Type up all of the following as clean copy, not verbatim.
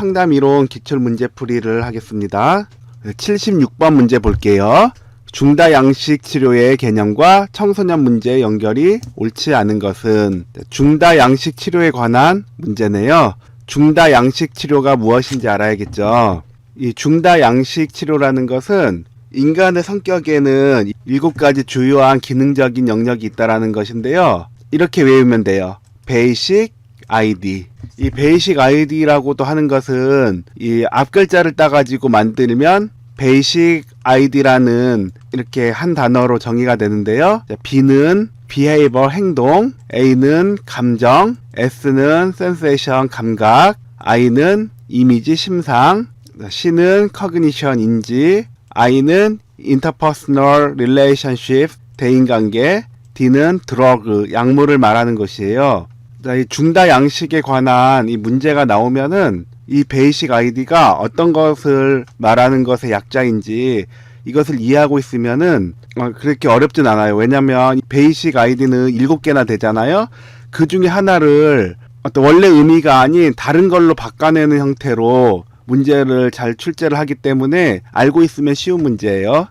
상담이론 기출문제풀이를 하겠습니다. 76번 문제 볼게요. 중다양식 치료의 개념과 청소년 문제의 연결이 옳지 않은 것은? 중다양식 치료에 관한 문제네요. 중다양식 치료가 무엇인지 알아야겠죠. 이 중다양식 치료라는 것은 인간의 성격에는 7가지 주요한 기능적인 영역이 있다라는 것인데요. 이렇게 외우면 돼요. 베이식 아이디. 이 베이식 아이디라고도 하는 것은 이 앞글자를 따가지고 만들면 베이식 아이디라는 이렇게 한 단어로 정의가 되는데요. B는 behavior 행동, A는 감정, S는 sensation 감각, I는 이미지 심상, C는 cognition 인지, I는 interpersonal relationship 대인관계, D는 drug 약물을 말하는 것이에요. 자, 이 중다양식에 관한 이 문제가 나오면은 이 베이식 아이디가 어떤 것을 말하는 것의 약자인지 이것을 이해하고 있으면은 그렇게 어렵진 않아요. 왜냐면 베이식 아이디는 7개나 되잖아요. 그 중에 하나를 어떤 원래 의미가 아닌 다른 걸로 바꿔내는 형태로 문제를 잘 출제를 하기 때문에 알고 있으면 쉬운 문제예요.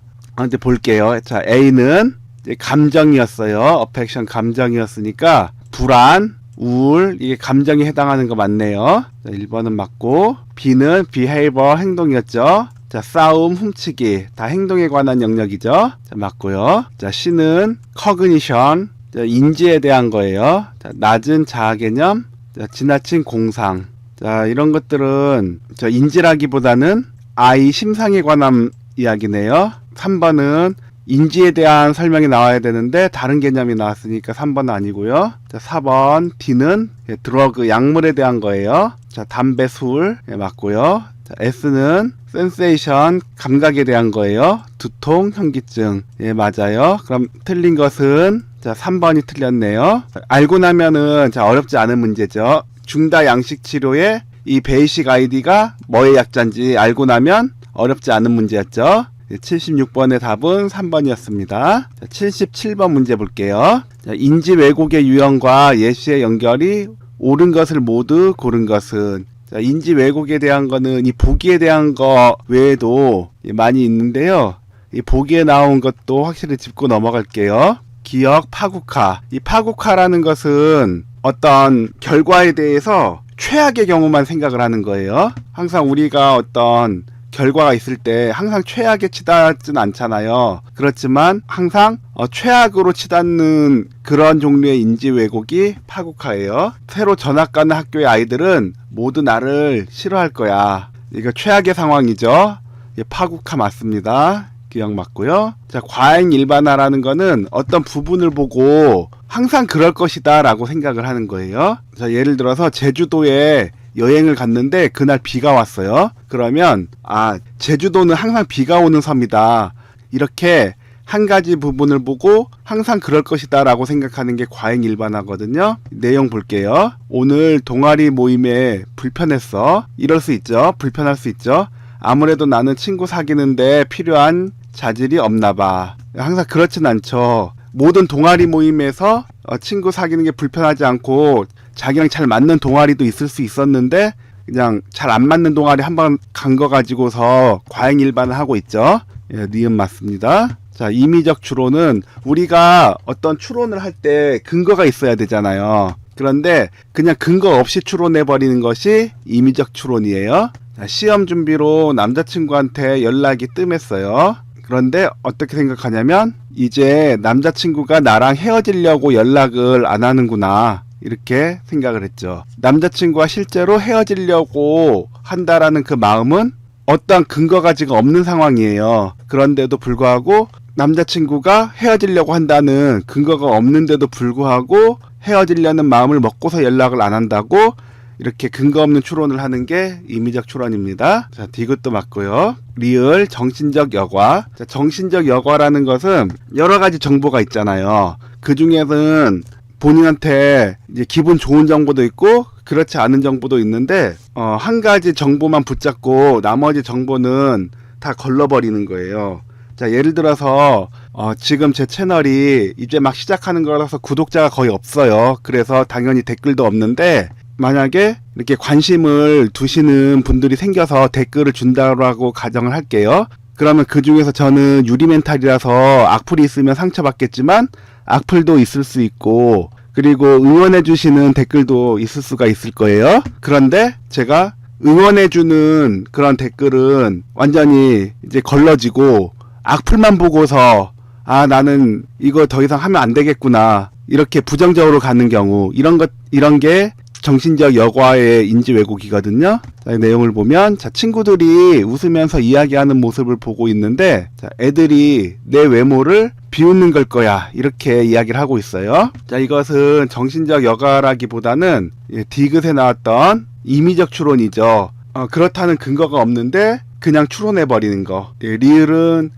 이제 볼게요. 자, A는 이제 감정이었어요. 어펙션 감정이었으니까 불안, 우울, 이게 감정에 해당하는 거 맞네요. 자, 1번은 맞고, B는 behavior 행동이었죠. 자, 싸움, 훔치기, 다 행동에 관한 영역이죠. 자, 맞고요. 자, C는 cognition, 자, 인지에 대한 거예요. 자, 낮은 자아 개념, 자, 지나친 공상. 자, 이런 것들은 인지라기보다는 I 심상에 관한 이야기네요. 3번은 인지에 대한 설명이 나와야 되는데 다른 개념이 나왔으니까 3번은 아니고요. 자, 4번 D는 드러그 약물에 대한 거예요. 자, 담배, 술 맞고요. 자, S는 센세이션 감각에 대한 거예요. 두통, 현기증. 예, 맞아요. 그럼 틀린 것은 자, 3번이 틀렸네요. 알고 나면은 자, 어렵지 않은 문제죠. 중다양식 치료의 이 베이식 아이디가 뭐의 약자인지 알고 나면 어렵지 않은 문제였죠. 76번의 답은 3번이었습니다. 자, 77번 문제 볼게요. 자, 인지 왜곡의 유형과 예시의 연결이 옳은 것을 모두 고른 것은? 자, 인지 왜곡에 대한 거는 이 보기에 대한 거 외에도 많이 있는데요. 이 보기에 나온 것도 확실히 짚고 넘어갈게요. 기억 파국화. 이 파국화라는 것은 어떤 결과에 대해서 최악의 경우만 생각을 하는 거예요. 항상 우리가 어떤 결과가 있을 때 항상 최악에 치닫진 않잖아요. 그렇지만 항상 최악으로 치닫는 그런 종류의 인지 왜곡이 파국화예요. 새로 전학 가는 학교의 아이들은 모두 나를 싫어할 거야. 이거 최악의 상황이죠. 파국화 맞습니다. 기억 맞고요. 자, 과잉 일반화라는 거는 어떤 부분을 보고 항상 그럴 것이다 라고 생각을 하는 거예요. 자, 예를 들어서 제주도에 여행을 갔는데 그날 비가 왔어요. 그러면 제주도는 항상 비가 오는 섬이다. 이렇게 한 가지 부분을 보고 항상 그럴 것이다 라고 생각하는 게 과잉 일반화거든요. 내용 볼게요. 오늘 동아리 모임에 불편했어. 이럴 수 있죠. 불편할 수 있죠. 아무래도 나는 친구 사귀는데 필요한 자질이 없나 봐. 항상 그렇진 않죠. 모든 동아리 모임에서 친구 사귀는 게 불편하지 않고 자기랑 잘 맞는 동아리도 있을 수 있었는데 그냥 잘 안 맞는 동아리 한번 간 거 가지고서 과잉 일반을 하고 있죠. 예, 니은 맞습니다. 자, 임의적 추론은 우리가 어떤 추론을 할 때 근거가 있어야 되잖아요. 그런데 그냥 근거 없이 추론해 버리는 것이 임의적 추론이에요. 자, 시험 준비로 남자친구한테 연락이 뜸했어요. 그런데 어떻게 생각하냐면 이제 남자친구가 나랑 헤어지려고 연락을 안 하는구나 이렇게 생각을 했죠. 남자친구와 실제로 헤어지려고 한다라는 그 마음은 어떤 근거가 지금 없는 상황이에요. 그런데도 불구하고 남자친구가 헤어지려고 한다는 근거가 없는데도 불구하고 헤어지려는 마음을 먹고서 연락을 안 한다고 이렇게 근거 없는 추론을 하는 게 임의적 추론입니다. 자, 디귿도 맞고요. 리을 정신적 여과. 자, 정신적 여과라는 것은 여러 가지 정보가 있잖아요. 그 중에는 본인한테 이제 기분 좋은 정보도 있고 그렇지 않은 정보도 있는데 한 가지 정보만 붙잡고 나머지 정보는 다 걸러버리는 거예요. 자, 예를 들어서 지금 제 채널이 이제 막 시작하는 거라서 구독자가 거의 없어요. 그래서 당연히 댓글도 없는데 만약에 이렇게 관심을 두시는 분들이 생겨서 댓글을 준다고 가정을 할게요. 그러면 그 중에서 저는 유리멘탈이라서 악플이 있으면 상처받겠지만 악플도 있을 수 있고, 그리고 응원해주시는 댓글도 있을 수가 있을 거예요. 그런데 제가 응원해주는 그런 댓글은 완전히 이제 걸러지고, 악플만 보고서 아, 나는 이거 더 이상 하면 안 되겠구나, 이렇게 부정적으로 가는 경우, 이런 게 정신적 여과의 인지 왜곡이거든요. 자, 내용을 보면, 자, 친구들이 웃으면서 이야기하는 모습을 보고 있는데, 자, 애들이 내 외모를 비웃는 걸 거야, 이렇게 이야기를 하고 있어요. 자, 이것은 정신적 여과라기보다는 디귿에 나왔던 임의적 추론이죠. 그렇다는 근거가 없는데 그냥 추론해버리는 거. 리을은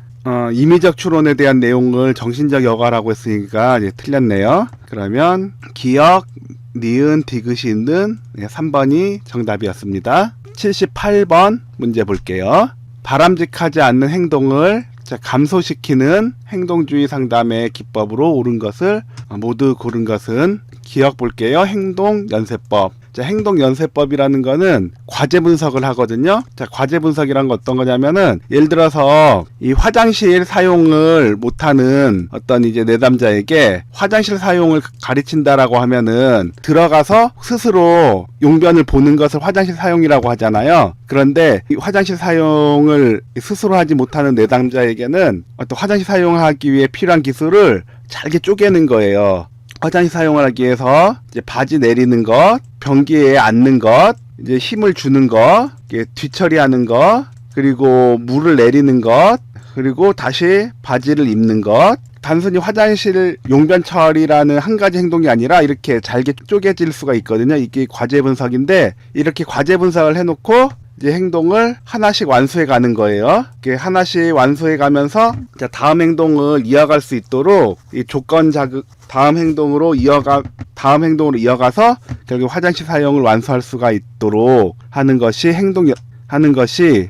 임의적 추론에 대한 내용을 정신적 여과라고 했으니까 이제 틀렸네요. 그러면 기억, 니은, 디귿이 있는 3번이 정답이었습니다. 78번 문제 볼게요. 바람직하지 않는 행동을 감소시키는 행동주의 상담의 기법으로 옳은 것을 모두 고른 것은, 기억 볼게요. 행동연쇄법. 자, 행동연쇄법이라는 거는 과제 분석을 하거든요. 자, 과제 분석이란 건 어떤 거냐면은, 예를 들어서 이 화장실 사용을 못하는 어떤 이제 내담자에게 화장실 사용을 가르친다라고 하면은 들어가서 스스로 용변을 보는 것을 화장실 사용이라고 하잖아요. 그런데 이 화장실 사용을 스스로 하지 못하는 내담자에게는 어떤 화장실 사용하기 위해 필요한 기술을 잘게 쪼개는 거예요. 화장실 사용을 하기 위해서 이제 바지 내리는 것, 변기에 앉는 것, 이제 힘을 주는 것, 뒤처리하는 것, 그리고 물을 내리는 것, 그리고 다시 바지를 입는 것. 단순히 화장실 용변 처리라는 한 가지 행동이 아니라 이렇게 잘게 쪼개질 수가 있거든요. 이게 과제 분석인데, 이렇게 과제 분석을 해놓고 이제 행동을 하나씩 완수해 가는 거예요. 이렇게 하나씩 완수해 가면서 다음 행동을 이어갈 수 있도록 이 조건 자극, 다음 행동으로 이어가서 결국 화장실 사용을 완수할 수가 있도록 하는 것이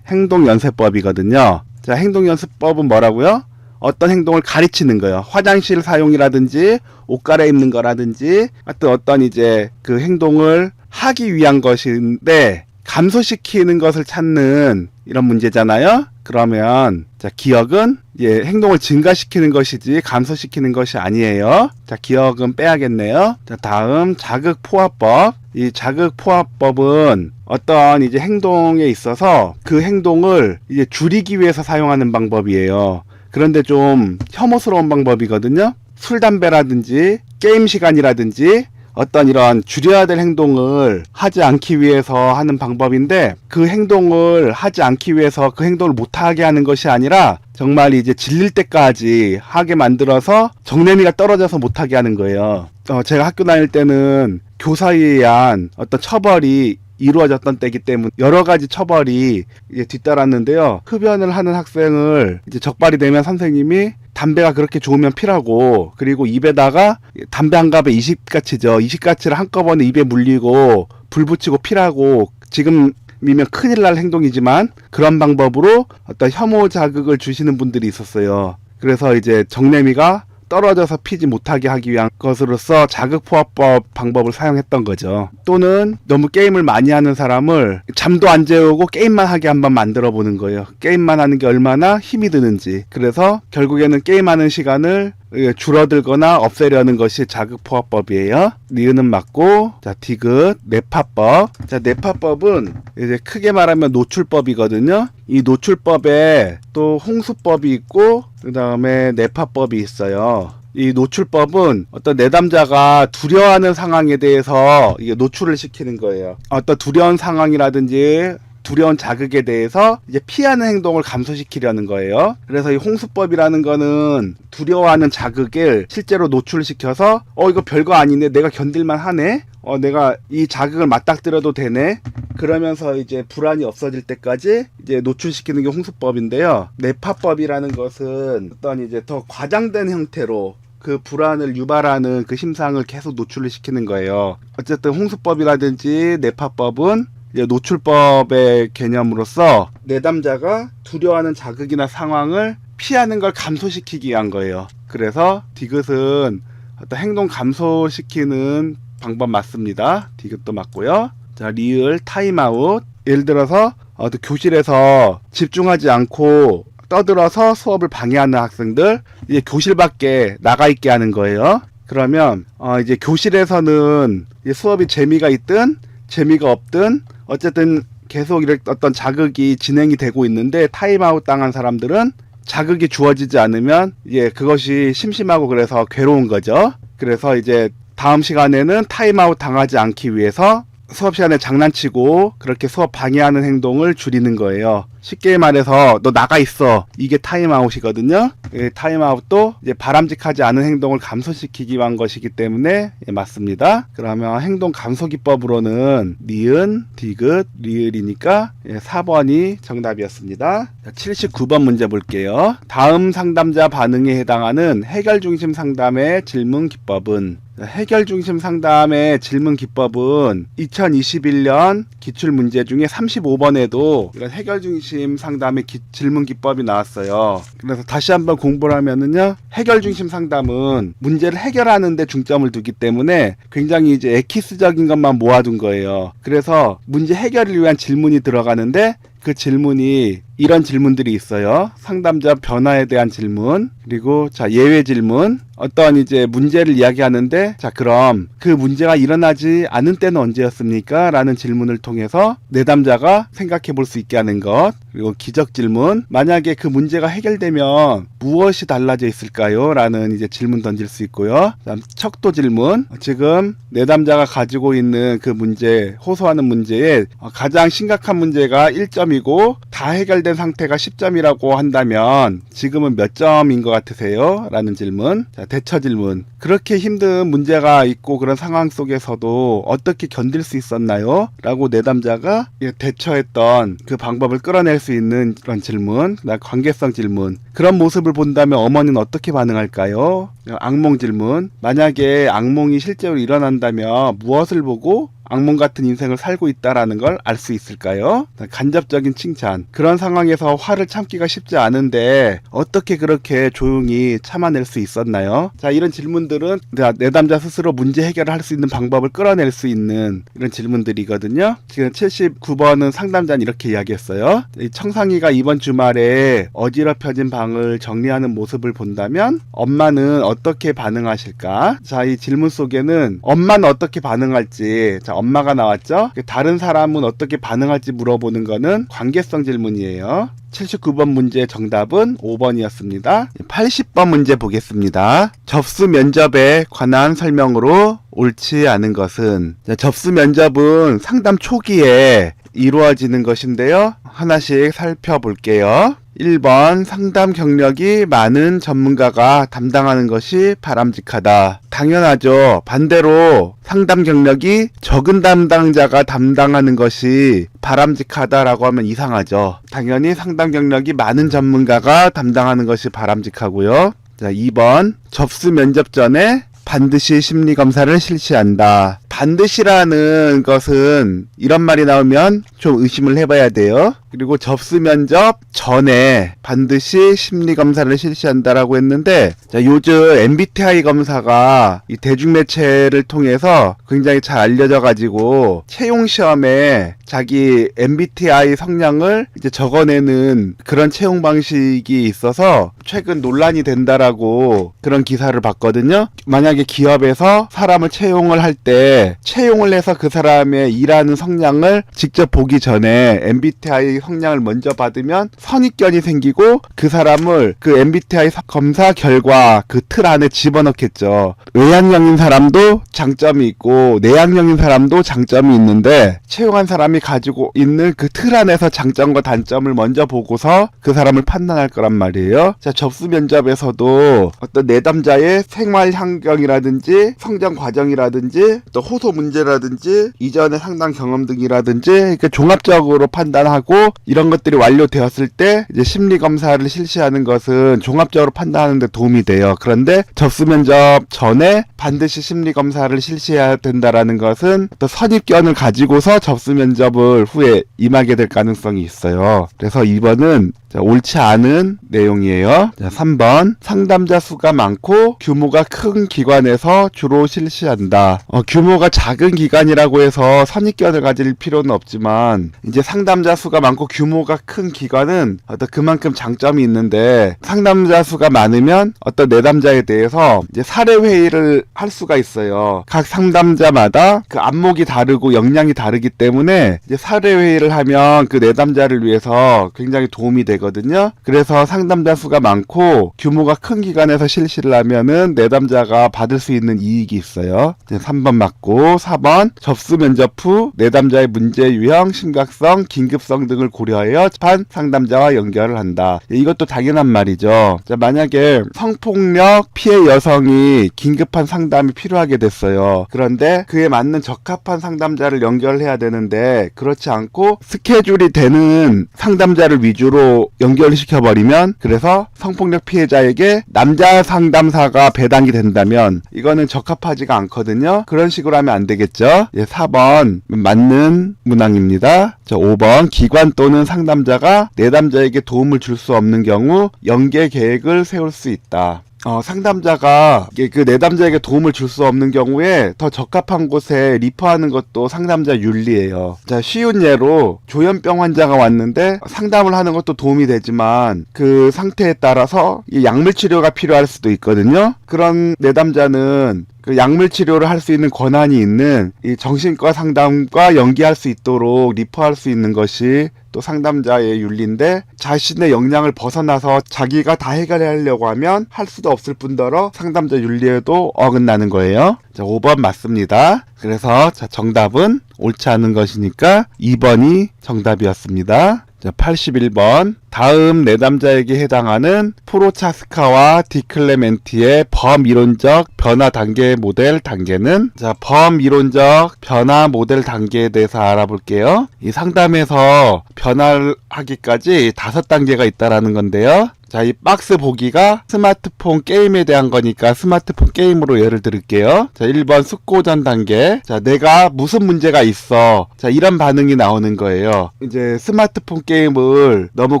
행동연쇄법이거든요. 자, 행동연습법은 뭐라고요? 어떤 행동을 가르치는 거예요. 화장실 사용이라든지 옷 갈아입는 거라든지 하여튼 어떤 이제 그 행동을 하기 위한 것인데, 감소시키는 것을 찾는 이런 문제잖아요. 그러면 자, 기억은 행동을 증가시키는 것이지 감소시키는 것이 아니에요. 자, 기억은 빼야겠네요. 자, 다음 자극포화법. 이 자극포화법은 어떤 이제 행동에 있어서 그 행동을 이제 줄이기 위해서 사용하는 방법이에요. 그런데 좀 혐오스러운 방법이거든요. 술, 담배라든지 게임 시간이라든지 어떤 이런 줄여야 될 행동을 하지 않기 위해서 하는 방법인데, 그 행동을 하지 않기 위해서 그 행동을 못하게 하는 것이 아니라 정말 이제 질릴 때까지 하게 만들어서 정내미가 떨어져서 못하게 하는 거예요. 제가 학교 다닐 때는 교사에 의한 어떤 처벌이 이루어졌던 때이기 때문에 여러 가지 처벌이 이제 뒤따랐는데요. 흡연을 하는 학생을 이제 적발이 되면 선생님이 담배가 그렇게 좋으면 피라고, 그리고 입에다가 담배 한 갑에 20가치죠. 20가치를 한꺼번에 입에 물리고 불 붙이고 피라고, 지금이면 큰일 날 행동이지만 그런 방법으로 어떤 혐오 자극을 주시는 분들이 있었어요. 그래서 이제 정내미가 떨어져서 피지 못하게 하기 위한 것으로서 자극포화법 방법을 사용했던 거죠. 또는 너무 게임을 많이 하는 사람을 잠도 안 재우고 게임만 하게 한번 만들어 보는 거예요. 게임만 하는 게 얼마나 힘이 드는지. 그래서 결국에는 게임하는 시간을 줄어들거나 없애려는 것이 자극포화법이에요. 니은은 맞고, 자, 디귿, 뇌파법. 자, 뇌파법은 이제 크게 말하면 노출법이거든요. 이 노출법에 또 홍수법이 있고, 그 다음에 뇌파법이 있어요. 이 노출법은 어떤 내담자가 두려워하는 상황에 대해서 이게 노출을 시키는 거예요. 어떤 두려운 상황이라든지 두려운 자극에 대해서 이제 피하는 행동을 감소시키려는 거예요. 그래서 이 홍수법이라는 거는 두려워하는 자극을 실제로 노출시켜서 이거 별거 아니네, 내가 견딜만 하네, 내가 이 자극을 맞닥뜨려도 되네, 그러면서 이제 불안이 없어질 때까지 이제 노출시키는 게 홍수법인데요. 뇌파법이라는 것은 어떤 이제 더 과장된 형태로 그 불안을 유발하는 그 심상을 계속 노출을 시키는 거예요. 어쨌든 홍수법이라든지 뇌파법은 이제 노출법의 개념으로서 내담자가 두려워하는 자극이나 상황을 피하는 걸 감소시키기 위한 거예요. 그래서 디귿은 어떤 행동 감소시키는 방법 맞습니다. 디귿도 맞고요. 자, 리을 타임아웃. 예를 들어서 교실에서 집중하지 않고 떠들어서 수업을 방해하는 학생들, 이제 교실 밖에 나가 있게 하는 거예요. 그러면 이제 교실에서는 이제 수업이 재미가 있든 재미가 없든 어쨌든 계속 이렇게 어떤 자극이 진행이 되고 있는데 타임아웃 당한 사람들은 자극이 주어지지 않으면 이제 그것이 심심하고 그래서 괴로운 거죠. 그래서 이제 다음 시간에는 타임아웃 당하지 않기 위해서 수업 시간에 장난치고 그렇게 수업 방해하는 행동을 줄이는 거예요. 쉽게 말해서 너 나가 있어. 이게 타임아웃이거든요. 타임아웃도 이제 바람직하지 않은 행동을 감소시키기 위한 것이기 때문에 맞습니다. 그러면 행동 감소 기법으로는 니은, 디귿, 리을이니까 4번이 정답이었습니다. 79번 문제 볼게요. 다음 상담자 반응에 해당하는 해결 중심 상담의 질문 기법은, 해결 중심 상담의 질문 기법은 2021년 기출 문제 중에 35번에도 이런 해결 중심 상담의 질문 기법이 나왔어요. 그래서 다시 한번 공부를 하면은요, 해결 중심 상담은 문제를 해결하는 데 중점을 두기 때문에 굉장히 이제 엑기스적인 것만 모아둔 거예요. 그래서 문제 해결을 위한 질문이 들어가는데 그 질문이 이런 질문들이 있어요. 상담자 변화에 대한 질문, 그리고 예외 질문, 어떤 이제 문제를 이야기하는데, 그럼 그 문제가 일어나지 않은 때는 언제였습니까? 라는 질문을 통해서 내담자가 생각해 볼 수 있게 하는 것, 그리고 기적 질문, 만약에 그 문제가 해결되면 무엇이 달라져 있을까요? 라는 이제 질문 던질 수 있고요. 그다음 척도 질문, 지금 내담자가 가지고 있는 그 문제, 호소하는 문제에 가장 심각한 문제가 1점이고 다 해결된 상태가 10점이라고 한다면 지금은 몇 점인 것 같으세요? 라는 질문. 대처 질문. 그렇게 힘든 문제가 있고 그런 상황 속에서도 어떻게 견딜 수 있었나요? 라고 내담자가 대처했던 그 방법을 끌어낼 수 있는 그런 질문. 관계성 질문. 그런 모습을 본다면 어머니는 어떻게 반응할까요? 악몽 질문. 만약에 악몽이 실제로 일어난다면 무엇을 보고 악몽 같은 인생을 살고 있다라는 걸 알 수 있을까요? 간접적인 칭찬. 그런 상황에서 화를 참기가 쉽지 않은데 어떻게 그렇게 조용히 참아낼 수 있었나요? 이런 질문들은 내담자 스스로 문제 해결을 할 수 있는 방법을 끌어낼 수 있는 이런 질문들이거든요. 지금 79번은 상담자는 이렇게 이야기했어요. 청상이가 이번 주말에 어지럽혀진 방을 정리하는 모습을 본다면 엄마는 어떻게 반응하실까? 이 질문 속에는 엄마는 어떻게 반응할지, 엄마가 나왔죠? 다른 사람은 어떻게 반응할지 물어보는 거는 관계성 질문이에요. 79번 문제 정답은 5번이었습니다. 80번 문제 보겠습니다. 접수 면접에 관한 설명으로 옳지 않은 것은, 접수 면접은 상담 초기에 이루어지는 것인데요. 하나씩 살펴볼게요. 1번, 상담 경력이 많은 전문가가 담당하는 것이 바람직하다. 당연하죠. 반대로 상담 경력이 적은 담당자가 담당하는 것이 바람직하다라고 하면 이상하죠. 당연히 상담 경력이 많은 전문가가 담당하는 것이 바람직하고요. 2번, 접수 면접 전에 반드시 심리검사를 실시한다. 반드시라는 것은 이런 말이 나오면 좀 의심을 해봐야 돼요. 그리고 접수 면접 전에 반드시 심리검사를 실시한다라고 했는데, 요즘 MBTI 검사가 이 대중매체를 통해서 굉장히 잘 알려져 가지고 채용시험에 자기 MBTI 성향을 이제 적어내는 그런 채용 방식이 있어서 최근 논란이 된다라고 그런 기사를 봤거든요. 만약에 기업에서 사람을 채용을 할 때 채용을 해서 그 사람의 일하는 성향을 직접 보기 전에 MBTI 성향을 먼저 받으면 선입견이 생기고 그 사람을 그 MBTI 검사 결과 그 틀 안에 집어넣겠죠. 외향형인 사람도 장점이 있고 내향형인 사람도 장점이 있는데 채용한 사람이 가지고 있는 그 틀 안에서 장점과 단점을 먼저 보고서 그 사람을 판단할 거란 말이에요. 접수 면접에서도 어떤 내담자의 생활 환경이라든지 성장 과정이라든지 또 호소 문제라든지 이전의 상담 경험 등이라든지 이렇게 종합적으로 판단하고 하고 이런 것들이 완료되었을 때 이제 심리 검사를 실시하는 것은 종합적으로 판단하는 데 도움이 돼요. 그런데 접수 면접 전에 반드시 심리 검사를 실시해야 된다라는 것은 또 선입견을 가지고서 접수 면접을 후에 임하게 될 가능성이 있어요. 그래서 2번은 옳지 않은 내용이에요. 3번 상담자 수가 많고 규모가 큰 기관에서 주로 실시한다. 규모가 작은 기관이라고 해서 선입견을 가질 필요는 없지만 이제 상담자 수가 많고 규모가 큰 기관은 어떤 그만큼 장점이 있는데 상담자 수가 많으면 어떤 내담자에 대해서 이제 사례 회의를 할 수가 있어요. 각 상담자마다 그 안목이 다르고 역량이 다르기 때문에 이제 사례 회의를 하면 그 내담자를 위해서 굉장히 도움이 되거든요. 그래서 상담자 수가 많고 규모가 큰 기관에서 실시를 하면은 내담자가 받을 수 있는 이익이 있어요. 3번 맞고 4번 접수 면접 후 내담자의 문제 유형, 심각성, 긴급성 등을 고려하여 반 상담자와 연결을 한다. 이것도 당연한 말이죠. 자, 만약에 성폭력 피해 여성이 긴급한 상담이 필요하게 됐어요. 그런데 그에 맞는 적합한 상담자를 연결해야 되는데 그렇지 않고 스케줄이 되는 상담자를 위주로 연결시켜버리면 그래서 성폭력 피해자에게 남자 상담사가 배당이 된다면 이거는 적합하지가 않거든요. 그런 식으로 하면 안 되겠죠. 4번 맞는 문항입니다. 5번 기관 또는 상담자가 내담자에게 도움을 줄 수 없는 경우 연계 계획을 세울 수 있다. 상담자가 그 내담자에게 도움을 줄 수 없는 경우에 더 적합한 곳에 리퍼하는 것도 상담자 윤리예요. 자, 쉬운 예로 조현병 환자가 왔는데 상담을 하는 것도 도움이 되지만 그 상태에 따라서 이 약물 치료가 필요할 수도 있거든요. 그런 내담자는 그 약물 치료를 할 수 있는 권한이 있는 이 정신과 상담과 연계할 수 있도록 리퍼할 수 있는 것이 또 상담자의 윤리인데 자신의 역량을 벗어나서 자기가 다 해결하려고 하면 할 수도 없을 뿐더러 상담자 윤리에도 어긋나는 거예요. 자, 5번 맞습니다. 그래서 정답은 옳지 않은 것이니까 2번이 정답이었습니다. 자, 81번 다음 내담자에게 해당하는 프로차스카와 디클레멘티의 범이론적 변화 단계 모델 단계는 자, 범이론적 변화 모델 단계에 대해서 알아볼게요. 이 상담에서 변화를 하기까지 5단계가 있다라는 건데요. 자, 이 박스 보기가 스마트폰 게임에 대한 거니까 스마트폰 게임으로 예를 들을게요. 자, 1번 숙고전 단계. 자, 내가 무슨 문제가 있어. 자, 이런 반응이 나오는 거예요. 이제 스마트폰 게임을 너무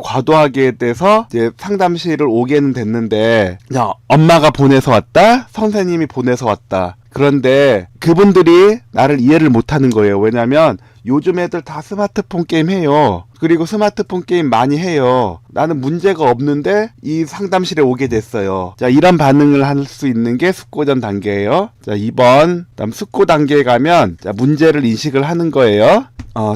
과도하게 돼서 이제 상담실을 오게는 됐는데, 야, 엄마가 보내서 왔다? 선생님이 보내서 왔다. 그런데 그분들이 나를 이해를 못하는 거예요. 왜냐면 요즘 애들 다 스마트폰 게임 해요. 그리고 스마트폰 게임 많이 해요. 나는 문제가 없는데 이 상담실에 오게 됐어요. 자, 이런 반응을 할 수 있는 게 숙고전 단계예요. 자, 2번 다음 숙고 단계에 가면 자, 문제를 인식을 하는 거예요.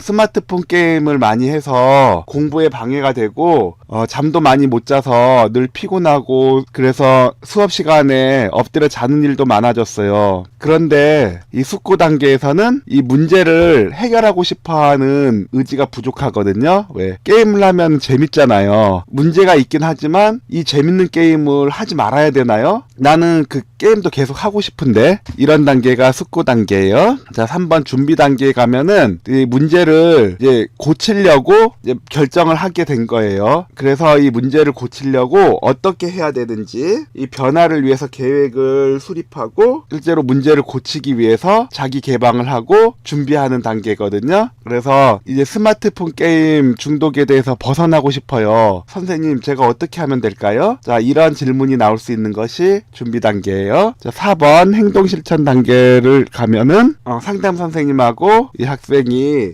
스마트폰 게임을 많이 해서 공부에 방해가 되고 잠도 많이 못 자서 늘 피곤하고 그래서 수업 시간에 엎드려 자는 일도 많아졌어요. 그런데 이 숙고 단계에서는 이 문제를 해결하고 싶어하는 의지가 부족하거든요. 왜? 게임을 하면 재밌잖아요. 문제가 있긴 하지만 이 재밌는 게임을 하지 말아야 되나요? 나는 그 게임도 계속 하고 싶은데 이런 단계가 숙고 단계예요. 자, 3번 준비 단계에 가면은 이 문제를 이제 고치려고 이제 결정을 하게 된 거예요. 그래서 이 문제를 고치려고 어떻게 해야 되는지 이 변화를 위해서 계획을 수립하고 실제로 문제를 고치기 위해서 자기 개방을 하고 준비하는 단계거든요. 그래서 이제 스마트폰 게임 중독에 대해서 벗어나고 싶어요. 선생님, 제가 어떻게 하면 될까요? 자, 이런 질문이 나올 수 있는 것이 준비 단계예요. 자, 4번 행동 실천 단계를 가면은 상담 선생님하고 이 학생이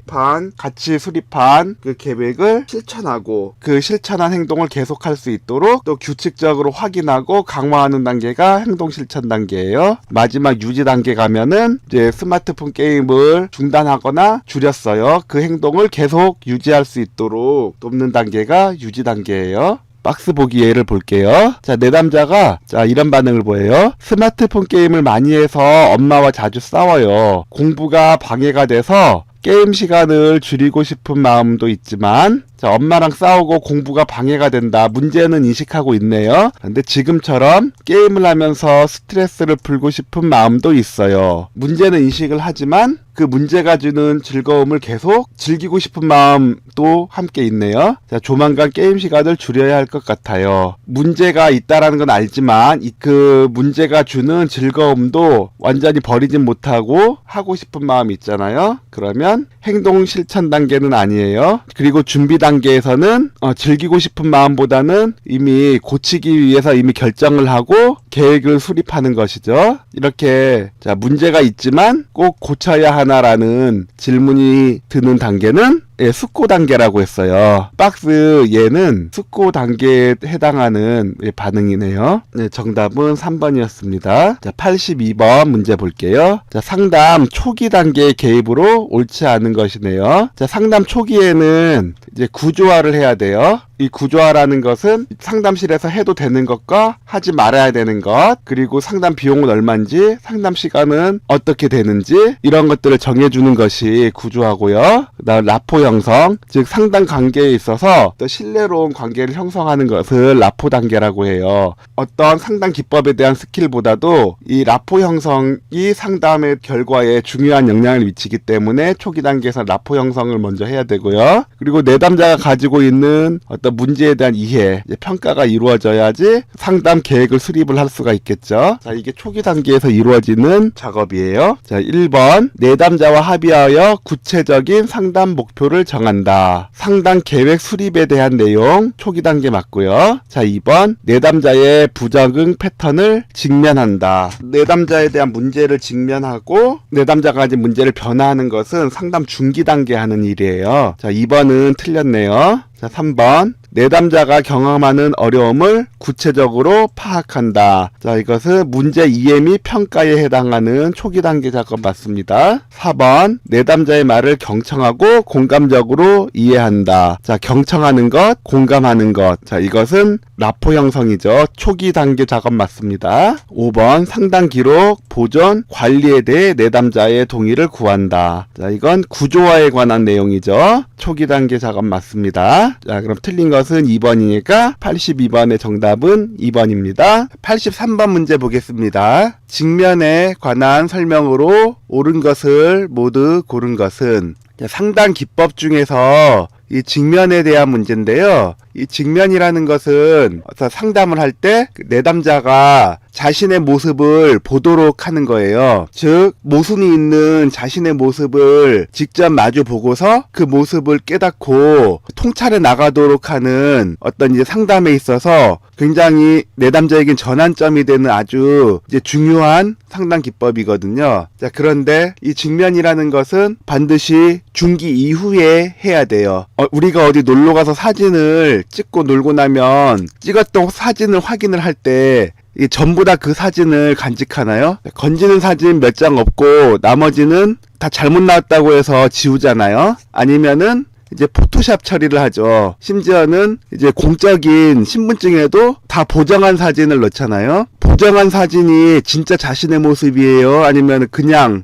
같이 수립한 그 계획을 실천하고 그 실천한 행동을 계속할 수 있도록 또 규칙적으로 확인하고 강화하는 단계가 행동 실천 단계예요. 마지막 유지 단계 가면은 이제 스마트폰 게임을 중단하거나 줄였어요. 그 행동을 계속 유지할 수 있도록 돕는 단계가 유지 단계예요. 박스 보기 예를 볼게요. 자, 내담자가 자, 이런 반응을 보여요. 스마트폰 게임을 많이 해서 엄마와 자주 싸워요. 공부가 방해가 돼서 게임 시간을 줄이고 싶은 마음도 있지만 자, 엄마랑 싸우고 공부가 방해가 된다. 문제는 인식하고 있네요. 근데 지금처럼 게임을 하면서 스트레스를 풀고 싶은 마음도 있어요. 문제는 인식을 하지만 그 문제가 주는 즐거움을 계속 즐기고 싶은 마음도 함께 있네요. 자, 조만간 게임 시간을 줄여야 할 것 같아요. 문제가 있다라는 건 알지만 그 문제가 주는 즐거움도 완전히 버리진 못하고 하고 싶은 마음이 있잖아요. 그러면 행동 실천 단계는 아니에요. 그리고 준비 단계에서는 즐기고 싶은 마음보다는 이미 고치기 위해서 이미 결정을 하고 계획을 수립하는 것이죠. 이렇게 자, 문제가 있지만 꼭 고쳐야 하나라는 질문이 드는 단계는 숙고 단계라고 했어요. 박스 얘는 숙고 단계에 해당하는 반응이네요. 네, 정답은 3번이었습니다. 자, 82번 문제 볼게요. 자, 상담 초기 단계의 개입으로 옳지 않은 것이네요. 자, 상담 초기에는 이제 구조화를 해야 돼요. 이 구조화라는 것은 상담실에서 해도 되는 것과 하지 말아야 되는 것, 그리고 상담 비용은 얼마인지, 상담 시간은 어떻게 되는지 이런 것들을 정해주는 것이 구조화고요. 그다음 라포 형성, 즉 상담 관계에 있어서 또 신뢰로운 관계를 형성하는 것을 라포 단계라고 해요. 어떤 상담 기법에 대한 스킬보다도 이 라포 형성이 상담의 결과에 중요한 영향을 미치기 때문에 초기 단계에서 라포 형성을 먼저 해야 되고요. 그리고 내담자가 가지고 있는 어떤 문제에 대한 이해, 평가가 이루어져야지 상담 계획을 수립을 할 수가 있겠죠. 자, 이게 초기 단계에서 이루어지는 작업이에요. 자, 1번 내담자와 합의하여 구체적인 상담 목표를 정한다. 상담 계획 수립에 대한 내용 초기 단계 맞고요. 자, 2번 내담자의 부적응 패턴을 직면한다. 내담자에 대한 문제를 직면하고 내담자가 가진 문제를 변화하는 것은 상담 중기 단계 하는 일이에요. 자, 2번은 틀렸네요. 자, 3번 내담자가 경험하는 어려움을 구체적으로 파악한다. 자, 이것은 문제 이해 및 평가에 해당하는 초기 단계 작업 맞습니다. 4번 내담자의 말을 경청하고 공감적으로 이해한다. 자, 경청하는 것, 공감하는 것. 자, 이것은 라포 형성이죠. 초기 단계 작업 맞습니다. 5번 상담 기록, 보존, 관리에 대해 내담자의 동의를 구한다. 자, 이건 구조화에 관한 내용이죠. 초기 단계 작업 맞습니다. 자, 그럼 틀린 것은 2번이니까 82번의 정답은 2번입니다. 83번 문제 보겠습니다. 직면에 관한 설명으로 옳은 것을 모두 고른 것은 상담 기법 중에서 이 직면에 대한 문제인데요. 이 직면이라는 것은 상담을 할 때 내담자가 자신의 모습을 보도록 하는 거예요. 즉 모순이 있는 자신의 모습을 직접 마주 보고서 그 모습을 깨닫고 통찰해 나가도록 하는 어떤 이제 상담에 있어서 굉장히 내담자에겐 전환점이 되는 아주 이제 중요한 상담 기법이거든요. 자, 그런데 이 직면이라는 것은 반드시 중기 이후에 해야 돼요. 우리가 어디 놀러 가서 사진을 찍고 놀고 나면 찍었던 사진을 확인을 할 때 전부 다 그 사진을 간직하나요? 건지는 사진 몇 장 없고 나머지는 다 잘못 나왔다고 해서 지우잖아요. 아니면은 이제 포토샵 처리를 하죠. 심지어는 이제 공적인 신분증에도 다 보정한 사진을 넣잖아요. 보정한 사진이 진짜 자신의 모습이에요? 아니면 그냥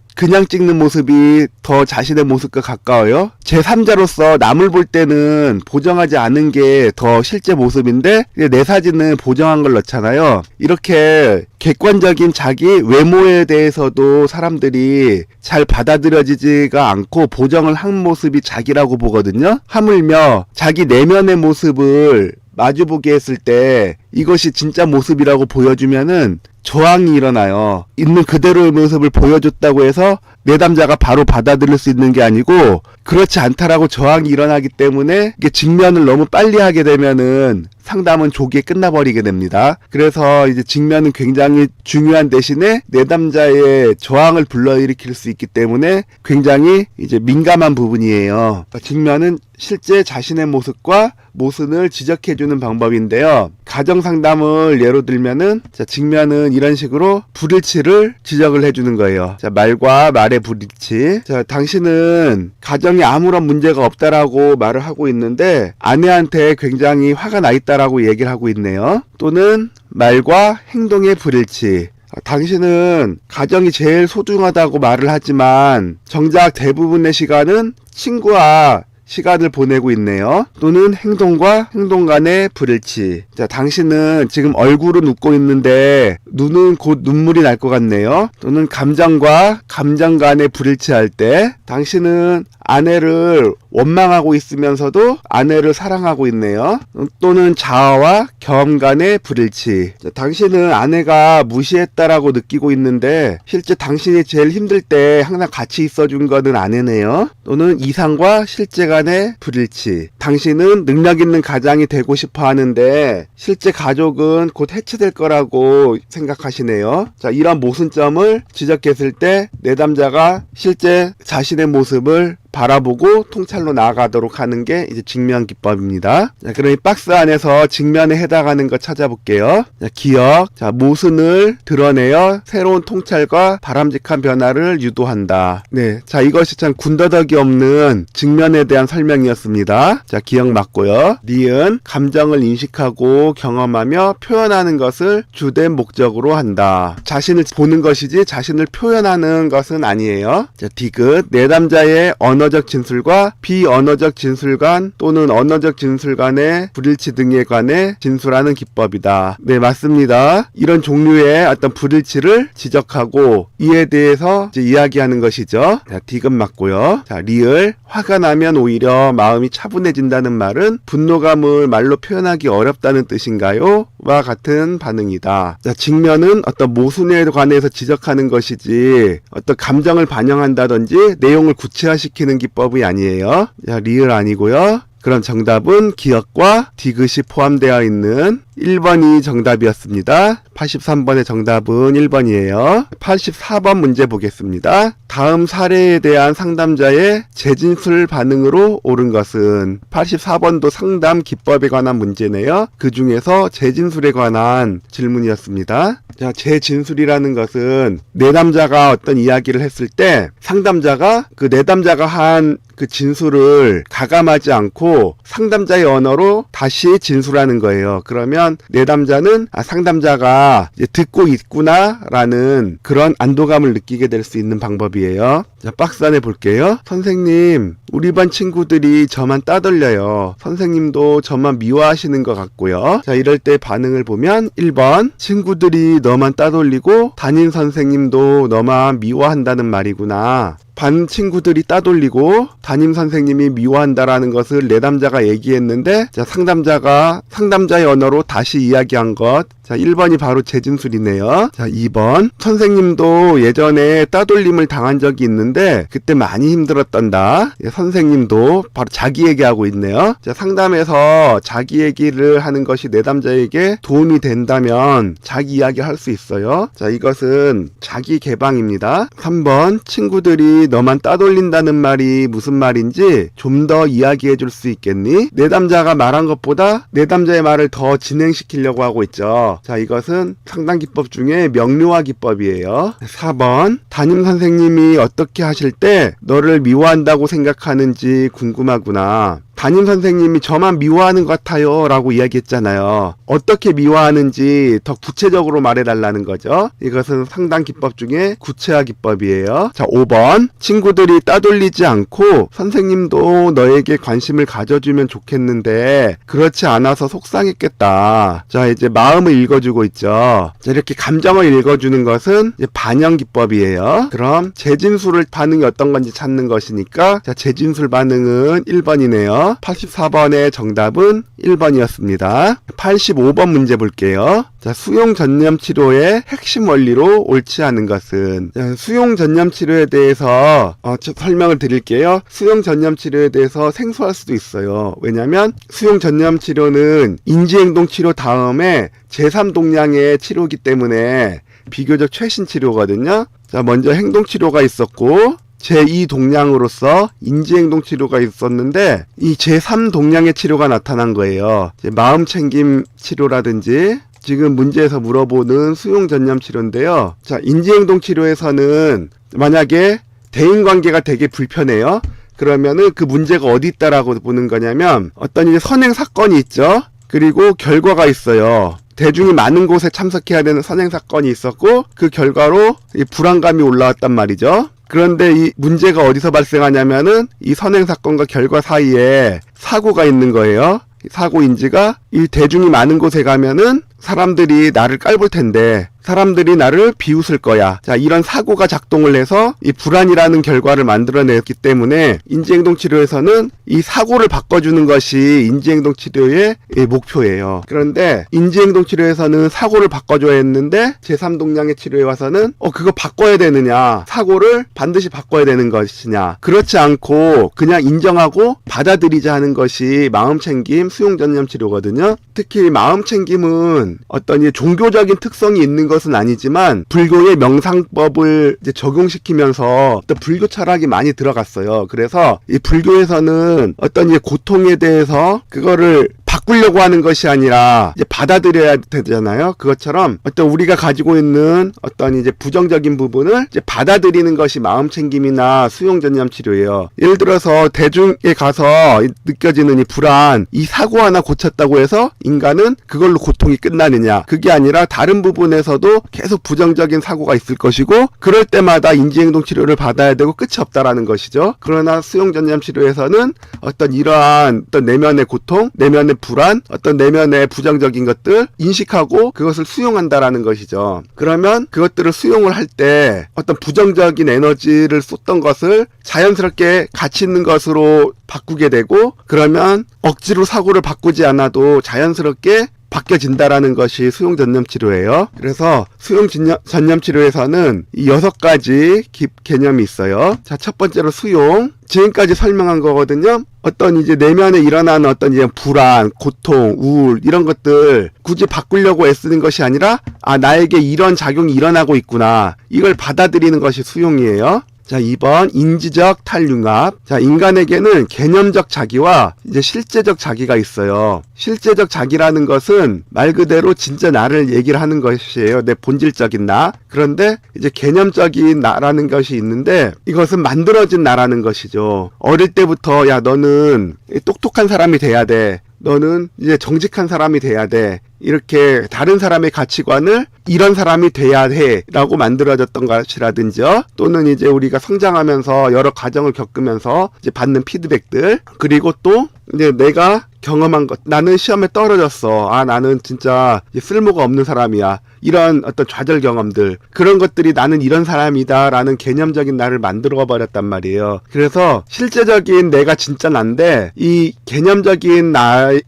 찍는 모습이 더 자신의 모습과 가까워요? 제3자로서 남을 볼 때는 보정하지 않은 게 더 실제 모습인데 내 사진은 보정한 걸 넣잖아요. 이렇게 객관적인 자기 외모에 대해서도 사람들이 잘 받아들여지지가 않고 보정을 한 모습이 자기라고 보거든요. 하물며 자기 내면의 모습을 마주보게 했을 때 이것이 진짜 모습이라고 보여주면은 저항이 일어나요. 있는 그대로의 모습을 보여줬다고 해서 내담자가 바로 받아들일 수 있는 게 아니고 그렇지 않다라고 저항이 일어나기 때문에 이게 직면을 너무 빨리 하게 되면은 상담은 조기에 끝나버리게 됩니다. 그래서 이제 직면은 굉장히 중요한 대신에 내담자의 저항을 불러일으킬 수 있기 때문에 굉장히 이제 민감한 부분이에요. 직면은 실제 자신의 모습과 모순을 지적해주는 방법인데요. 가정상담을 예로 들면은 직면은 이런 식으로 불일치를 지적을 해주는 거예요. 자, 말과 말의 불일치. 자, 당신은 가정에 아무런 문제가 없다라고 말을 하고 있는데 아내한테 굉장히 화가 나 있다라고 얘기를 하고 있네요. 또는 말과 행동의 불일치. 당신은 가정이 제일 소중하다고 말을 하지만 정작 대부분의 시간은 친구와 시간을 보내고 있네요. 또는 행동과 행동 간의 불일치. 자, 당신은 지금 얼굴은 웃고 있는데 눈은 곧 눈물이 날 것 같네요. 또는 감정과 감정 간의 불일치할 때 당신은 아내를 원망하고 있으면서도 아내를 사랑하고 있네요. 또는 자아와 경험 간의 불일치. 자, 당신은 아내가 무시했다라고 느끼고 있는데 실제 당신이 제일 힘들 때 항상 같이 있어준 거는 아내네요. 또는 이상과 실제 간의 불일치. 당신은 능력 있는 가장이 되고 싶어 하는데 실제 가족은 곧 해체될 거라고 생각하시네요. 자, 이런 모순점을 지적했을 때 내담자가 실제 자신의 모습을 바라보고 통찰로 나아가도록 하는 게 이제 직면 기법입니다. 자, 그럼 이 박스 안에서 직면에 해당하는 거 찾아볼게요. 자, 기억, 자, 모순을 드러내어 새로운 통찰과 바람직한 변화를 유도한다. 네, 자, 이것이 참 군더더기 없는 직면에 대한 설명이었습니다. 자, 기억 맞고요. 니은, 감정을 인식하고 경험하며 표현하는 것을 주된 목적으로 한다. 자신을 보는 것이지 자신을 표현하는 것은 아니에요. 자, 디귿, 내담자의 언어적 진술과 비언어적 진술 간 또는 언어적 진술 간의 불일치 등에 관해 진술하는 기법이다. 네, 맞습니다. 이런 종류의 어떤 불일치를 지적하고 이에 대해서 이제 이야기하는 것이죠. 자, 디귿 맞고요. 자, 리을, 화가 나면 오히려 마음이 차분해진다는 말은 분노감을 말로 표현하기 어렵다는 뜻인가요? 와 같은 반응이다. 자, 직면은 어떤 모순에 관해서 지적하는 것이지 어떤 감정을 반영한다든지 내용을 구체화시키는 기법이 아니에요. 자, 리을 아니고요. 그럼 정답은 기억과 디귿이 포함되어 있는 1번이 정답이었습니다. 83번의 정답은 1번이에요. 84번 문제 보겠습니다. 다음 사례에 대한 상담자의 재진술 반응으로 옳은 것은 84번도 상담 기법에 관한 문제네요. 그 중에서 재진술에 관한 질문이었습니다. 자, 재진술이라는 것은 내담자가 어떤 이야기를 했을 때 상담자가 그 내담자가 한 그 진술을 가감하지 않고 상담자의 언어로 다시 진술하는 거예요. 그러면 내담자는 상담자가 이제 듣고 있구나라는 그런 안도감을 느끼게 될 수 있는 방법이에요. 자, 박스 안에 볼게요. 선생님, 우리 반 친구들이 저만 따돌려요. 선생님도 저만 미워하시는 것 같고요. 자, 이럴 때 반응을 보면 1번, 친구들이 너만 따돌리고 담임 선생님도 너만 미워한다는 말이구나. 반 친구들이 따돌리고 담임 선생님이 미워한다라는 것을 내담자가 얘기했는데, 자, 상담자의 언어로 다시 이야기한 것. 자, 1번이 바로 재진술이네요. 자, 2번. 선생님도 예전에 따돌림을 당한 적이 있는데 그때 많이 힘들었단다. 예, 선생님도 바로 자기 얘기하고 있네요. 자, 상담에서 자기 얘기를 하는 것이 내담자에게 도움이 된다면 자기 이야기 할 수 있어요. 자, 이것은 자기 개방입니다. 3번. 친구들이 너만 따돌린다는 말이 무슨 말인지 좀 더 이야기해 줄 수 있겠니? 내담자가 말한 것보다 내담자의 말을 더 진행시키려고 하고 있죠. 자, 이것은 상담 기법 중에 명료화 기법이에요. 4번. 담임 선생님이 어떻게 하실 때 너를 미워한다고 생각하는지 궁금하구나. 담임 선생님이 저만 미워하는 것 같아요 라고 이야기했잖아요. 어떻게 미워하는지 더 구체적으로 말해달라는 거죠. 이것은 상담 기법 중에 구체화 기법이에요. 자, 5번. 친구들이 따돌리지 않고 선생님도 너에게 관심을 가져주면 좋겠는데 그렇지 않아서 속상했겠다. 자, 이제 마음을 읽어주고 있죠. 자, 이렇게 감정을 읽어주는 것은 이제 반영 기법이에요. 그럼 재진술을 반응이 어떤 건지 찾는 것이니까, 자, 재진술 반응은 1번이네요. 84번의 정답은 1번이었습니다. 85번 문제 볼게요. 자, 수용 전념 치료의 핵심 원리로 옳지 않은 것은. 자, 수용 전념 치료에 대해서 설명을 드릴게요. 수용 전념 치료에 대해서 생소할 수도 있어요. 왜냐하면 수용 전념 치료는 인지행동 치료 다음에 제3동량의 치료이기 때문에 비교적 최신 치료거든요. 자, 먼저 행동 치료가 있었고 제2동량으로서 인지행동 치료가 있었는데 이 제3동량의 치료가 나타난 거예요. 이제 마음챙김 치료라든지 지금 문제에서 물어보는 수용전념 치료인데요. 자, 인지행동 치료에서는 만약에 대인관계가 되게 불편해요. 그러면은 그 문제가 어디 있다라고 보는 거냐면 어떤 이제 선행 사건이 있죠. 그리고 결과가 있어요. 대중이 많은 곳에 참석해야 되는 선행 사건이 있었고 그 결과로 이 불안감이 올라왔단 말이죠. 그런데 이 문제가 어디서 발생하냐면은 이 선행 사건과 결과 사이에 사고가 있는 거예요. 사고 인지가 이 대중이 많은 곳에 가면은 사람들이 나를 깔볼 텐데 사람들이 나를 비웃을 거야. 자, 이런 사고가 작동을 해서 이 불안이라는 결과를 만들어냈기 때문에 인지행동치료에서는 이 사고를 바꿔주는 것이 인지행동치료의 목표예요. 그런데 인지행동치료에서는 사고를 바꿔줘야 했는데 제3동량의 치료에 와서는 그거 바꿔야 되느냐, 사고를 반드시 바꿔야 되는 것이냐, 그렇지 않고 그냥 인정하고 받아들이자 하는 것이 마음챙김 수용전념치료거든요. 특히 마음챙김은 어떤 이 종교적인 특성이 있는 것은 아니지만 불교의 명상법을 이제 적용시키면서 또 불교 철학이 많이 들어갔어요. 그래서 이 불교에서는 어떤 이 고통에 대해서 그거를 바꾸려고 하는 것이 아니라 이제 받아들여야 되잖아요. 그것처럼 어떤 우리가 가지고 있는 어떤 이제 부정적인 부분을 이제 받아들이는 것이 마음챙김이나 수용전념 치료예요. 예를 들어서 대중에 가서 느껴지는 이 불안, 이 사고 하나 고쳤다고 해서 인간은 그걸로 고통이 끝나느냐? 그게 아니라 다른 부분에서도 계속 부정적인 사고가 있을 것이고 그럴 때마다 인지행동 치료를 받아야 되고 끝이 없다라는 것이죠. 그러나 수용전념 치료에서는 어떤 이러한 어떤 내면의 고통, 내면의 불안, 어떤 내면의 부정적인 것들 인식하고 그것을 수용한다라는 것이죠. 그러면 그것들을 수용을 할 때 어떤 부정적인 에너지를 쏟던 것을 자연스럽게 가치 있는 것으로 바꾸게 되고 그러면 억지로 사고를 바꾸지 않아도 자연스럽게 바뀌어진다라는 것이 수용전념치료예요. 그래서 수용전념치료에서는 이 6가지 개념이 있어요. 자, 첫 번째로 수용. 지금까지 설명한 거거든요. 어떤 이제 내면에 일어나는 어떤 이제 불안, 고통, 우울 이런 것들 굳이 바꾸려고 애쓰는 것이 아니라 나에게 이런 작용이 일어나고 있구나. 이걸 받아들이는 것이 수용이에요. 자, 2번 인지적 탈융합. 자, 인간에게는 개념적 자기와 이제 실제적 자기가 있어요. 실제적 자기라는 것은 말 그대로 진짜 나를 얘기를 하는 것이에요. 내 본질적인 나. 그런데 이제 개념적인 나라는 것이 있는데 이것은 만들어진 나라는 것이죠. 어릴 때부터 야, 너는 똑똑한 사람이 돼야 돼. 너는 이제 정직한 사람이 돼야 돼. 이렇게 다른 사람의 가치관을 이런 사람이 돼야 해 라고 만들어졌던 것이라든지요. 또는 이제 우리가 성장하면서 여러 과정을 겪으면서 이제 받는 피드백들, 그리고 또 이제 내가 경험한 것, 나는 시험에 떨어졌어. 나는 진짜 쓸모가 없는 사람이야. 이런 어떤 좌절 경험들, 그런 것들이 나는 이런 사람이다 라는 개념적인 나를 만들어 버렸단 말이에요. 그래서 실제적인 내가 진짜 난데 이 개념적인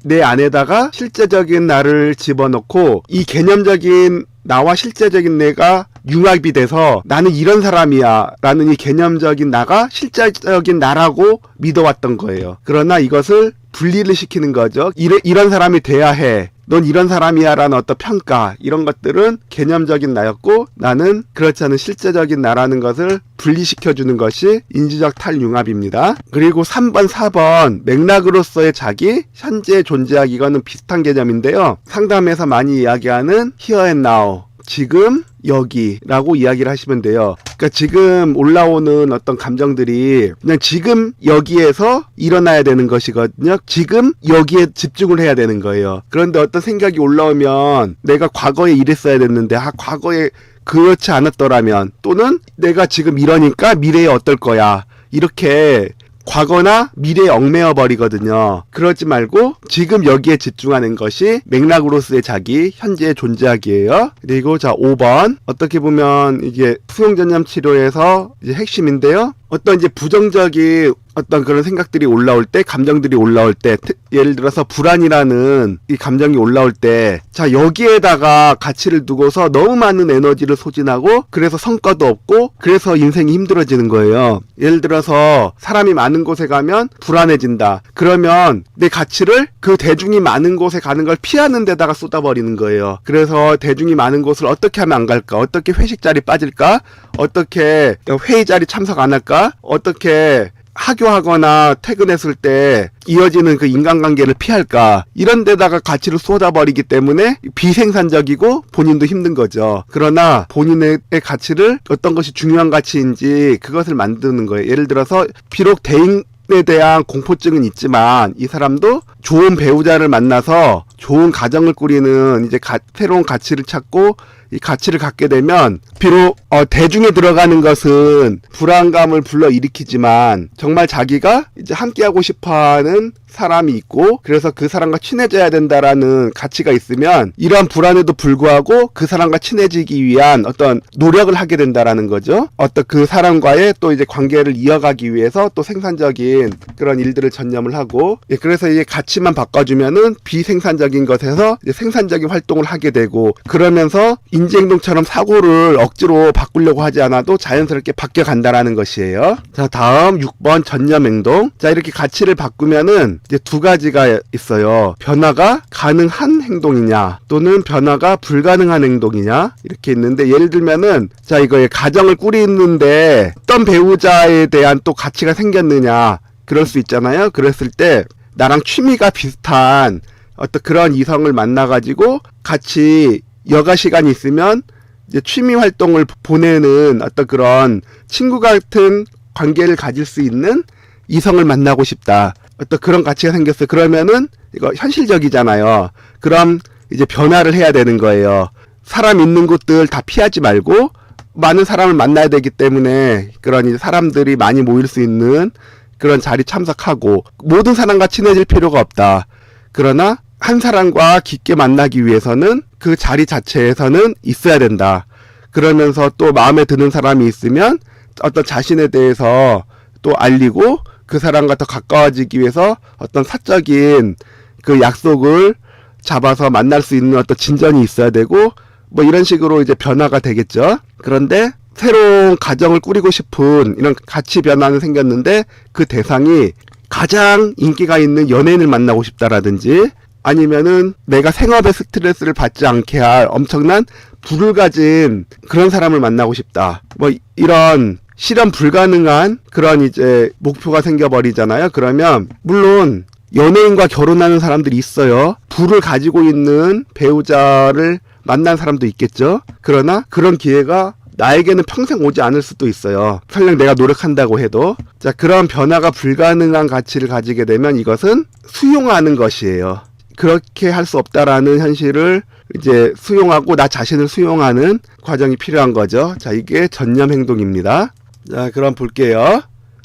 내 안에다가 실제적인 나를 집어넣고 이 개념적인 나와 실제적인 내가 융합이 돼서 나는 이런 사람이야 라는 이 개념적인 나가 실제적인 나라고 믿어왔던 거예요. 그러나 이것을 분리를 시키는 거죠. 이런 사람이 돼야 해. 넌 이런 사람이야 라는 어떤 평가, 이런 것들은 개념적인 나였고 나는 그렇지 않은 실제적인 나라는 것을 분리시켜주는 것이 인지적 탈융합입니다. 그리고 3번, 4번 맥락으로서의 자기, 현재 존재하기, 이거는 비슷한 개념인데요. 상담에서 많이 이야기하는 here and now, 지금 여기라고 이야기를 하시면 돼요. 그러니까 지금 올라오는 어떤 감정들이 그냥 지금 여기에서 일어나야 되는 것이거든요. 지금 여기에 집중을 해야 되는 거예요. 그런데 어떤 생각이 올라오면 내가 과거에 이랬어야 됐는데 과거에 그렇지 않았더라면, 또는 내가 지금 이러니까 미래에 어떨 거야, 이렇게 과거나 미래에 얽매여 버리거든요. 그러지 말고 지금 여기에 집중하는 것이 맥락으로서의 자기, 현재의 존재하기예요. 그리고 자, 5번. 어떻게 보면 이게 수용전념 치료에서 이제 핵심인데요. 어떤 이제 부정적인 어떤 그런 생각들이 올라올 때, 감정들이 올라올 때, 예를 들어서 불안이라는 이 감정이 올라올 때, 자, 여기에다가 가치를 두고서 너무 많은 에너지를 소진하고, 그래서 성과도 없고, 그래서 인생이 힘들어지는 거예요. 예를 들어서 사람이 많은 곳에 가면 불안해진다. 그러면 내 가치를 그 대중이 많은 곳에 가는 걸 피하는 데다가 쏟아버리는 거예요. 그래서 대중이 많은 곳을 어떻게 하면 안 갈까? 어떻게 회식 자리 빠질까? 어떻게 회의 자리 참석 안 할까? 어떻게 하교하거나 퇴근했을 때 이어지는 그 인간관계를 피할까? 이런 데다가 가치를 쏟아버리기 때문에 비생산적이고 본인도 힘든 거죠. 그러나 본인의 가치를, 어떤 것이 중요한 가치인지 그것을 만드는 거예요. 예를 들어서 비록 대인에 대한 공포증은 있지만 이 사람도 좋은 배우자를 만나서 좋은 가정을 꾸리는 이제 새로운 가치를 찾고 이 가치를 갖게 되면 비록 대중에 들어가는 것은 불안감을 불러일으키지만 정말 자기가 이제 함께하고 싶어하는 사람이 있고 그래서 그 사람과 친해져야 된다라는 가치가 있으면 이러한 불안에도 불구하고 그 사람과 친해지기 위한 어떤 노력을 하게 된다라는 거죠. 어떤 그 사람과의 또 이제 관계를 이어가기 위해서 또 생산적인 그런 일들을 전념을 하고 그래서 이게 가치만 바꿔주면은 비생산적인 것에서 이제 생산적인 활동을 하게 되고 그러면서 인지행동처럼 사고를 억지로 바꾸려고 하지 않아도 자연스럽게 바뀌어 간다라는 것이에요. 자, 다음 6번 전념행동. 자, 이렇게 가치를 바꾸면은 이제 두 가지가 있어요. 변화가 가능한 행동이냐 또는 변화가 불가능한 행동이냐 이렇게 있는데 예를 들면은 자 이거에 가정을 꾸리는데 어떤 배우자에 대한 또 가치가 생겼느냐 그럴 수 있잖아요. 그랬을 때 나랑 취미가 비슷한 어떤 그런 이성을 만나가지고 같이 여가 시간이 있으면 이제 취미 활동을 보내는 어떤 그런 친구 같은 관계를 가질 수 있는 이성을 만나고 싶다. 어떤 그런 가치가 생겼어요. 그러면은 이거 현실적이잖아요. 그럼 이제 변화를 해야 되는 거예요. 사람 있는 곳들 다 피하지 말고 많은 사람을 만나야 되기 때문에 그런 이제 사람들이 많이 모일 수 있는 그런 자리 참석하고 모든 사람과 친해질 필요가 없다. 그러나 한 사람과 깊게 만나기 위해서는 그 자리 자체에서는 있어야 된다. 그러면서 또 마음에 드는 사람이 있으면 어떤 자신에 대해서 또 알리고 그 사람과 더 가까워지기 위해서 어떤 사적인 그 약속을 잡아서 만날 수 있는 어떤 진전이 있어야 되고 뭐 이런 식으로 이제 변화가 되겠죠. 그런데 새로운 가정을 꾸리고 싶은 이런 가치 변화는 생겼는데 그 대상이 가장 인기가 있는 연예인을 만나고 싶다라든지 아니면은 내가 생업에 스트레스를 받지 않게 할 엄청난 부를 가진 그런 사람을 만나고 싶다. 뭐 이런 실현 불가능한 그런 이제 목표가 생겨버리잖아요. 그러면 물론 연예인과 결혼하는 사람들이 있어요. 부를 가지고 있는 배우자를 만난 사람도 있겠죠. 그러나 그런 기회가 나에게는 평생 오지 않을 수도 있어요. 설령 내가 노력한다고 해도. 자, 그런 변화가 불가능한 가치를 가지게 되면 이것은 수용하는 것이에요. 그렇게 할 수 없다라는 현실을 이제 수용하고 나 자신을 수용하는 과정이 필요한 거죠. 자, 이게 전념 행동입니다. 자, 그럼 볼게요.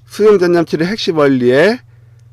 수용 전념 치료 핵심 원리에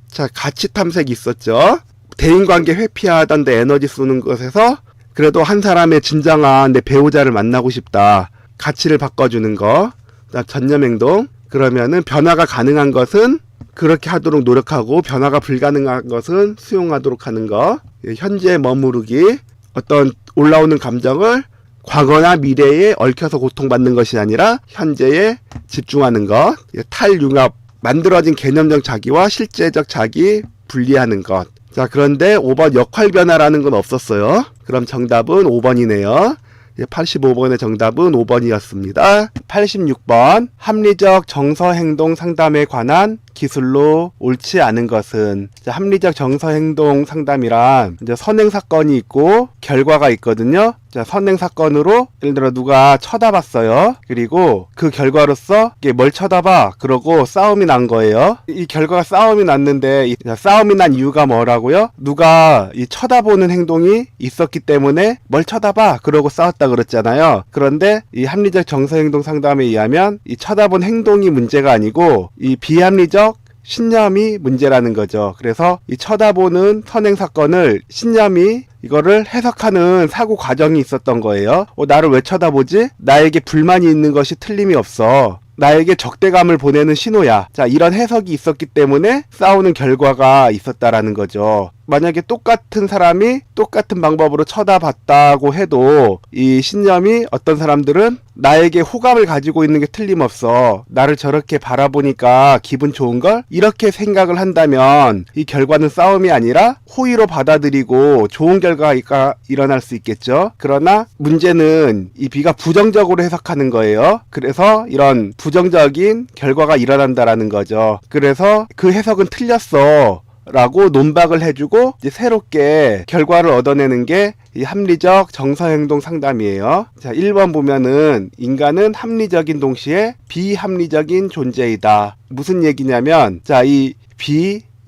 자, 가치 탐색이 있었죠. 대인관계 회피하던 데 에너지 쏘는 것에서 그래도 한 사람의 진정한 내 배우자를 만나고 싶다. 가치를 바꿔주는 거. 자, 전념 행동. 그러면은 변화가 가능한 것은 그렇게 하도록 노력하고 변화가 불가능한 것은 수용하도록 하는 거. 현재에 머무르기. 어떤 올라오는 감정을 과거나 미래에 얽혀서 고통받는 것이 아니라 현재에 집중하는 것. 탈융합. 만들어진 개념적 자기와 실제적 자기 분리하는 것. 자, 그런데 5번 역할 변화라는 건 없었어요. 그럼 정답은 5번이네요. 85번의 정답은 5번이었습니다. 86번 합리적 정서행동 상담에 관한 기술로 옳지 않은 것은. 자, 합리적 정서행동 상담이란 이제 선행 사건이 있고 결과가 있거든요. 자, 선행 사건으로 예를 들어 누가 쳐다봤어요. 그리고 그 결과로서 이게 뭘 쳐다봐? 그러고 싸움이 난 거예요. 이 결과가 싸움이 났는데 싸움이 난 이유가 뭐라고요? 누가 이 쳐다보는 행동이 있었기 때문에 뭘 쳐다봐? 그러고 싸웠다 그랬잖아요. 그런데 이 합리적 정서행동 상담에 의하면 이 쳐다본 행동이 문제가 아니고 이 비합리적 신념이 문제라는 거죠. 그래서 이 쳐다보는 선행 사건을 신념이 이거를 해석하는 사고 과정이 있었던 거예요. 나를 왜 쳐다보지? 나에게 불만이 있는 것이 틀림이 없어. 나에게 적대감을 보내는 신호야. 자, 이런 해석이 있었기 때문에 싸우는 결과가 있었다라는 거죠. 만약에 똑같은 사람이 똑같은 방법으로 쳐다봤다고 해도 이 신념이 어떤 사람들은 나에게 호감을 가지고 있는 게 틀림없어. 나를 저렇게 바라보니까 기분 좋은걸? 이렇게 생각을 한다면 이 결과는 싸움이 아니라 호의로 받아들이고 좋은 결과가 일어날 수 있겠죠. 그러나 문제는 이 B가 부정적으로 해석하는 거예요. 그래서 이런 부정적인 결과가 일어난다라는 거죠. 그래서 그 해석은 틀렸어 라고 논박을 해주고 이제 새롭게 결과를 얻어내는 게 이 합리적 정서행동 상담이에요. 자, 1번 보면은 인간은 합리적인 동시에 비합리적인 존재이다. 무슨 얘기냐면 자, 이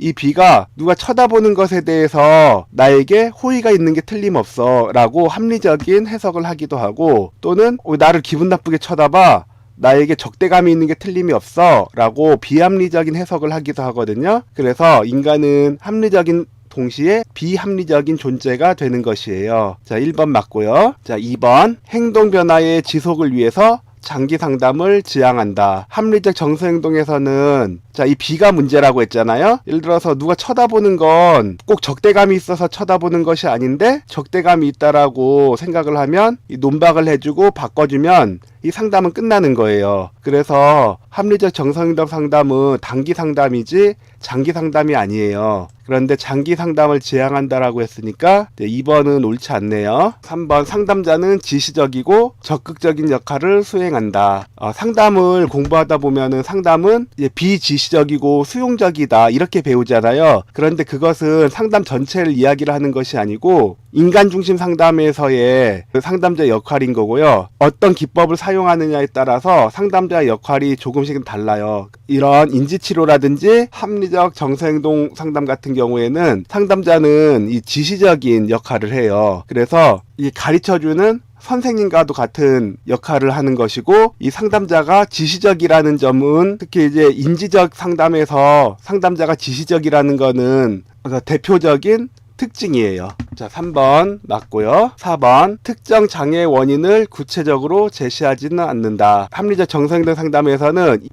이 B가 누가 쳐다보는 것에 대해서 나에게 호의가 있는 게 틀림없어 라고 합리적인 해석을 하기도 하고, 또는 나를 기분 나쁘게 쳐다봐, 나에게 적대감이 있는 게 틀림이 없어 라고 비합리적인 해석을 하기도 하거든요. 그래서 인간은 합리적인 동시에 비합리적인 존재가 되는 것이에요. 자, 1번 맞고요. 자, 2번 행동 변화의 지속을 위해서 장기 상담을 지향한다. 합리적 정서 행동에서는 자, 이 B가 문제라고 했잖아요. 예를 들어서 누가 쳐다보는 건 꼭 적대감이 있어서 쳐다보는 것이 아닌데 적대감이 있다라고 생각을 하면 이 논박을 해주고 바꿔주면 이 상담은 끝나는 거예요. 그래서 합리적 정서 행동 상담은 단기 상담이지 장기 상담이 아니에요. 그런데 장기 상담을 지향한다라고 했으니까 2번은 옳지 않네요. 3번 상담자는 지시적이고 적극적인 역할을 수행한다. 상담을 공부하다 보면은 상담은 비지시적이고 수용적이다 이렇게 배우잖아요. 그런데 그것은 상담 전체를 이야기를 하는 것이 아니고 인간 중심 상담에서의 그 상담자 역할인 거고요. 어떤 기법을 사용하느냐에 따라서 상담자의 역할이 조금씩은 달라요. 이런 인지치료라든지 합리적 정서행동 상담 같은 경우에는 상담자는 이 지시적인 역할을 해요. 그래서 이 가르쳐주는 선생님과도 같은 역할을 하는 것이고, 이 상담자가 지시적이라는 점은 특히 이제 인지적 상담에서 상담자가 지시적이라는 거는 대표적인 특징이에요. 자, 3번 맞고요. 4번 특정 장애의 원인을 구체적으로 제시하지는 않는다. 합리적 정서행동 상담에서는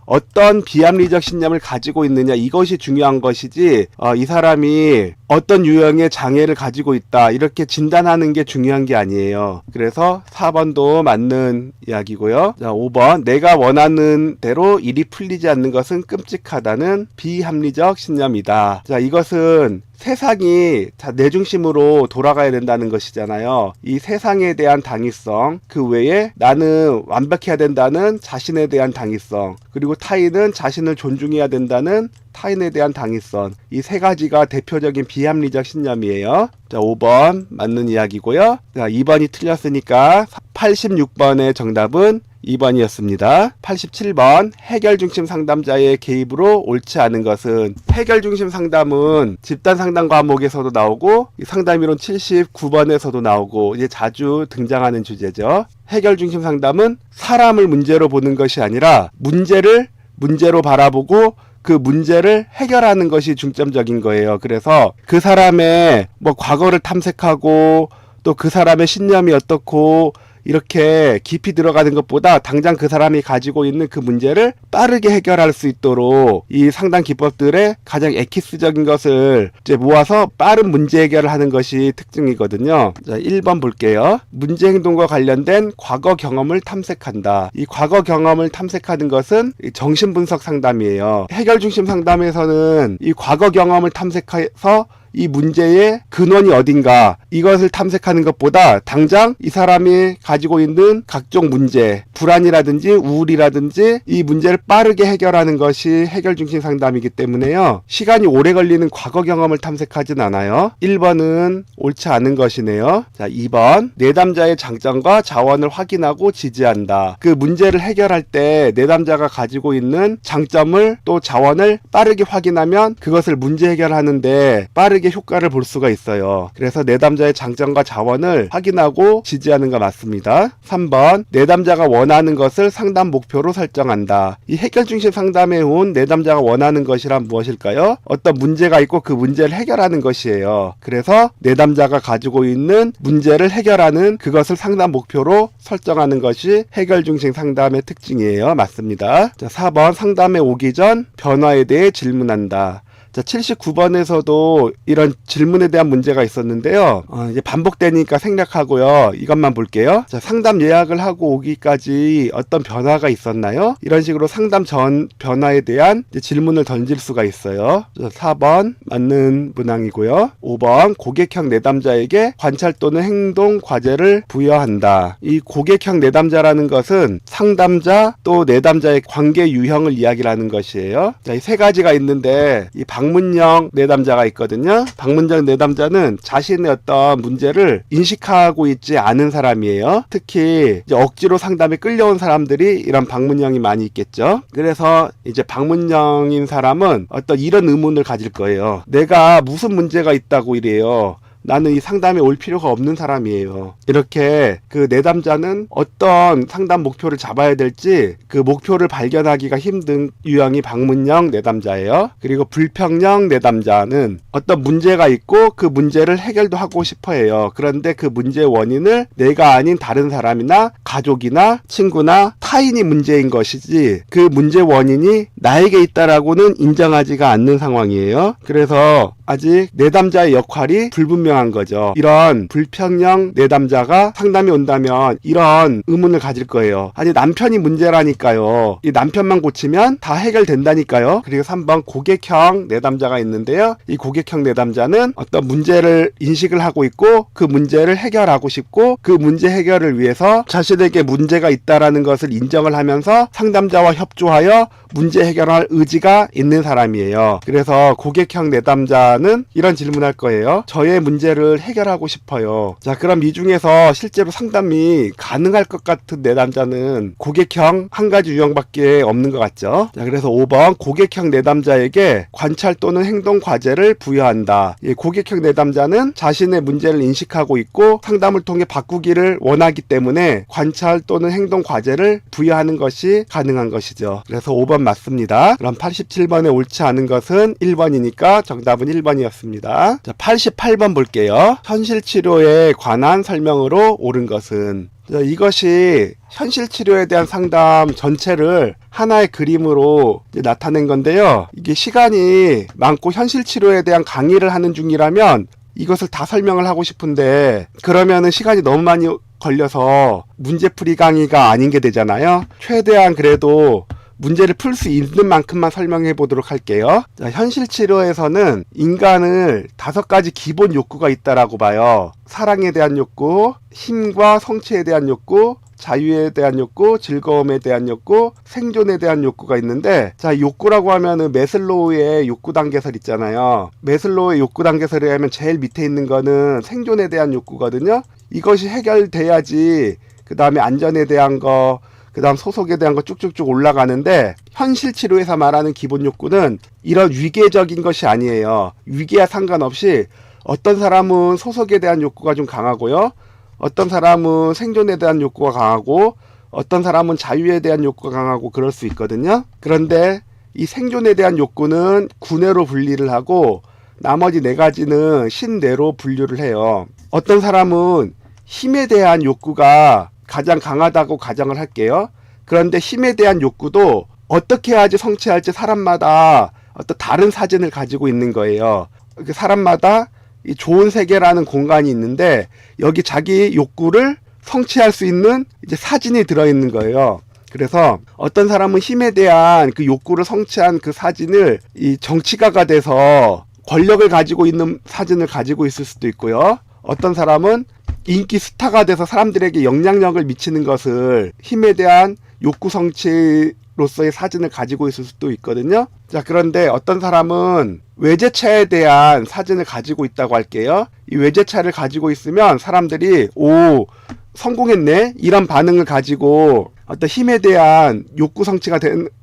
어떤 비합리적 신념을 가지고 있느냐 이것이 중요한 것이지 이 사람이 어떤 유형의 장애를 가지고 있다 이렇게 진단하는 게 중요한 게 아니에요. 그래서 4번도 맞는 이야기고요. 자, 5번 내가 원하는 대로 일이 풀리지 않는 것은 끔찍하다는 비합리적 신념이다. 자, 이것은 세상이 다 내 중심으로 돌아가야 된다는 것이잖아요. 이 세상에 대한 당위성, 그 외에 나는 완벽해야 된다는 자신에 대한 당위성, 그리고 타인은 자신을 존중해야 된다는 타인에 대한 당위성, 이 세 가지가 대표적인 비합리적 신념이에요. 자, 5번 맞는 이야기고요. 자, 2번이 틀렸으니까 86번의 정답은 2번이었습니다. 87번 해결 중심 상담자의 개입으로 옳지 않은 것은, 해결 중심 상담은 집단 상담 과목에서도 나오고 상담이론 79번에서도 나오고 이제 자주 등장하는 주제죠. 해결 중심 상담은 사람을 문제로 보는 것이 아니라 문제를 문제로 바라보고 그 문제를 해결하는 것이 중점적인 거예요. 그래서 그 사람의 과거를 탐색하고 또 그 사람의 신념이 어떻고 이렇게 깊이 들어가는 것보다 당장 그 사람이 가지고 있는 그 문제를 빠르게 해결할 수 있도록 이 상담 기법들의 가장 엑기스적인 것을 이제 모아서 빠른 문제 해결을 하는 것이 특징이거든요. 자, 1번 볼게요. 문제 행동과 관련된 과거 경험을 탐색한다. 이 과거 경험을 탐색하는 것은 정신분석 상담이에요. 해결 중심 상담에서는 이 과거 경험을 탐색해서 이 문제의 근원이 어딘가 이것을 탐색하는 것보다 당장 이 사람이 가지고 있는 각종 문제, 불안이라든지 우울이라든지 이 문제를 빠르게 해결하는 것이 해결 중심 상담이기 때문에요. 시간이 오래 걸리는 과거 경험을 탐색하진 않아요. 1번은 옳지 않은 것이네요. 자, 2번 내담자의 장점과 자원을 확인하고 지지한다. 그 문제를 해결할 때 내담자가 가지고 있는 장점을 또 자원을 빠르게 확인하면 그것을 문제 해결하는데 빠르게 효과를 볼 수가 있어요. 그래서 내담자의 장점과 자원을 확인하고 지지하는 거 맞습니다. 3번 내담자가 원하는 것을 상담 목표로 설정한다. 이 해결 중심 상담에 온 내담자가 원하는 것이란 무엇일까요? 어떤 문제가 있고 그 문제를 해결하는 것이에요. 그래서 내담자가 가지고 있는 문제를 해결하는 그것을 상담 목표로 설정하는 것이 해결 중심 상담의 특징이에요. 맞습니다. 자, 4번 상담에 오기 전 변화에 대해 질문한다. 자, 79번에서도 이런 질문에 대한 문제가 있었는데요. 이제 반복되니까 생략하고요. 이것만 볼게요. 자, 상담 예약을 하고 오기까지 어떤 변화가 있었나요? 이런 식으로 상담 전 변화에 대한 이제 질문을 던질 수가 있어요. 자, 4번 맞는 문항이고요. 5번 고객형 내담자에게 관찰 또는 행동 과제를 부여한다. 이 고객형 내담자라는 것은 상담자 또 내담자의 관계 유형을 이야기하는 것이에요. 자, 이 세 가지가 있는데 이 방문형 내담자가 있거든요. 방문형 내담자는 자신의 어떤 문제를 인식하고 있지 않은 사람이에요. 특히 이제 억지로 상담에 끌려온 사람들이 이런 방문형이 많이 있겠죠. 그래서 이제 방문형인 사람은 어떤 이런 의문을 가질 거예요. 내가 무슨 문제가 있다고 이래요. 나는 이 상담에 올 필요가 없는 사람이에요. 이렇게 그 내담자는 어떤 상담 목표를 잡아야 될지 그 목표를 발견하기가 힘든 유형이 방문형 내담자예요. 그리고 불평형 내담자는 어떤 문제가 있고 그 문제를 해결도 하고 싶어 해요. 그런데 그 문제의 원인을 내가 아닌 다른 사람이나 가족이나 친구나 타인이 문제인 것이지 그 문제 원인이 나에게 있다라고는 인정하지가 않는 상황이에요. 그래서 아직 내담자의 역할이 불분명한 거죠. 이런 불평형 내담자가 상담이 온다면 이런 의문을 가질 거예요. 아니 남편이 문제라니까요. 이 남편만 고치면 다 해결된다니까요. 그리고 3번 고객형 내담자가 있는데요. 이 고객형 내담자는 어떤 문제를 인식을 하고 있고 그 문제를 해결하고 싶고 그 문제 해결을 위해서 자신에게 문제가 있다라는 것을 인정을 하면서 상담자와 협조하여 문제 해결할 의지가 있는 사람이에요. 그래서 고객형 내담자는 이런 질문할 거예요. 저의 문제를 해결하고 싶어요. 자, 그럼 이 중에서 실제로 상담이 가능할 것 같은 내담자는 고객형 한 가지 유형밖에 없는 것 같죠. 자, 그래서 5번 고객형 내담자에게 관찰 또는 행동 과제를 부여한다. 이 고객형 내담자는 자신의 문제를 인식하고 있고 상담을 통해 바꾸기를 원하기 때문에 관찰 또는 행동 과제를 부여하는 것이 가능한 것이죠. 그래서 5번 맞습니다. 그럼 87번에 옳지 않은 것은 1번이니까 정답은 1번이었습니다. 자, 88번 볼게요. 현실 치료에 관한 설명으로 옳은 것은 이것이 현실 치료에 대한 상담 전체를 하나의 그림으로 나타낸 건데요. 이게 시간이 많고 현실 치료에 대한 강의를 하는 중이라면 이것을 다 설명을 하고 싶은데 그러면은 시간이 너무 많이 걸려서 문제풀이 강의가 아닌 게 되잖아요. 최대한 그래도 문제를 풀 수 있는 만큼만 설명해 보도록 할게요. 자, 현실 치료에서는 인간을 5가지 기본 욕구가 있다라고 봐요. 사랑에 대한 욕구, 힘과 성취에 대한 욕구, 자유에 대한 욕구, 즐거움에 대한 욕구, 생존에 대한 욕구가 있는데, 자, 욕구라고 하면은 메슬로우의 욕구 단계설 있잖아요. 메슬로우의 욕구 단계설에 하면 제일 밑에 있는 거는 생존에 대한 욕구거든요. 이것이 해결돼야지 그 다음에 안전에 대한 거, 그 다음 소속에 대한 거 쭉쭉쭉 올라가는데, 현실 치료에서 말하는 기본 욕구는 이런 위계적인 것이 아니에요. 위계와 상관없이 어떤 사람은 소속에 대한 욕구가 좀 강하고요. 어떤 사람은 생존에 대한 욕구가 강하고 어떤 사람은 자유에 대한 욕구가 강하고 그럴 수 있거든요. 그런데 이 생존에 대한 욕구는 구내로 분리를 하고 나머지 4가지는 신내로 분류를 해요. 어떤 사람은 힘에 대한 욕구가 가장 강하다고 가정을 할게요. 그런데 힘에 대한 욕구도 어떻게 해야지 성취할지 사람마다 어떤 다른 사진을 가지고 있는 거예요. 사람마다 이 좋은 세계라는 공간이 있는데 여기 자기 욕구를 성취할 수 있는 이제 사진이 들어있는 거예요. 그래서 어떤 사람은 힘에 대한 그 욕구를 성취한 그 사진을 이 정치가가 돼서 권력을 가지고 있는 사진을 가지고 있을 수도 있고요. 어떤 사람은 인기 스타가 돼서 사람들에게 영향력을 미치는 것을 힘에 대한 욕구 성취로서의 사진을 가지고 있을 수도 있거든요. 자, 그런데 어떤 사람은 외제차에 대한 사진을 가지고 있다고 할게요. 이 외제차를 가지고 있으면 사람들이 오, 성공했네? 이런 반응을 가지고 어떤 힘에 대한 욕구 성취가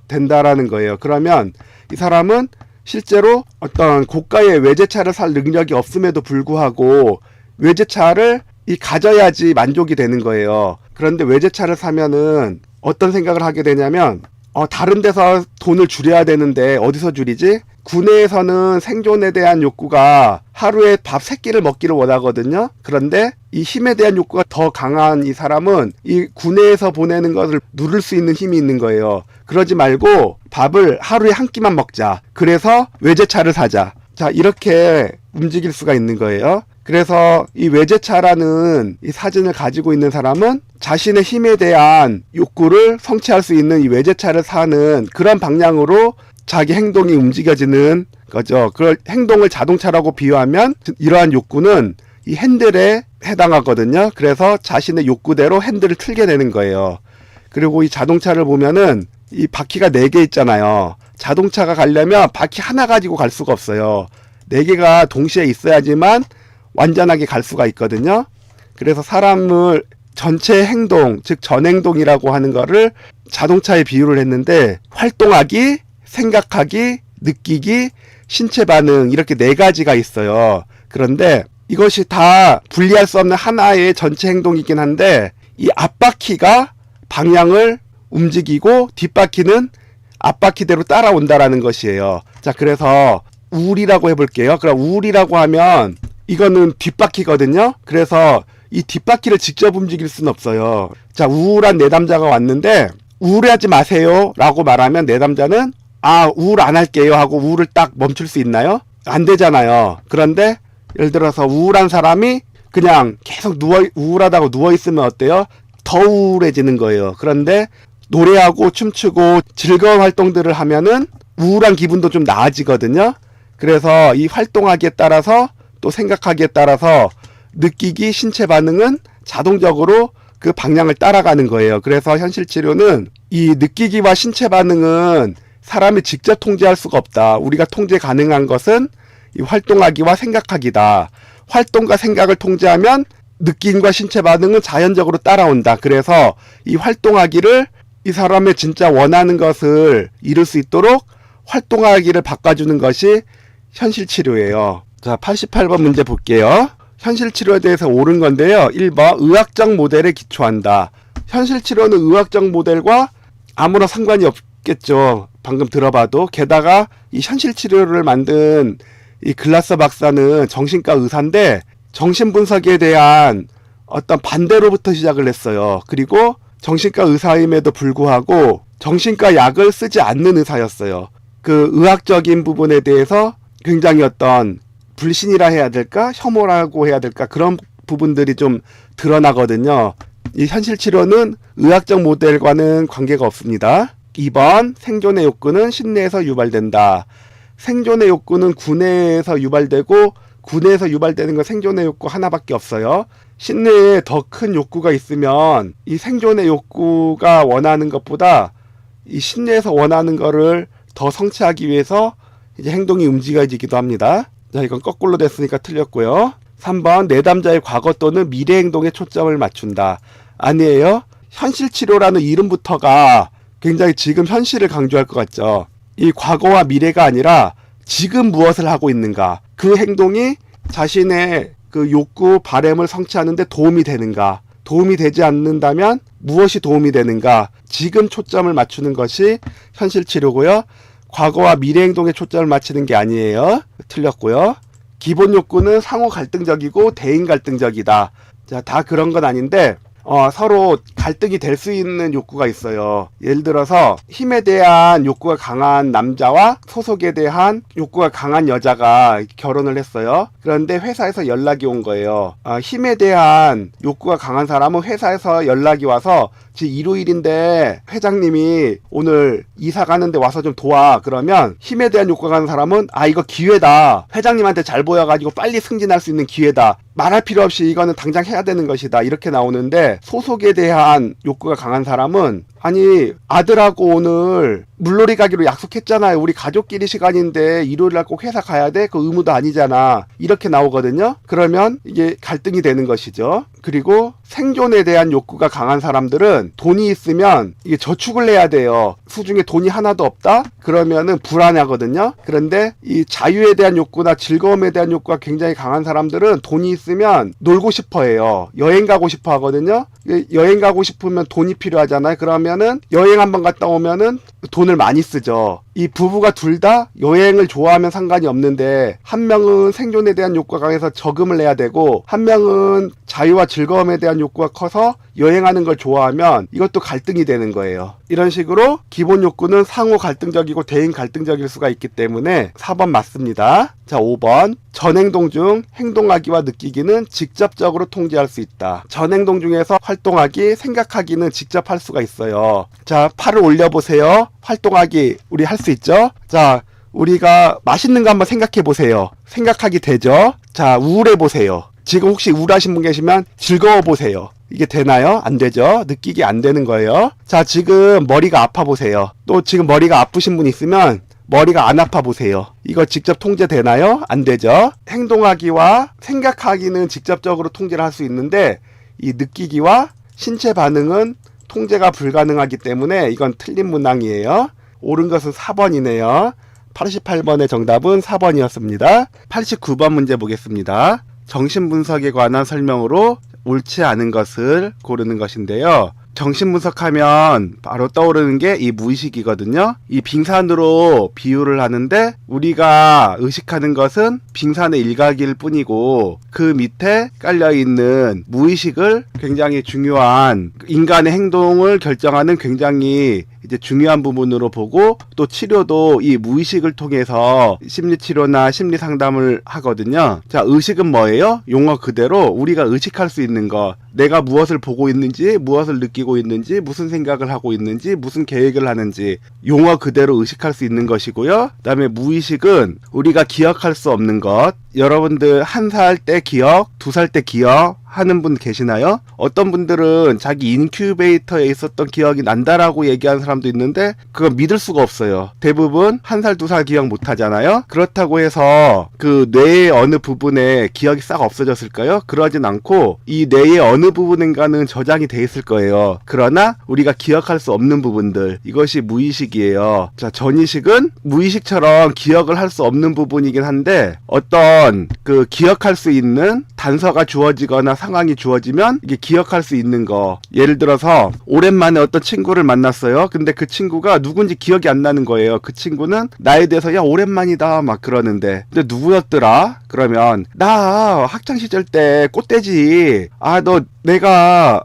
된다라는 거예요. 그러면 이 사람은 실제로 어떤 고가의 외제차를 살 능력이 없음에도 불구하고 외제차를 가져야지 만족이 되는 거예요. 그런데 외제차를 사면은 어떤 생각을 하게 되냐면 다른 데서 돈을 줄여야 되는데 어디서 줄이지? 구내에서는 생존에 대한 욕구가 하루에 밥 3끼를 먹기를 원하거든요. 그런데 이 힘에 대한 욕구가 더 강한 이 사람은 이 구내에서 보내는 것을 누를 수 있는 힘이 있는 거예요. 그러지 말고 밥을 하루에 한 끼만 먹자. 그래서 외제차를 사자. 자, 이렇게 움직일 수가 있는 거예요. 그래서 이 외제차라는 이 사진을 가지고 있는 사람은 자신의 힘에 대한 욕구를 성취할 수 있는 이 외제차를 사는 그런 방향으로 자기 행동이 움직여지는 거죠. 그 행동을 자동차라고 비유하면 이러한 욕구는 이 핸들에 해당하거든요. 그래서 자신의 욕구대로 핸들을 틀게 되는 거예요. 그리고 이 자동차를 보면은 이 바퀴가 4개 있잖아요. 자동차가 가려면 바퀴 하나 가지고 갈 수가 없어요. 4개가 동시에 있어야지만 완전하게 갈 수가 있거든요. 그래서 사람을 전체 행동, 즉 전행동이라고 하는 거를 자동차에 비유를 했는데, 활동하기, 생각하기, 느끼기, 신체 반응, 이렇게 4가지가 있어요. 그런데 이것이 다 분리할 수 없는 하나의 전체 행동이긴 한데, 이 앞바퀴가 방향을 움직이고 뒷바퀴는 앞바퀴대로 따라온다라는 것이에요. 자, 그래서 우울이라고 해볼게요. 그럼 우울이라고 하면 이거는 뒷바퀴거든요. 그래서 이 뒷바퀴를 직접 움직일 수는 없어요. 자, 우울한 내담자가 왔는데 우울해하지 마세요 라고 말하면 내담자는 우울 안 할게요 하고 우울을 딱 멈출 수 있나요? 안 되잖아요. 그런데 예를 들어서 우울한 사람이 그냥 계속 우울하다고 누워있으면 어때요? 더 우울해지는 거예요. 그런데 노래하고 춤추고 즐거운 활동들을 하면은 우울한 기분도 좀 나아지거든요. 그래서 이 활동하기에 따라서 또 생각하기에 따라서 느끼기, 신체 반응은 자동적으로 그 방향을 따라가는 거예요. 그래서 현실치료는 이 느끼기와 신체 반응은 사람이 직접 통제할 수가 없다. 우리가 통제 가능한 것은 이 활동하기와 생각하기다. 활동과 생각을 통제하면 느낌과 신체 반응은 자연적으로 따라온다. 그래서 이 활동하기를 이 사람의 진짜 원하는 것을 이룰 수 있도록 활동하기를 바꿔주는 것이 현실치료예요. 자, 88번 문제 볼게요. 현실치료에 대해서 옳은 건데요. 1번, 의학적 모델에 기초한다. 현실치료는 의학적 모델과 아무런 상관이 없겠죠. 방금 들어봐도. 게다가 이 현실치료를 만든 이 글라서 박사는 정신과 의사인데 정신분석에 대한 어떤 반대로부터 시작을 했어요. 그리고 정신과 의사임에도 불구하고 정신과 약을 쓰지 않는 의사였어요. 그 의학적인 부분에 대해서 굉장히 어떤 불신이라 해야 될까? 혐오라고 해야 될까? 그런 부분들이 좀 드러나거든요. 이 현실치료는 의학적 모델과는 관계가 없습니다. 2번, 생존의 욕구는 신내에서 유발된다. 생존의 욕구는 구내에서 유발되고 구내에서 유발되는 건 생존의 욕구 하나밖에 없어요. 신내에 더 큰 욕구가 있으면 이 생존의 욕구가 원하는 것보다 이 신내에서 원하는 거를 더 성취하기 위해서 이제 행동이 움직여지기도 합니다. 자, 이건 거꾸로 됐으니까 틀렸고요. 3번, 내담자의 과거 또는 미래 행동에 초점을 맞춘다. 아니에요. 현실치료라는 이름부터가 굉장히 지금 현실을 강조할 것 같죠. 이 과거와 미래가 아니라 지금 무엇을 하고 있는가, 그 행동이 자신의 그 욕구, 바램을 성취하는데 도움이 되는가, 도움이 되지 않는다면 무엇이 도움이 되는가, 지금 초점을 맞추는 것이 현실치료고요. 과거와 미래 행동에 초점을 맞추는 게 아니에요. 틀렸고요. 기본 욕구는 상호 갈등적이고 대인 갈등적이다. 자, 다 그런 건 아닌데 서로 갈등이 될 수 있는 욕구가 있어요. 예를 들어서 힘에 대한 욕구가 강한 남자와 소속에 대한 욕구가 강한 여자가 결혼을 했어요. 그런데 회사에서 연락이 온 거예요. 힘에 대한 욕구가 강한 사람은 회사에서 연락이 와서 지금 일요일인데 회장님이 오늘 이사 가는데 와서 좀 도와. 그러면 힘에 대한 욕구가 강한 사람은 이거 기회다. 회장님한테 잘 보여가지고 빨리 승진할 수 있는 기회다. 말할 필요 없이 이거는 당장 해야 되는 것이다. 이렇게 나오는데, 소속에 대한 욕구가 강한 사람은 아니 아들하고 오늘 물놀이 가기로 약속했잖아요. 우리 가족끼리 시간인데 일요일날 꼭 회사 가야 돼? 그 의무도 아니잖아. 이렇게 나오거든요. 그러면 이게 갈등이 되는 것이죠. 그리고 생존에 대한 욕구가 강한 사람들은 돈이 있으면 이게 저축을 해야 돼요. 수중에 돈이 하나도 없다? 그러면은 불안하거든요. 그런데 이 자유에 대한 욕구나 즐거움에 대한 욕구가 굉장히 강한 사람들은 돈이 있으면 놀고 싶어 해요. 여행 가고 싶어 하거든요. 여행 가고 싶으면 돈이 필요하잖아요. 그러면은 여행 한번 갔다 오면은 돈을 많이 쓰죠. 이 부부가 둘 다 여행을 좋아하면 상관이 없는데, 한 명은 생존에 대한 욕구가 강해서 저금을 해야 되고, 한 명은 자유와 즐거움에 대한 욕구가 커서 여행하는 걸 좋아하면 이것도 갈등이 되는 거예요. 이런 식으로 기본 욕구는 상호 갈등적이고 대인 갈등적일 수가 있기 때문에 4번 맞습니다. 자, 5번. 전행동 중 행동하기와 느끼기는 직접적으로 통제할 수 있다. 전행동 중에서 활동하기, 생각하기는 직접 할 수가 있어요. 자, 팔을 올려보세요. 활동하기 우리 할 수 있죠? 자, 우리가 맛있는 거 한번 생각해 보세요. 생각하기 되죠? 자, 우울해 보세요. 지금 혹시 우울하신 분 계시면 즐거워 보세요. 이게 되나요? 안 되죠? 느끼기 안 되는 거예요. 자, 지금 머리가 아파 보세요. 또 지금 머리가 아프신 분 있으면 머리가 안 아파 보세요. 이거 직접 통제되나요? 안 되죠. 행동하기와 생각하기는 직접적으로 통제를 할 수 있는데 이 느끼기와 신체 반응은 통제가 불가능하기 때문에 이건 틀린 문항이에요. 옳은 것은 4번이네요. 88번의 정답은 4번이었습니다. 89번 문제 보겠습니다. 정신분석에 관한 설명으로 옳지 않은 것을 고르는 것인데요. 정신분석하면 바로 떠오르는 게 이 무의식이거든요. 이 빙산으로 비유를 하는데 우리가 의식하는 것은 빙산의 일각일 뿐이고 그 밑에 깔려있는 무의식을 굉장히 중요한 인간의 행동을 결정하는 굉장히 이제 중요한 부분으로 보고 또 치료도 이 무의식을 통해서 심리치료나 심리상담을 하거든요. 자, 의식은 뭐예요? 용어 그대로 우리가 의식할 수 있는 것. 내가 무엇을 보고 있는지, 무엇을 느끼고 있는지, 무슨 생각을 하고 있는지, 무슨 계획을 하는지 용어 그대로 의식할 수 있는 것이고요. 그 다음에 무의식은 우리가 기억할 수 없는 것. 여러분들 1살 때 기억, 2살 때 기억 하는 분 계시나요? 어떤 분들은 자기 인큐베이터에 있었던 기억이 난다라고 얘기하는 사람도 있는데 그건 믿을 수가 없어요. 대부분 1살, 2살 기억 못 하잖아요. 그렇다고 해서 그 뇌의 어느 부분에 기억이 싹 없어졌을까요? 그러진 않고 이 뇌의 어느 부분인가는 저장이 돼 있을 거예요. 그러나 우리가 기억할 수 없는 부분들, 이것이 무의식이에요. 자, 전의식은 무의식처럼 기억을 할 수 없는 부분이긴 한데 어떤 그 기억할 수 있는 단서가 주어지거나 상황이 주어지면 이게 기억할 수 있는 거. 예를 들어서 오랜만에 어떤 친구를 만났어요. 근데 그 친구가 누군지 기억이 안 나는 거예요. 그 친구는 나에 대해서 야 오랜만이다 막 그러는데 근데 누구였더라? 그러면 나 학창시절 때 꽃돼지 너 내가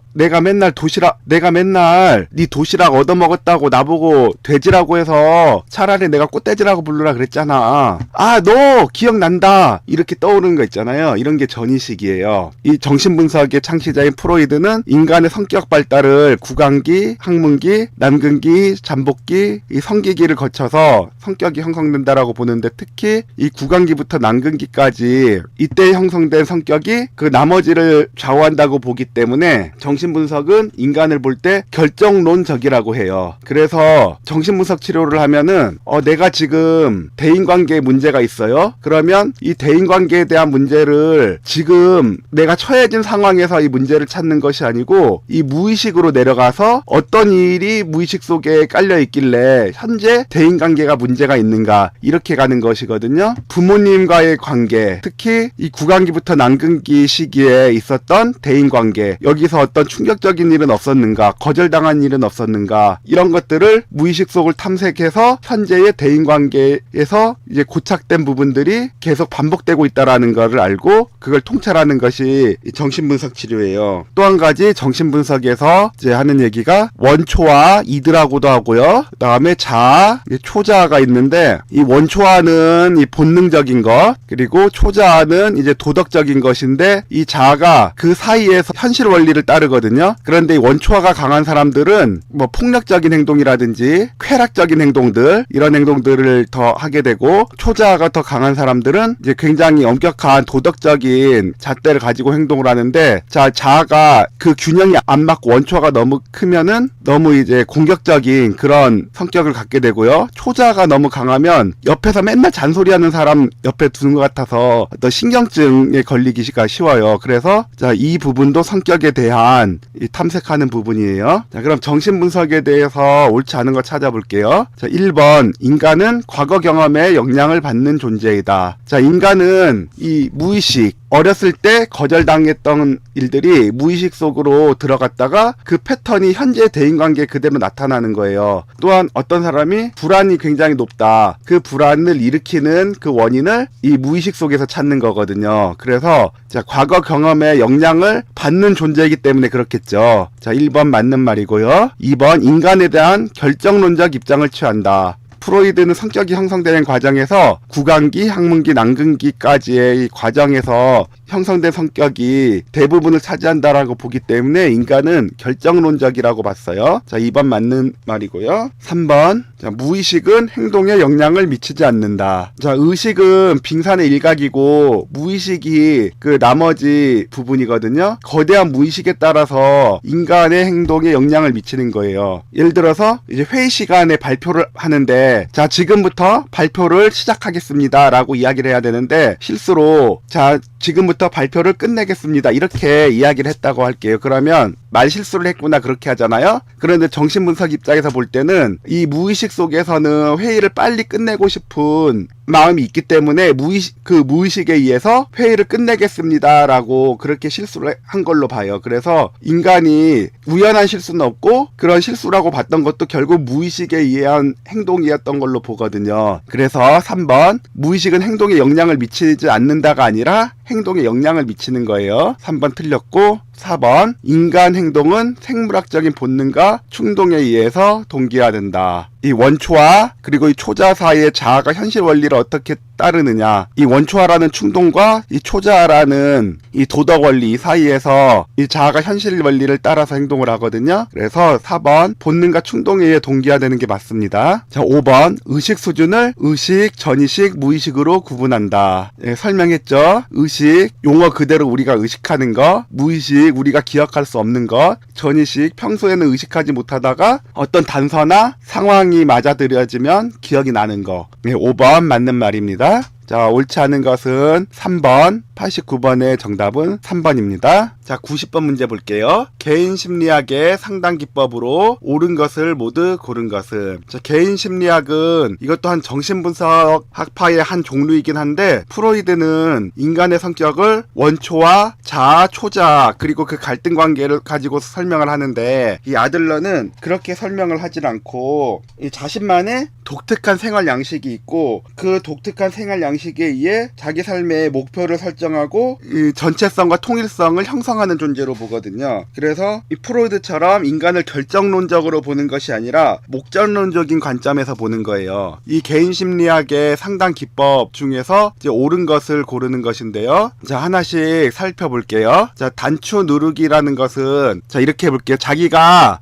맨날 네 도시락 얻어먹었다고 나보고 돼지라고 해서 차라리 내가 꽃돼지라고 부르라 그랬잖아. 너 기억난다. 이렇게 떠오르는 거 있잖아요. 이런 게 전의식이에요. 이 정신분석의 창시자인 프로이드는 인간의 성격 발달을 구강기, 항문기, 남근기, 잠복기, 이 성기기를 거쳐서 성격이 형성된다라고 보는데 특히 이 구강기부터 남근기까지 이때 형성된 성격이 그 나머지를 좌우한다고 보기 때문에 정신분석은 인간을 볼 때 결정론적이라고 해요. 그래서 정신분석 치료를 하면은 내가 지금 대인관계에 문제가 있어요. 그러면 이 대인관계에 대한 문제를 지금 내가 처해진 상황에서 이 문제를 찾는 것이 아니고 이 무의식으로 내려가서 어떤 일이 무의식 속에 깔려 있길래 현재 대인관계가 문제가 있는가 이렇게 가는 것이거든요. 부모님과의 관계, 특히 이 구강기부터 남근기 시기에 있었던 대인관계, 여기서 어떤 충격적인 일은 없었는가, 거절당한 일은 없었는가, 이런 것들을 무의식 속을 탐색해서 현재의 대인관계에서 이제 고착된 부분들이 계속 반복되고 있다라는 것을 알고 그걸 통찰하는 것이 정신분석 치료예요. 또 한 가지 정신분석에서 이제 하는 얘기가 원초화, 이드라고도 하고요. 그 다음에 자아, 초자아가 있는데 이 원초화는 이 본능적인 것, 그리고 초자아는 이제 도덕적인 것인데 이 자아가 그 사이에서 현실 원리를 따르거든요. 그런데 이 원초화가 강한 사람들은 뭐 폭력적인 행동이라든지 쾌락적인 행동들, 이런 행동들을 더 하게 되고 초자아가 더 강한 사람들은 이제 굉장히 엄격한 도덕적인 잣대를 가지고 행동을 하는데 자아가 그 균형이 안 맞고 원초화가 너무 크면은 너무 이제 공격적인 그런 성격을 갖게 되고요. 초자아가 너무 강하면 옆에서 맨날 잔소리하는 사람 옆에 두는 것 같아서 어떤 신경증에 걸리기가 쉬워요. 그래서 이 부분도 성격에 대한 탐색하는 부분이에요. 자, 그럼 정신분석에 대해서 옳지 않은 거 찾아볼게요. 자, 1번 인간은 과거 경험에 영향을 받는 존재이다. 자, 인간은 이 무의식, 어렸을 때 거절당했던 일들이 무의식 속으로 들어갔다가 그 패턴이 현재 대인관계에 그대로 나타나는 거예요. 또한 어떤 사람이 불안이 굉장히 높다. 그 불안을 일으키는 그 원인을 이 무의식 속에서 찾는 거거든요. 그래서 과거 경험에 영향을 받는 존재이기 때문에 그렇겠죠. 자, 1번 맞는 말이고요. 2번 인간에 대한 결정론적 입장을 취한다. 프로이드는 성격이 형성되는 과정에서 구강기, 항문기, 남근기까지의 이 과정에서 형성된 성격이 대부분을 차지한다라고 보기 때문에 인간은 결정론적이라고 봤어요. 자, 2번 맞는 말이고요. 3번. 자, 무의식은 행동에 영향을 미치지 않는다. 자, 의식은 빙산의 일각이고 무의식이 그 나머지 부분이거든요. 거대한 무의식에 따라서 인간의 행동에 영향을 미치는 거예요. 예를 들어서 이제 회의 시간에 발표를 하는데, 자, 지금부터 발표를 시작하겠습니다 라고 이야기를 해야 되는데 실수로 자, 지금부터 발표를 끝내겠습니다 이렇게 이야기를 했다고 할게요. 그러면 말 실수를 했구나 그렇게 하잖아요. 그런데 정신분석 입장에서 볼 때는 이 무의식 속에서는 회의를 빨리 끝내고 싶은 마음이 있기 때문에 무의식에 의해서 회의를 끝내겠습니다라고 그렇게 실수를 한 걸로 봐요. 그래서 인간이 우연한 실수는 없고 그런 실수라고 봤던 것도 결국 무의식에 의한 행동이었던 걸로 보거든요. 그래서 3번 무의식은 행동에 영향을 미치지 않는다가 아니라 행동에 영향을 미치는 거예요. 3번 틀렸고 4번 인간 행동은 생물학적인 본능과 충동에 의해서 동기화된다. 이 원초화 그리고 이 초자 사이의 자아가 현실 원리를 어떻게 따르느냐, 이 원초화라는 충동과 이 초자라는 이 도덕 원리 사이에서 이 자아가 현실 원리를 따라서 행동을 하거든요. 그래서 4번 본능과 충동에 의해 동기화되는 게 맞습니다. 자, 5번 의식 수준을 의식, 전의식, 무의식으로 구분한다. 예, 설명했죠. 의식 용어 그대로 우리가 의식하는 거, 무의식 우리가 기억할 수 없는 것, 전의식 평소에는 의식하지 못하다가 어떤 단서나 상황이 맞아들여지면 기억이 나는 거. 네, 5번 맞는 말입니다. 자, 옳지 않은 것은 3번, 89번의 정답은 3번입니다. 자, 90번 문제 볼게요. 개인 심리학의 상당 기법으로 옳은 것을 모두 고른 것은. 자, 개인 심리학은 이것도 한 정신분석 학파의 한 종류이긴 한데 프로이드는 인간의 성격을 원초와 자아, 초자 그리고 그 갈등 관계를 가지고 설명을 하는데 이 아들러는 그렇게 설명을 하질 않고 이 자신만의 독특한 생활 양식이 있고 그 독특한 생활 양식에 의해 자기 삶의 목표를 설정하고 이 전체성과 통일성을 형성하는 존재로 보거든요. 그래서 이 프로이드처럼 인간을 결정론적으로 보는 것이 아니라 목적론적인 관점에서 보는 거예요. 이 개인 심리학의 상당 기법 중에서 이제 옳은 것을 고르는 것인데요. 자, 하나씩 살펴볼게요. 자, 단추 누르기라는 것은 자, 이렇게 해볼게요. 자기가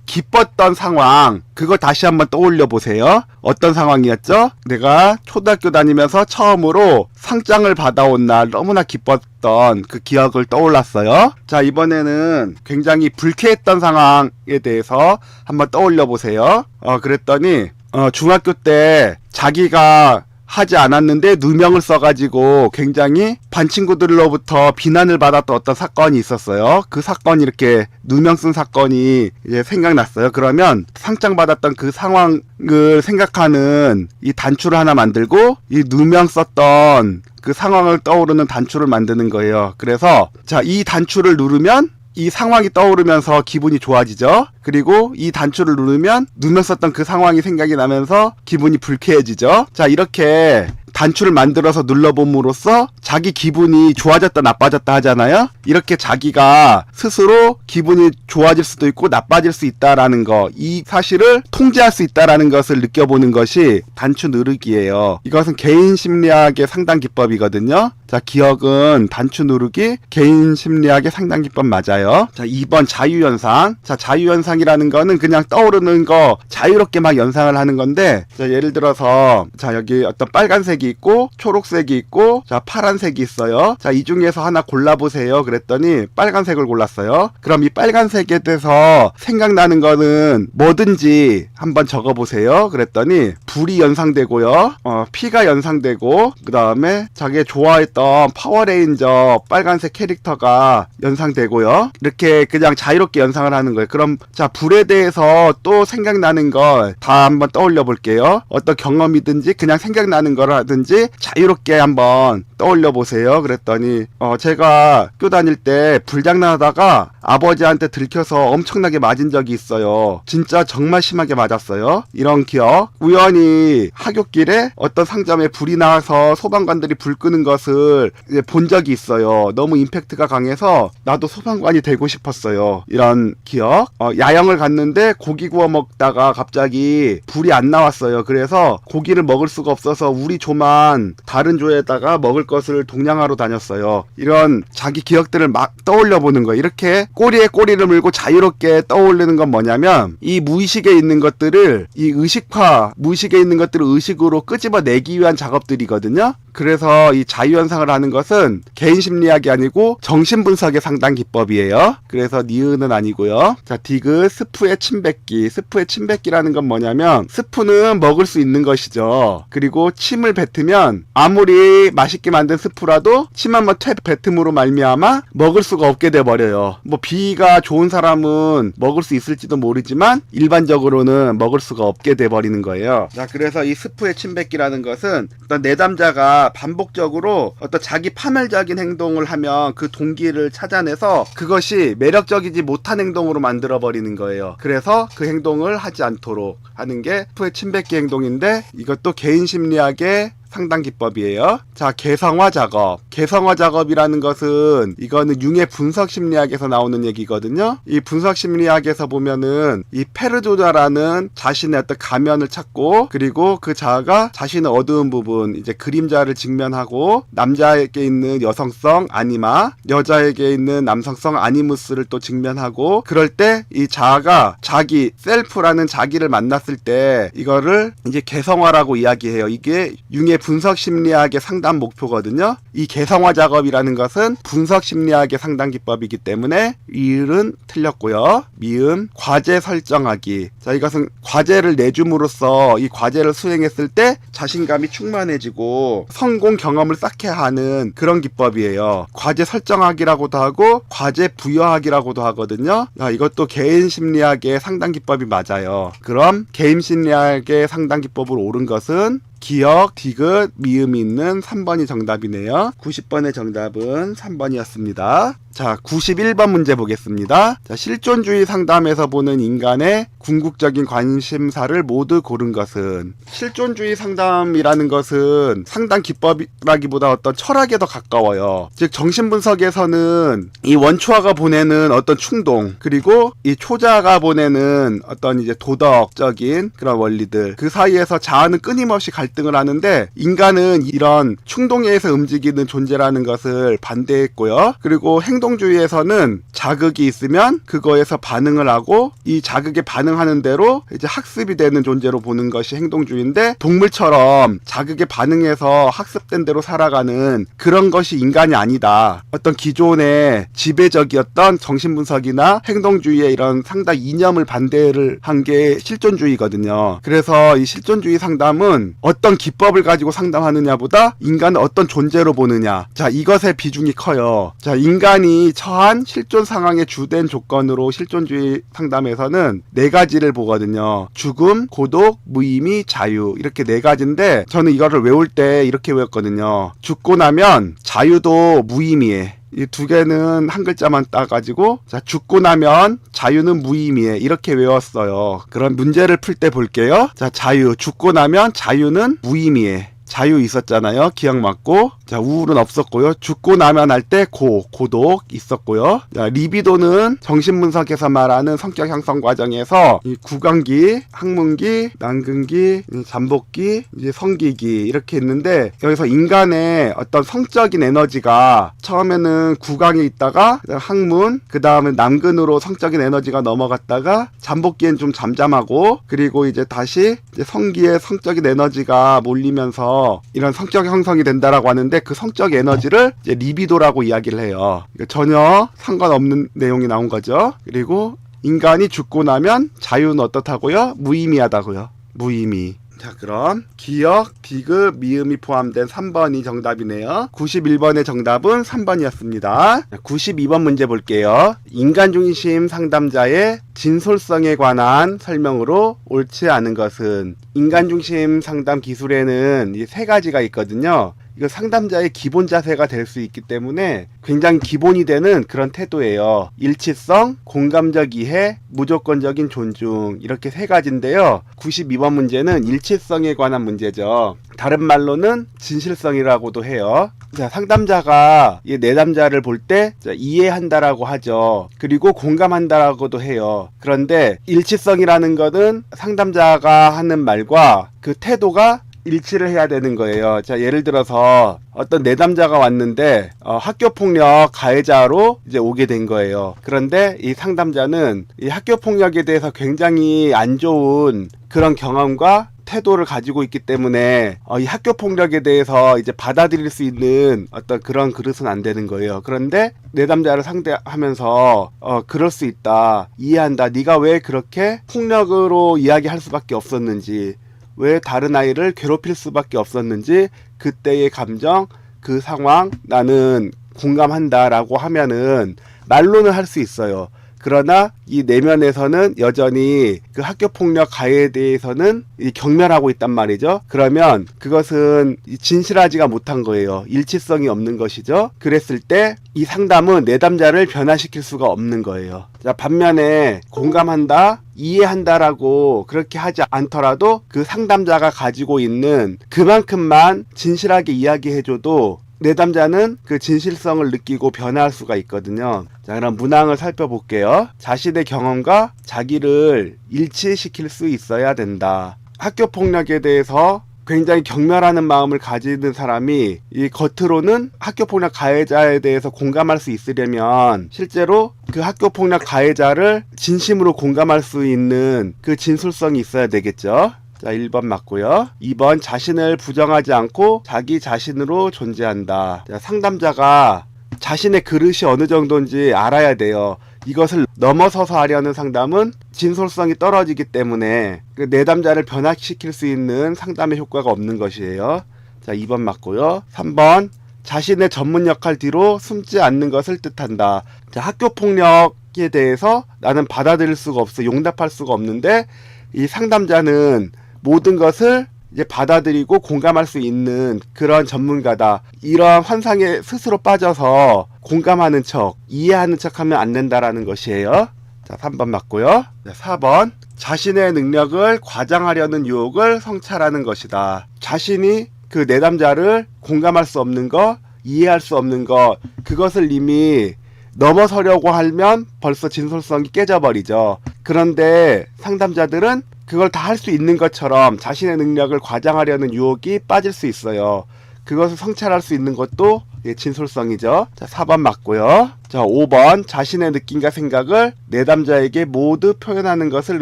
기뻤던 상황 그걸 다시 한번 떠올려 보세요. 어떤 상황이었죠? 내가 초등학교 다니면서 처음으로 상장을 받아온 날 너무나 기뻤던 그 기억을 떠올랐어요. 자, 이번에는 굉장히 불쾌했던 상황에 대해서 한번 떠올려 보세요. 그랬더니 중학교 때 자기가 하지 않았는데 누명을 써가지고 굉장히 반 친구들로부터 비난을 받았던 어떤 사건이 있었어요. 그 사건이 이렇게 누명 쓴 사건이 이제 생각났어요. 그러면 상장 받았던 그 상황을 생각하는 이 단추를 하나 만들고 이 누명 썼던 그 상황을 떠오르는 단추를 만드는 거예요. 그래서 자, 이 단추를 누르면 이 상황이 떠오르면서 기분이 좋아지죠. 그리고 이 단추를 누르면 누명 썼던 그 상황이 생각이 나면서 기분이 불쾌해지죠. 자, 이렇게 단추를 만들어서 눌러봄으로써 자기 기분이 좋아졌다 나빠졌다 하잖아요. 이렇게 자기가 스스로 기분이 좋아질 수도 있고 나빠질 수 있다라는 거, 이 사실을 통제할 수 있다라는 것을 느껴보는 것이 단추 누르기예요. 이것은 개인 심리학의 상당 기법이거든요. 자, 기억은 단추 누르기 개인 심리학의 상당 기법 맞아요. 자, 2번 자유연상. 자, 자유연상이라는 거는 그냥 떠오르는 거 자유롭게 막 연상을 하는 건데, 자, 예를 들어서 자, 여기 어떤 빨간색이 있고 초록색이 있고 자, 파란색이 있어요. 자, 이 중에서 하나 골라보세요. 그랬더니 빨간색을 골랐어요. 그럼 이 빨간색에 대해서 생각나는 거는 뭐든지 한번 적어보세요. 그랬더니 불이 연상되고요. 피가 연상되고 그 다음에 자기가 좋아했던 파워레인저 빨간색 캐릭터가 연상되고요. 이렇게 그냥 자유롭게 연상을 하는 거예요. 그럼 자, 불에 대해서 또 생각나는 걸 다 한번 떠올려 볼게요. 어떤 경험이든지 그냥 생각나는 거라든지 자유롭게 한번 떠올려 보세요. 그랬더니 제가 학교 다닐 때 불장난하다가 아버지한테 들켜서 엄청나게 맞은 적이 있어요. 진짜 정말 심하게 맞았어요. 이런 기억. 우연히 하굣길에 어떤 상점에 불이 나서 소방관들이 불 끄는 것을 본 적이 있어요. 너무 임팩트가 강해서 나도 소방관이 되고 싶었어요. 이런 기억. 야영을 갔는데 고기 구워 먹다가 갑자기 불이 안 나왔어요. 그래서 고기를 먹을 수가 없어서 우리 조만 다른 조에다가 먹을 것을 동냥하러 다녔어요. 이런 자기 기억들을 막 떠올려 보는 거예요. 이렇게 꼬리에 꼬리를 물고 자유롭게 떠올리는 건 뭐냐면 이 무의식에 있는 것들을 이 의식화, 무의식에 있는 것들을 의식으로 끄집어내기 위한 작업들이거든요. 그래서 이 자유현상을 하는 것은 개인 심리학이 아니고 정신분석의 상당 기법이에요. 그래서 니은은 아니고요. 자, 디귿 스프의 침뱉기. 스프의 침뱉기라는 건 뭐냐면 스프는 먹을 수 있는 것이죠. 그리고 침을 뱉으면 아무리 맛있게 만든 스프라도 침 한번 뱉음으로 말미암아 먹을 수가 없게 돼버려요. 뭐 비위가 좋은 사람은 먹을 수 있을지도 모르지만 일반적으로는 먹을 수가 없게 돼버리는 거예요. 자, 그래서 이 스프의 침뱉기라는 것은 어떤 내담자가 반복적으로 어떤 자기 파멸적인 행동을 하면 그 동기를 찾아내서 그것이 매력적이지 못한 행동으로 만들어버리는 거예요. 그래서 그 행동을 하지 않도록 하는 게 스프의 침뱉기 행동인데 이것도 개인 심리학의 상당 기법이에요. 자, 개성화 작업. 개성화 작업이라는 것은 이거는 융의 분석 심리학에서 나오는 얘기거든요. 이 분석 심리학에서 보면은 이 페르조자라는 자신의 어떤 가면을 찾고 그리고 그 자아가 자신의 어두운 부분, 이제 그림자를 직면하고 남자에게 있는 여성성 아니마, 여자에게 있는 남성성 아니무스를 또 직면하고 그럴 때 이 자아가 자기 셀프라는 자기를 만났을 때 이거를 이제 개성화라고 이야기해요. 이게 융의 분석 심리학의 상당 목표거든요. 이 개성화 작업이라는 것은 분석 심리학의 상당 기법이기 때문에 이을은 틀렸고요. 미음 과제 설정하기. 자, 이것은 과제를 내줌으로써 이 과제를 수행했을 때 자신감이 충만해지고 성공 경험을 쌓게 하는 그런 기법이에요. 과제 설정하기라고도 하고 과제 부여하기라고도 하거든요. 자, 이것도 개인 심리학의 상당 기법이 맞아요. 그럼 개인 심리학의 상당 기법으로 옳은 것은 기억, 디귿, 미음이 있는 3번이 정답이네요. 90번의 정답은 3번이었습니다. 자, 91번 문제 보겠습니다. 자, 실존주의 상담에서 보는 인간의 궁극적인 관심사를 모두 고른 것은 실존주의 상담이라는 것은 상당 기법이라기보다 어떤 철학에 더 가까워요. 즉 정신분석에서는 이 원초아가 보내는 어떤 충동 그리고 이 초자가 보내는 어떤 이제 도덕적인 그런 원리들 그 사이에서 자아는 끊임없이 갈등을 하는데 인간은 이런 충동에 의해서 움직이는 존재라는 것을 반대했고요. 그리고 행동주의에서는 자극이 있으면 그거에서 반응을 하고 이 자극에 반응하는 대로 이제 학습이 되는 존재로 보는 것이 행동주의인데 동물처럼 자극에 반응해서 학습된 대로 살아가는 그런 것이 인간이 아니다. 어떤 기존의 지배적이었던 정신분석이나 행동주의의 이런 상당 이념을 반대를 한 게 실존주의거든요. 그래서 이 실존주의 상담은 어떤 기법을 가지고 상담하느냐보다 인간을 어떤 존재로 보느냐. 자, 이것의 비중이 커요. 자, 인간이 처한 실존 상황의 주된 조건으로 실존주의 상담에서는 네 가지를 보거든요. 죽음, 고독, 무의미, 자유. 이렇게 네 가지인데 저는 이거를 외울 때 이렇게 외웠거든요. 죽고 나면 자유도 무의미해. 이 두 개는 한 글자만 따가지고 자, 죽고 나면 자유는 무의미해. 이렇게 외웠어요. 그런 문제를 풀 때 볼게요. 자, 자유. 죽고 나면 자유는 무의미해. 자유 있었잖아요. 기억 맞고. 자, 우울은 없었고요. 죽고 나면 할 때 고독 있었고요. 자, 리비도는 정신분석에서 말하는 성격 형성 과정에서 이 구강기, 항문기, 난근기, 잠복기, 이제 성기기 이렇게 있는데 여기서 인간의 어떤 성적인 에너지가 처음에는 구강에 있다가 항문, 그 다음에 남근으로 성적인 에너지가 넘어갔다가 잠복기엔 좀 잠잠하고 그리고 이제 다시 이제 성기에 성적인 에너지가 몰리면서 이런 성격 형성이 된다라고 하는데 그 성적 에너지를 이제 리비도라고 이야기를 해요. 전혀 상관없는 내용이 나온 거죠. 그리고 인간이 죽고 나면 자유는 어떻다고요? 무의미하다고요. 무의미. 자, 그럼 기억, 디귿, 미음이 포함된 3번이 정답이네요. 91번의 정답은 3번이었습니다. 92번 문제 볼게요. 인간중심 상담자의 진솔성에 관한 설명으로 옳지 않은 것은 인간중심 상담 기술에는 이 세 가지가 있거든요. 이거 상담자의 기본 자세가 될 수 있기 때문에 굉장히 기본이 되는 그런 태도예요. 일치성, 공감적 이해, 무조건적인 존중 이렇게 세 가지인데요. 92번 문제는 일치성에 관한 문제죠. 다른 말로는 진실성이라고도 해요. 자, 상담자가 이 내담자를 볼 때 이해한다라고 하죠. 그리고 공감한다라고도 해요. 그런데 일치성이라는 것은 상담자가 하는 말과 그 태도가 일치를 해야 되는 거예요. 자, 예를 들어서 어떤 내담자가 왔는데 학교폭력 가해자로 이제 오게 된 거예요. 그런데 이 상담자는 이 학교폭력에 대해서 굉장히 안 좋은 그런 경험과 태도를 가지고 있기 때문에 이 학교 폭력에 대해서 이제 받아들일 수 있는 어떤 그런 그릇은 안 되는 거예요. 그런데 내담자를 상대하면서 그럴 수 있다, 이해한다, 네가 왜 그렇게 폭력으로 이야기할 수밖에 없었는지, 왜 다른 아이를 괴롭힐 수밖에 없었는지, 그때의 감정, 그 상황 나는 공감한다라고 하면은 말로는 할 수 있어요. 그러나 이 내면에서는 여전히 그 학교폭력 가해에 대해서는 경멸하고 있단 말이죠. 그러면 그것은 진실하지가 못한 거예요. 일치성이 없는 것이죠. 그랬을 때 이 상담은 내담자를 변화시킬 수가 없는 거예요. 자, 반면에 공감한다, 이해한다라고 그렇게 하지 않더라도 그 상담자가 가지고 있는 그만큼만 진실하게 이야기해줘도 내담자는 그 진실성을 느끼고 변화할 수가 있거든요. 자, 그럼 문항을 살펴볼게요. 자신의 경험과 자기를 일치시킬 수 있어야 된다. 학교 폭력에 대해서 굉장히 경멸하는 마음을 가지는 사람이 이 겉으로는 학교 폭력 가해자에 대해서 공감할 수 있으려면 실제로 그 학교 폭력 가해자를 진심으로 공감할 수 있는 그 진솔성이 있어야 되겠죠. 자, 1번 맞고요. 2번 자신을 부정하지 않고 자기 자신으로 존재한다. 자, 상담자가 자신의 그릇이 어느 정도인지 알아야 돼요. 이것을 넘어서서 하려는 상담은 진솔성이 떨어지기 때문에 그 내담자를 변화시킬 수 있는 상담의 효과가 없는 것이에요. 자, 2번 맞고요. 3번 자신의 전문 역할 뒤로 숨지 않는 것을 뜻한다. 자, 학교 폭력에 대해서 나는 받아들일 수가 없어, 용납할 수가 없는데 이 상담자는 모든 것을 이제 받아들이고 공감할 수 있는 그런 전문가다. 이런 환상에 스스로 빠져서 공감하는 척, 이해하는 척 하면 안 된다라는 것이에요. 자, 3번 맞고요. 4번 자신의 능력을 과장하려는 유혹을 성찰하는 것이다. 자신이 그 내담자를 공감할 수 없는 거, 이해할 수 없는 거, 그것을 이미 넘어서려고 하면 벌써 진솔성이 깨져버리죠. 그런데 상담자들은 그걸 다 할 수 있는 것처럼 자신의 능력을 과장하려는 유혹이 빠질 수 있어요. 그것을 성찰할 수 있는 것도 진솔성이죠. 자, 4번 맞고요. 자, 5번 자신의 느낌과 생각을 내담자에게 모두 표현하는 것을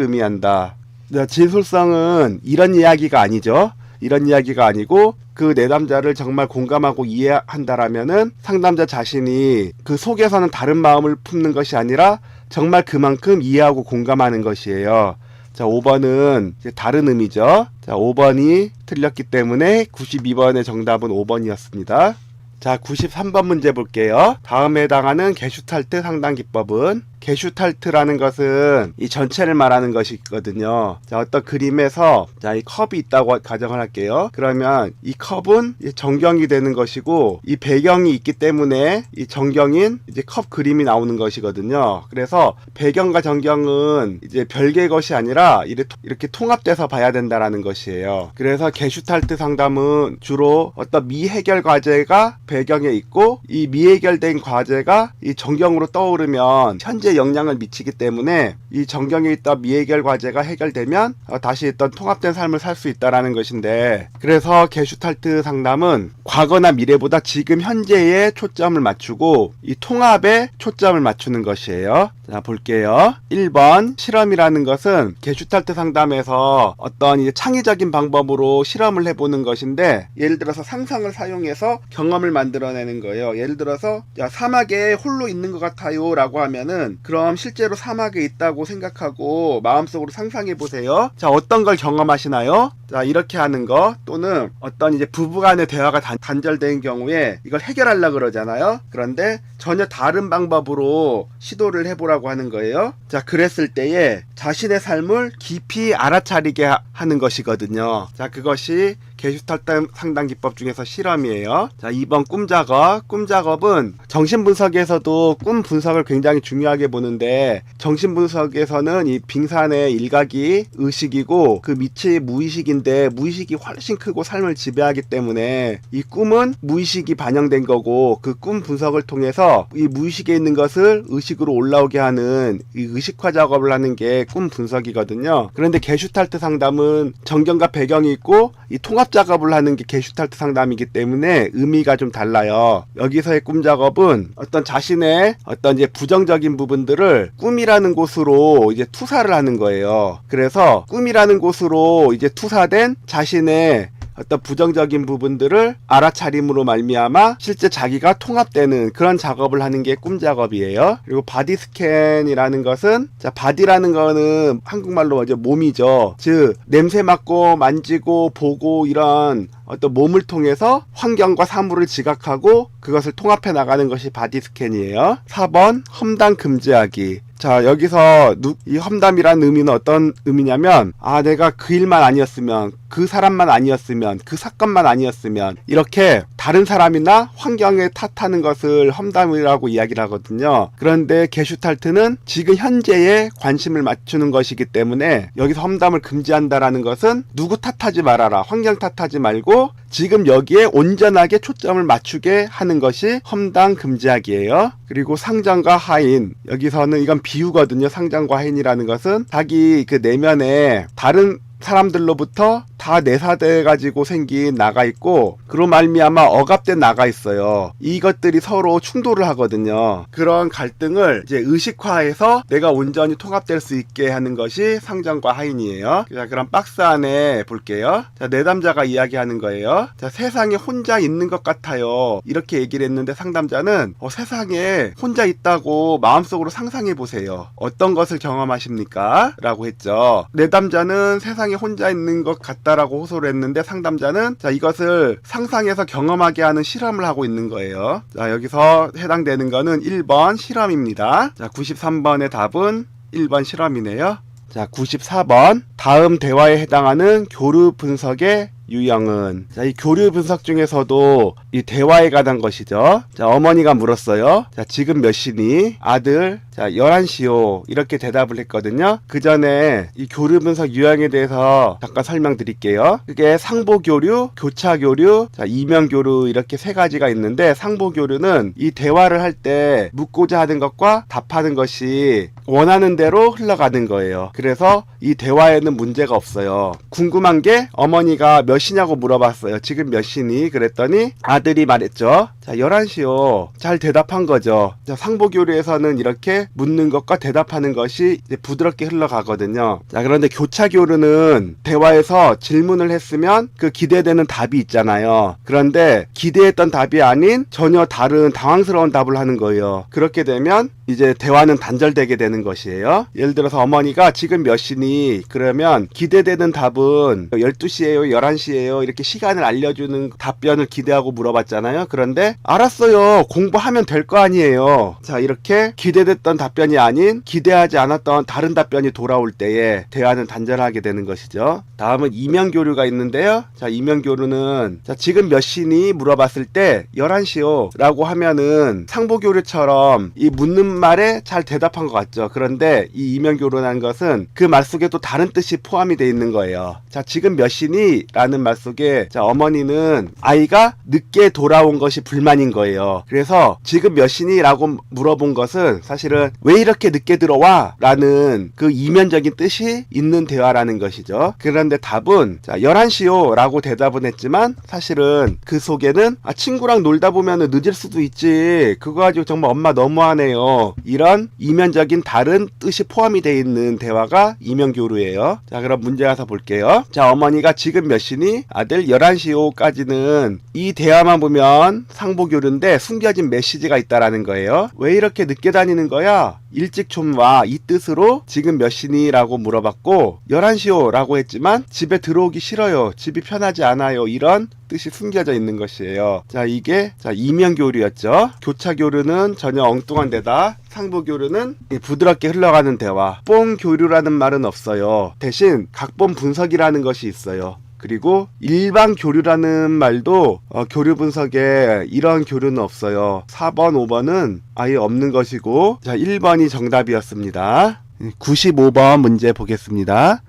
의미한다. 자, 진솔성은 이런 이야기가 아니죠. 이런 이야기가 아니고 그 내담자를 정말 공감하고 이해한다라면은 상담자 자신이 그 속에서는 다른 마음을 품는 것이 아니라 정말 그만큼 이해하고 공감하는 것이에요. 자, 5번은 다른 의미죠. 자, 5번이 틀렸기 때문에 92번의 정답은 5번이었습니다. 자, 93번 문제 볼게요. 다음에 해당하는 게슈탈트 상담 기법은, 게슈탈트라는 것은 이 전체를 말하는 것이 있거든요. 자, 어떤 그림에서 자, 이 컵이 있다고 가정을 할게요. 그러면 이 컵은 정경이 되는 것이고 이 배경이 있기 때문에 이 정경인 이제 컵 그림이 나오는 것이거든요. 그래서 배경과 정경은 이제 별개의 것이 아니라 이렇게 통합돼서 봐야 된다라는 것이에요. 그래서 게슈탈트 상담은 주로 어떤 미해결 과제가 배경에 있고 이 미해결된 과제가 이 정경으로 떠오르면 현재 영향을 미치기 때문에 이 정경에 있던 미해결 과제가 해결되면 다시 있던 통합된 삶을 살 수 있다라는 것인데, 그래서 게슈탈트 상담은 과거나 미래보다 지금 현재에 초점을 맞추고 이 통합에 초점을 맞추는 것이에요. 자, 볼게요. 1번 실험이라는 것은 게슈탈트 상담에서 어떤 이제 창의적인 방법으로 실험을 해보는 것인데, 예를 들어서 상상을 사용해서 경험을 만들어내는 거예요. 예를 들어서 야, 사막에 홀로 있는 것 같아요 라고 하면은 그럼 실제로 사막에 있다고 생각하고 마음속으로 상상해 보세요. 자, 어떤 걸 경험하시나요? 자, 이렇게 하는 거, 또는 어떤 이제 부부간의 대화가 단절된 경우에 이걸 해결하려고 그러잖아요. 그런데 전혀 다른 방법으로 시도를 해보라고 하는 거예요. 자, 그랬을 때에 자신의 삶을 깊이 알아차리게 하는 것이거든요. 자, 그것이 게슈탈트 상담 기법 중에서 실험이에요. 자, 2번 꿈 작업. 꿈 작업은 정신분석에서도 꿈 분석을 굉장히 중요하게 보는데, 정신분석에서는 이 빙산의 일각이 의식이고 그 밑이 무의식인데 무의식이 훨씬 크고 삶을 지배하기 때문에 이 꿈은 무의식이 반영된 거고, 그 꿈 분석을 통해서 이 무의식에 있는 것을 의식으로 올라오게 하는 이 의식화 작업을 하는 게 꿈 분석이거든요. 그런데 게슈탈트 상담은 정경과 배경이 있고 이 통합 통합 작업을 하는 게 게슈탈트 상담이기 때문에 의미가 좀 달라요. 여기서의 꿈 작업은 어떤 자신의 어떤 이제 부정적인 부분들을 꿈이라는 곳으로 이제 투사를 하는 거예요. 그래서 꿈이라는 곳으로 이제 투사된 자신의 어떤 부정적인 부분들을 알아차림으로 말미암아 실제 자기가 통합되는 그런 작업을 하는 게 꿈 작업이에요. 그리고 바디 스캔이라는 것은, 자, 바디라는 거는 한국말로 이제 몸이죠. 즉 냄새 맡고 만지고 보고 이런 어떤 몸을 통해서 환경과 사물을 지각하고 그것을 통합해 나가는 것이 바디 스캔이에요. 4번 험담 금지하기. 자, 여기서 이 험담이라는 의미는 어떤 의미냐면, 아, 내가 그 일만 아니었으면, 그 사람만 아니었으면, 그 사건만 아니었으면, 이렇게 다른 사람이나 환경에 탓하는 것을 험담이라고 이야기를 하거든요. 그런데 게슈탈트는 지금 현재에 관심을 맞추는 것이기 때문에 여기서 험담을 금지한다라는 것은 누구 탓하지 말아라, 환경 탓하지 말고 지금 여기에 온전하게 초점을 맞추게 하는 것이 험담 금지하기예요. 그리고 상장과 하인, 여기서는 이건 비유거든요. 상장과 하인이라는 것은 자기 그 내면에 다른 사람들로부터 다 내사돼 가지고 생긴 나가 있고, 그로 말미암아 억압된 나가 있어요. 이것들이 서로 충돌을 하거든요. 그런 갈등을 이제 의식화해서 내가 온전히 통합될 수 있게 하는 것이 상장과 하인이에요. 자, 그럼 박스 안에 볼게요. 자, 내담자가 이야기하는 거예요. 자, 세상에 혼자 있는 것 같아요. 이렇게 얘기를 했는데 상담자는 세상에 혼자 있다고 마음속으로 상상해 보세요. 어떤 것을 경험하십니까? 라고 했죠. 내담자는 세상에 혼자 있는 것 같다라고 호소를 했는데 상담자는 자, 이것을 상상해서 경험하게 하는 실험을 하고 있는 거예요. 자, 여기서 해당되는 거는 1번 실험입니다. 자, 93번의 답은 1번 실험이네요. 자, 94번 다음 대화에 해당하는 교류 분석의 유형은, 자, 이 교류 분석 중에서도 이 대화에 관한 것이죠. 자, 어머니가 물었어요. 자, 지금 몇 시니? 아들, 자, 11시요. 이렇게 대답을 했거든요. 그 전에 이 교류 분석 유형에 대해서 잠깐 설명드릴게요. 그게 상보교류, 교차교류, 자, 이면교류 이렇게 세 가지가 있는데, 상보교류는 이 대화를 할 때 묻고자 하는 것과 답하는 것이 원하는 대로 흘러가는 거예요. 그래서 이 대화에는 문제가 없어요. 궁금한 게 어머니가 몇 시냐고 물어봤어요. 지금 몇 시니? 그랬더니 아들이 말했죠. 자, 11시요. 잘 대답한 거죠. 자, 상보교류에서는 이렇게 묻는 것과 대답하는 것이 이제 부드럽게 흘러가거든요. 자, 그런데 교차교류는 대화에서 질문을 했으면 그 기대되는 답이 있잖아요. 그런데 기대했던 답이 아닌 전혀 다른 당황스러운 답을 하는 거예요. 그렇게 되면 이제 대화는 단절되게 되는 것이에요. 예를 들어서 어머니가 지금 몇 시니? 그러면 기대되는 답은 12시예요, 11시예요 이렇게 시간을 알려주는 답변을 기대하고 물어봤잖아요. 그런데 알았어요, 공부하면 될 거 아니에요. 자, 이렇게 기대됐던 답변이 아닌 기대하지 않았던 다른 답변이 돌아올 때에 대화는 단절하게 되는 것이죠. 다음은 이면교류가 있는데요. 자, 이면교류는 자, 지금 몇 시니? 물어봤을 때 11시요 라고 하면은 상보교류처럼 이 묻는 말에 잘 대답한 것 같죠. 그런데 이 이면교류라는 것은 그 말 속에 또 다른 뜻이 포함이 되어 있는 거예요. 자, 지금 몇 시니? 라는 말 속에 자, 어머니는 아이가 늦게 돌아온 것이 불만인 거예요. 그래서 지금 몇 시니? 라고 물어본 것은 사실은 왜 이렇게 늦게 들어와? 라는 그 이면적인 뜻이 있는 대화라는 것이죠. 그런데 답은 자, 11시요 라고 대답은 했지만 사실은 그 속에는 친구랑 놀다 보면 늦을 수도 있지, 그거 가지고 정말 엄마 너무하네요, 이런 이면적인 다른 뜻이 포함이 되어 있는 대화가 이면교류예요. 자, 그럼 문제 가서 볼게요. 자, 어머니가 지금 몇 시니? 아들 11시요 까지는 이 대화만 보면 상보교류인데 숨겨진 메시지가 있다라는 거예요. 왜 이렇게 늦게 다니는 거야? 일찍 좀 와, 이 뜻으로 지금 몇 시니? 라고 물어봤고 11시요 라고 했지만 집에 들어오기 싫어요, 집이 편하지 않아요, 이런 뜻이 숨겨져 있는 것이에요. 자, 이게 자, 이면교류였죠. 교차교류는 전혀 엉뚱한 데다 상보교류는 부드럽게 흘러가는 대화. 뽕교류라는 말은 없어요. 대신 각본 분석이라는 것이 있어요. 그리고 일반 교류라는 말도 교류 분석에 이런 교류는 없어요. 4번, 5번은 아예 없는 것이고, 자, 1번이 정답이었습니다. 95번 문제 보겠습니다.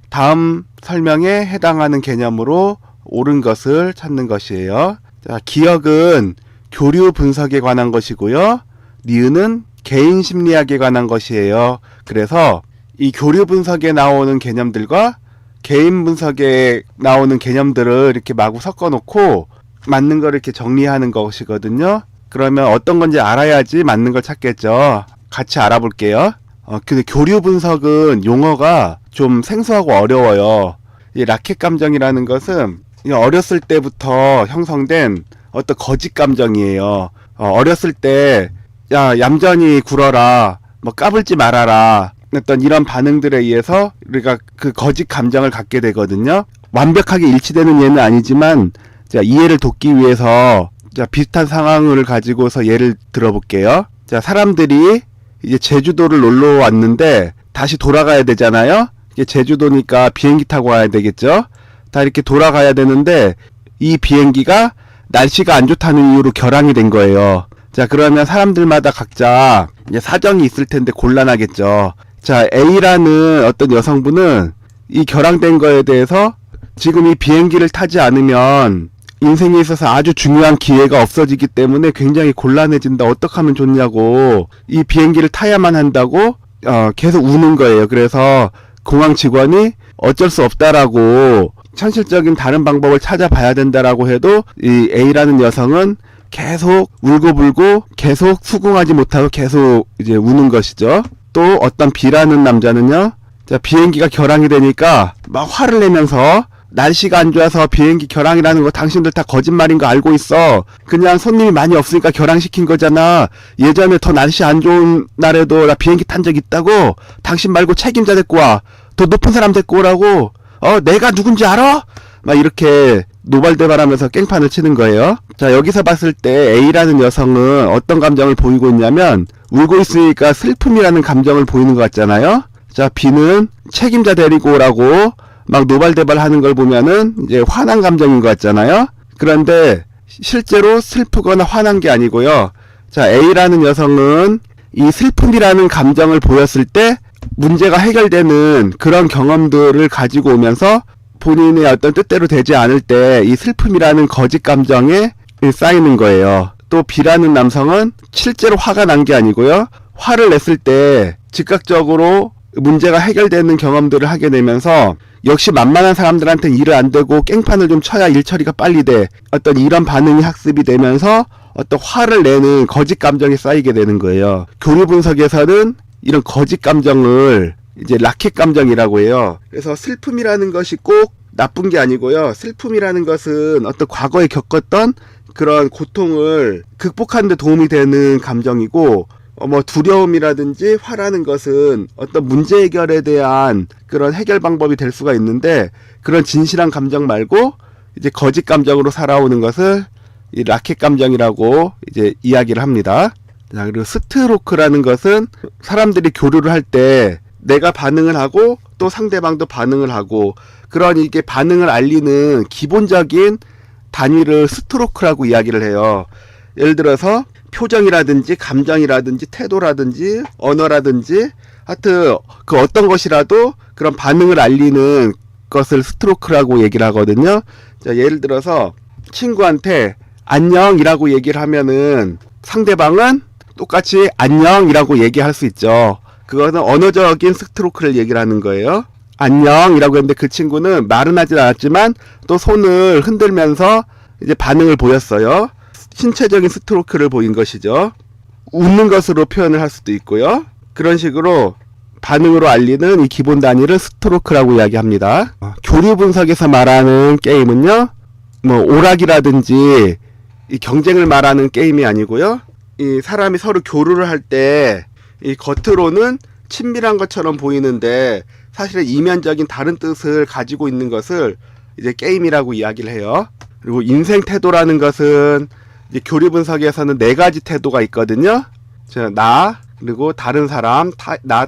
다음 설명에 해당하는 개념으로 옳은 것을 찾는 것이에요. 자, 기억은 교류 분석에 관한 것이고요. 니은은 개인 심리학에 관한 것이에요. 그래서 이 교류 분석에 나오는 개념들과 개인 분석에 나오는 개념들을 이렇게 마구 섞어 놓고 맞는 걸 이렇게 정리하는 것이거든요. 그러면 어떤 건지 알아야지 맞는 걸 찾겠죠. 같이 알아볼게요. 근데 교류 분석은 용어가 좀 생소하고 어려워요. 이 라켓 감정이라는 것은 어렸을 때부터 형성된 어떤 거짓 감정이에요. 어렸을 때, 야, 얌전히 굴어라, 뭐 까불지 말아라, 어떤 이런 반응들에 의해서 우리가 그 거짓 감정을 갖게 되거든요. 완벽하게 일치되는 예는 아니지만, 자, 이해를 돕기 위해서, 자, 비슷한 상황을 가지고서 예를 들어볼게요. 자, 사람들이 이제 제주도를 놀러 왔는데, 다시 돌아가야 되잖아요? 이게 제주도니까 비행기 타고 와야 되겠죠? 다 이렇게 돌아가야 되는데, 이 비행기가 날씨가 안 좋다는 이유로 결항이 된 거예요. 자, 그러면 사람들마다 각자 이제 사정이 있을 텐데 곤란하겠죠. 자, A라는 어떤 여성분은 이 결항된 거에 대해서 지금 이 비행기를 타지 않으면 인생에 있어서 아주 중요한 기회가 없어지기 때문에 굉장히 곤란해진다. 어떻게 하면 좋냐고. 이 비행기를 타야만 한다고 계속 우는 거예요. 그래서 공항 직원이 어쩔 수 없다라고 현실적인 다른 방법을 찾아봐야 된다라고 해도 이 A라는 여성은 계속 울고불고 계속 수긍하지 못하고 계속 이제 우는 것이죠. 또 어떤 B라는 남자는요. 자, 비행기가 결항이 되니까 막 화를 내면서 날씨가 안 좋아서 비행기 결항이라는 거 당신들 다 거짓말인 거 알고 있어. 그냥 손님이 많이 없으니까 결항시킨 거잖아. 예전에 더 날씨 안 좋은 날에도 나 비행기 탄 적 있다고. 당신 말고 책임자 데리고 와. 더 높은 사람 데리고 오라고. 내가 누군지 알아? 막 이렇게 노발대발하면서 깽판을 치는 거예요. 자, 여기서 봤을 때 A라는 여성은 어떤 감정을 보이고 있냐면 울고 있으니까 슬픔이라는 감정을 보이는 것 같잖아요. 자, B는 책임자 데리고 오라고 막 노발대발하는 걸 보면은 이제 화난 감정인 것 같잖아요. 그런데 실제로 슬프거나 화난 게 아니고요. 자, A라는 여성은 이 슬픔이라는 감정을 보였을 때 문제가 해결되는 그런 경험들을 가지고 오면서 본인의 어떤 뜻대로 되지 않을 때 이 슬픔이라는 거짓 감정에 쌓이는 거예요. 또 B라는 남성은 실제로 화가 난 게 아니고요. 화를 냈을 때 즉각적으로 문제가 해결되는 경험들을 하게 되면서 역시 만만한 사람들한테는 일을 안 되고 깽판을 좀 쳐야 일 처리가 빨리 돼. 어떤 이런 반응이 학습이 되면서 어떤 화를 내는 거짓 감정이 쌓이게 되는 거예요. 교류 분석에서는 이런 거짓 감정을 이제 라켓 감정이라고 해요. 그래서 슬픔이라는 것이 꼭 나쁜 게 아니고요. 슬픔이라는 것은 어떤 과거에 겪었던 그런 고통을 극복하는 데 도움이 되는 감정이고, 두려움이라든지 화라는 것은 어떤 문제 해결에 대한 그런 해결 방법이 될 수가 있는데, 그런 진실한 감정 말고 이제 거짓 감정으로 살아오는 것을 이 라켓 감정이라고 이제 이야기를 합니다. 자, 그리고 스트로크라는 것은 사람들이 교류를 할 때 내가 반응을 하고 또 상대방도 반응을 하고 그런 이게 반응을 알리는 기본적인 단위를 스트로크라고 이야기를 해요. 예를 들어서 표정이라든지 감정이라든지 태도라든지 언어라든지 하여튼 그 어떤 것이라도 그런 반응을 알리는 것을 스트로크라고 얘기를 하거든요. 자, 예를 들어서 친구한테 안녕이라고 얘기를 하면은 상대방은 똑같이 안녕이라고 얘기할 수 있죠. 그거는 언어적인 스트로크를 얘기를 하는 거예요. 안녕이라고 했는데 그 친구는 말은 하진 않았지만 또 손을 흔들면서 이제 반응을 보였어요. 신체적인 스트로크를 보인 것이죠. 웃는 것으로 표현을 할 수도 있고요. 그런 식으로 반응으로 알리는 이 기본 단위를 스트로크라고 이야기합니다. 교류 분석에서 말하는 게임은요, 오락이라든지 이 경쟁을 말하는 게임이 아니고요. 이 사람이 서로 교류를 할 때 이 겉으로는 친밀한 것처럼 보이는데 사실은 이면적인 다른 뜻을 가지고 있는 것을 이제 게임이라고 이야기를 해요. 그리고 인생 태도라는 것은 이제 교류 분석에서는 4가지 태도가 있거든요. 자, 나, 그리고 다른 사람,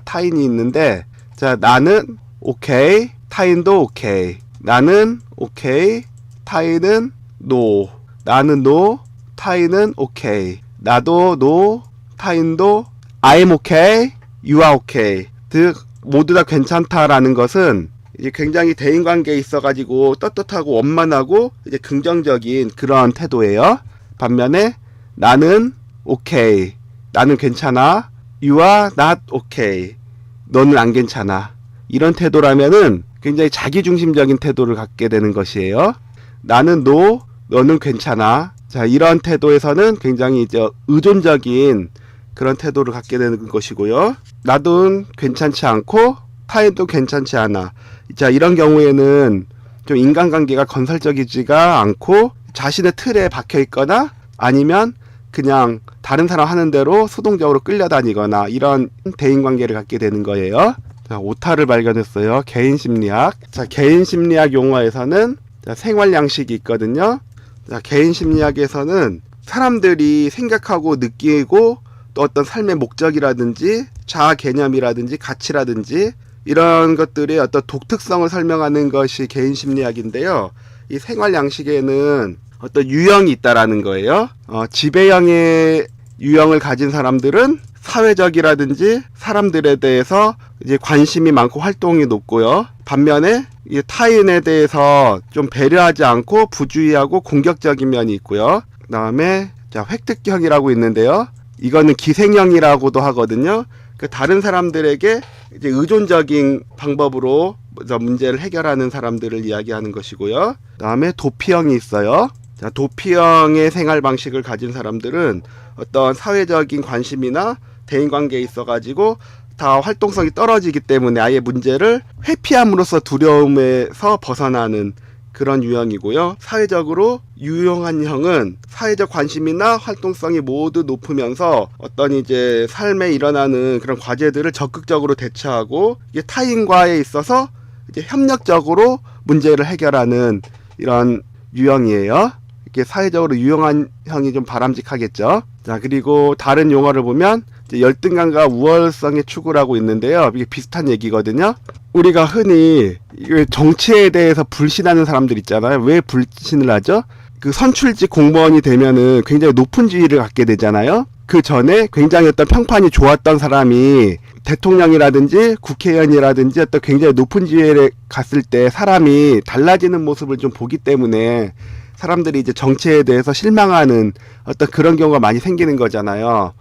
타인이 있는데, 자, 나는 오케이, 타인도 오케이. 나는 오케이, 타인은 노. 나는 노, 타인은 오케이. 나도 노, 타인도 I'm okay, you are okay. 즉 모두 다 괜찮다라는 것은 이제 굉장히 대인관계에 있어가지고 떳떳하고 원만하고 이제 긍정적인 그런 태도예요. 반면에 나는 okay, 나는 괜찮아. You are not okay, 너는 안 괜찮아. 이런 태도라면은 굉장히 자기중심적인 태도를 갖게 되는 것이에요. 나는 노, 너는 괜찮아. 자, 이런 태도에서는 굉장히 이제 의존적인 그런 태도를 갖게 되는 것이고요. 나도 괜찮지 않고 타인도 괜찮지 않아. 자, 이런 경우에는 좀 인간관계가 건설적이지가 않고 자신의 틀에 박혀 있거나 아니면 그냥 다른 사람 하는 대로 수동적으로 끌려다니거나 이런 대인관계를 갖게 되는 거예요. 자, 오타를 발견했어요. 개인심리학. 자, 개인심리학 용어에서는 생활양식이 있거든요. 자, 개인심리학에서는 사람들이 생각하고 느끼고 또 어떤 삶의 목적이라든지 자아 개념이라든지 가치라든지 이런 것들의 어떤 독특성을 설명하는 것이 개인심리학인데요. 이 생활양식에는 어떤 유형이 있다라는 거예요. 지배형의 유형을 가진 사람들은 사회적이라든지 사람들에 대해서 이제 관심이 많고 활동이 높고요. 반면에 이 타인에 대해서 좀 배려하지 않고 부주의하고 공격적인 면이 있고요. 그다음에 자, 획득형이라고 있는데요. 이거는 기생형이라고도 하거든요. 그 다른 사람들에게 이제 의존적인 방법으로 문제를 해결하는 사람들을 이야기하는 것이고요. 그다음에 도피형이 있어요. 자, 도피형의 생활 방식을 가진 사람들은 어떤 사회적인 관심이나 대인관계에 있어가지고 다 활동성이 떨어지기 때문에 아예 문제를 회피함으로써 두려움에서 벗어나는 그런 유형이고요. 사회적으로 유용한 형은 사회적 관심이나 활동성이 모두 높으면서 어떤 이제 삶에 일어나는 그런 과제들을 적극적으로 대처하고 이게 타인과에 있어서 이제 협력적으로 문제를 해결하는 이런 유형이에요. 이게 사회적으로 유용한 형이 좀 바람직하겠죠. 자, 그리고 다른 용어를 보면 이제 열등감과 우월성의 추구라고 있는데요. 이게 비슷한 얘기거든요. 우리가 흔히 정치에 대해서 불신하는 사람들 있잖아요. 왜 불신을 하죠? 그 선출직 공무원이 되면은 굉장히 높은 지위를 갖게 되잖아요. 그 전에 굉장히 어떤 평판이 좋았던 사람이 대통령이라든지 국회의원이라든지 어떤 굉장히 높은 지위에 갔을 때 사람이 달라지는 모습을 좀 보기 때문에 사람들이 이제 정치에 대해서 실망하는 어떤 그런 경우가 많이 생기는 거잖아요.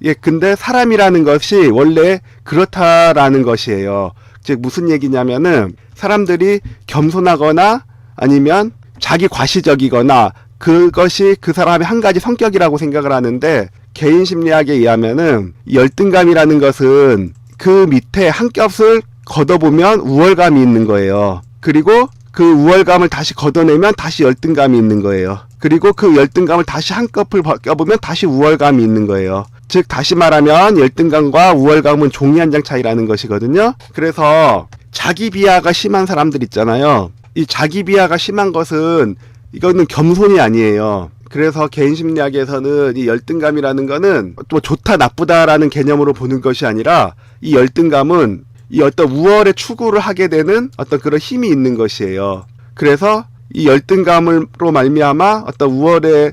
예, 근데 사람이라는 것이 원래 그렇다라는 것이에요. 즉 무슨 얘기냐면은 사람들이 겸손하거나 아니면 자기 과시적이거나 그것이 그 사람의 한 가지 성격이라고 생각을 하는데 개인 심리학에 의하면은 열등감이라는 것은 그 밑에 한 겹을 걷어보면 우월감이 있는 거예요. 그리고 그 우월감을 다시 걷어내면 다시 열등감이 있는 거예요. 그리고 그 열등감을 다시 한 겹을 벗겨보면 다시 우월감이 있는 거예요. 즉 다시 말하면 열등감과 우월감은 종이 한 장 차이라는 것이거든요. 그래서 자기 비하가 심한 사람들 있잖아요. 이 자기 비하가 심한 것은 이거는 겸손이 아니에요. 그래서 개인 심리학에서는 이 열등감이라는 거는 또 좋다 나쁘다라는 개념으로 보는 것이 아니라 이 열등감은 이 어떤 우월의 추구를 하게 되는 어떤 그런 힘이 있는 것이에요. 그래서 이 열등감으로 말미암아 어떤 우월의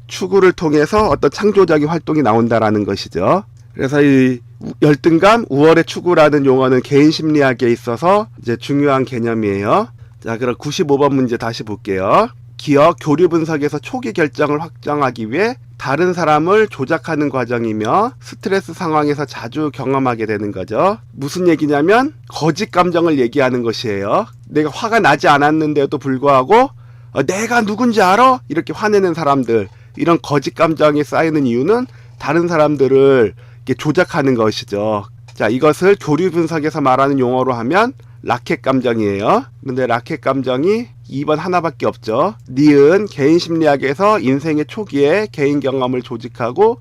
추구를 통해서 어떤 창조적인 활동이 나온다라는 것이죠. 그래서 이 열등감, 우월의 추구라는 용어는 개인 심리학에 있어서 이제 중요한 개념이에요. 자, 그럼 95번 문제 다시 볼게요. 기억, 교류 분석에서 초기 결정을 확정하기 위해 다른 사람을 조작하는 과정이며 스트레스 상황에서 자주 경험하게 되는 거죠. 무슨 얘기냐면 거짓 감정을 얘기하는 것이에요. 내가 화가 나지 않았는데도 불구하고 내가 누군지 알아? 이렇게 화내는 사람들, 이런 거짓 감정이 쌓이는 이유는 다른 사람들을 이렇게 조작하는 것이죠. 자, 이것을 교류 분석에서 말하는 용어로 하면 라켓 감정이에요. 근데 라켓 감정이 2번 하나밖에 없죠. 니은 개인 심리학에서 인생의 초기에 개인 경험을 조직하고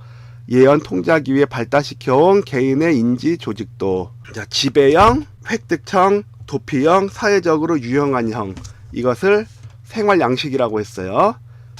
예언 통제하기 위해 발달시켜온 개인의 인지 조직도. 자, 지배형, 획득형, 도피형, 사회적으로 유용한 형. 이것을 생활 양식이라고 했어요.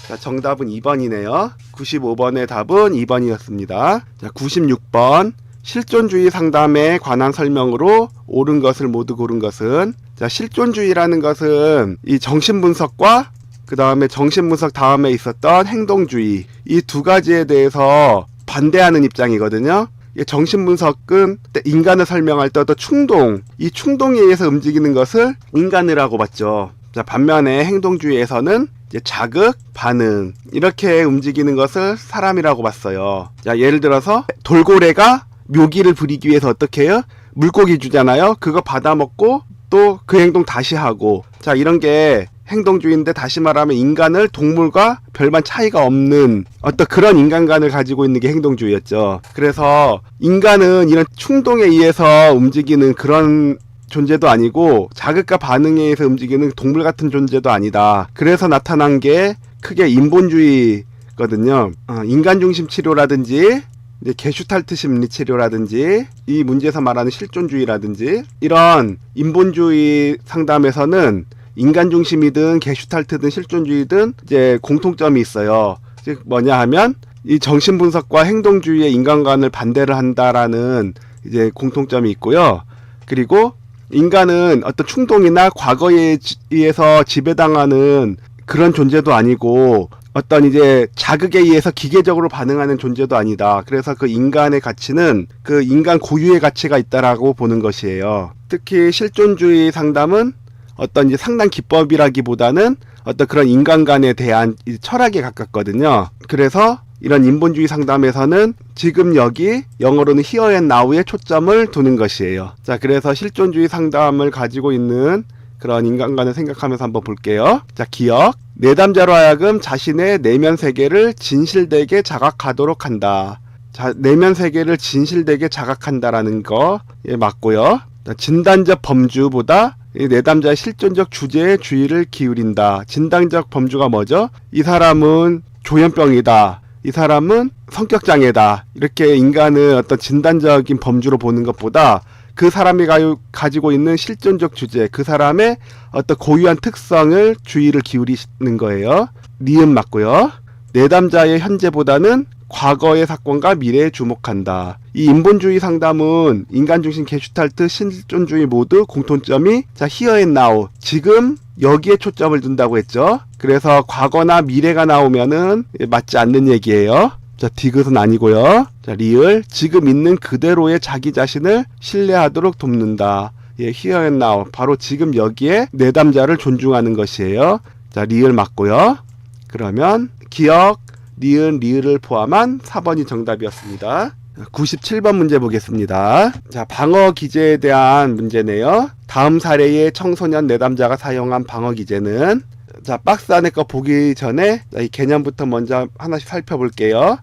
자, 정답은 2번이네요. 95번의 답은 2번이었습니다. 자, 96번. 실존주의 상담에 관한 설명으로 옳은 것을 모두 고른 것은. 자, 실존주의라는 것은 이 정신분석과 그 다음에 정신분석 다음에 있었던 행동주의, 이 두 가지에 대해서 반대하는 입장이거든요. 정신분석은 인간을 설명할 때 어떤 충동, 이 충동에 의해서 움직이는 것을 인간이라고 봤죠. 자, 반면에 행동주의에서는 이제 자극, 반응 이렇게 움직이는 것을 사람이라고 봤어요. 자, 예를 들어서 돌고래가 묘기를 부리기 위해서 어떻게 해요? 물고기 주잖아요. 그거 받아먹고 또 그 행동 다시 하고, 자, 이런 게 행동주의인데, 다시 말하면 인간을 동물과 별반 차이가 없는 어떤 그런 인간관을 가지고 있는 게 행동주의였죠. 그래서 인간은 이런 충동에 의해서 움직이는 그런 존재도 아니고 자극과 반응에 의해서 움직이는 동물 같은 존재도 아니다. 그래서 나타난 게 크게 인본주의거든요. 인간 중심 치료라든지 이제 게슈탈트 심리 치료라든지 이 문제에서 말하는 실존주의라든지 이런 인본주의 상담에서는 인간 중심이든 게슈탈트든 실존주의든 이제 공통점이 있어요. 즉 뭐냐 하면 이 정신분석과 행동주의의 인간관을 반대를 한다라는 이제 공통점이 있고요. 그리고 인간은 어떤 충동이나 과거에 의해서 지배당하는 그런 존재도 아니고 어떤 이제 자극에 의해서 기계적으로 반응하는 존재도 아니다. 그래서 그 인간의 가치는 그 인간 고유의 가치가 있다라고 보는 것이에요. 특히 실존주의 상담은 어떤 이제 상담 기법이라기보다는 어떤 그런 인간관에 대한 철학에 가깝거든요. 그래서 이런 인본주의 상담에서는 지금 여기 영어로는 here and now에 초점을 두는 것이에요. 자, 그래서 실존주의 상담을 가지고 있는 그런 인간관을 생각하면서 한번 볼게요. 자, 기억. 내담자로 하여금 자신의 내면 세계를 진실되게 자각하도록 한다. 자, 내면 세계를 진실되게 자각한다라는 거 맞고요. 자, 진단적 범주보다 이 내담자의 실존적 주제에 주의를 기울인다. 진단적 범주가 뭐죠? 이 사람은 조현병이다. 이 사람은 성격장애다. 이렇게 인간을 어떤 진단적인 범주로 보는 것보다 그 사람이 가지고 있는 실존적 주제, 그 사람의 어떤 고유한 특성을 주의를 기울이는 거예요. 니은 맞고요. 내담자의 현재보다는 과거의 사건과 미래에 주목한다. 이 인본주의 상담은 인간중심 게슈탈트 실존주의 모두 공통점이 자 here and now 지금 여기에 초점을 둔다고 했죠. 그래서 과거나 미래가 나오면은 맞지 않는 얘기예요. 자, 디귿은 아니고요. 자, 리을 지금 있는 그대로의 자기 자신을 신뢰하도록 돕는다. 예, here and now 바로 지금 여기에 내담자를 존중하는 것이에요. 자, 리을 맞고요. 그러면 기억 니은, 리을을 포함한 4번이 정답이었습니다. 97번 문제 보겠습니다. 자, 방어 기제에 대한 문제네요. 다음 사례의 청소년 내담자가 사용한 방어 기제는 자, 박스 안에 거 보기 전에 이 개념부터 먼저 하나씩 살펴볼게요.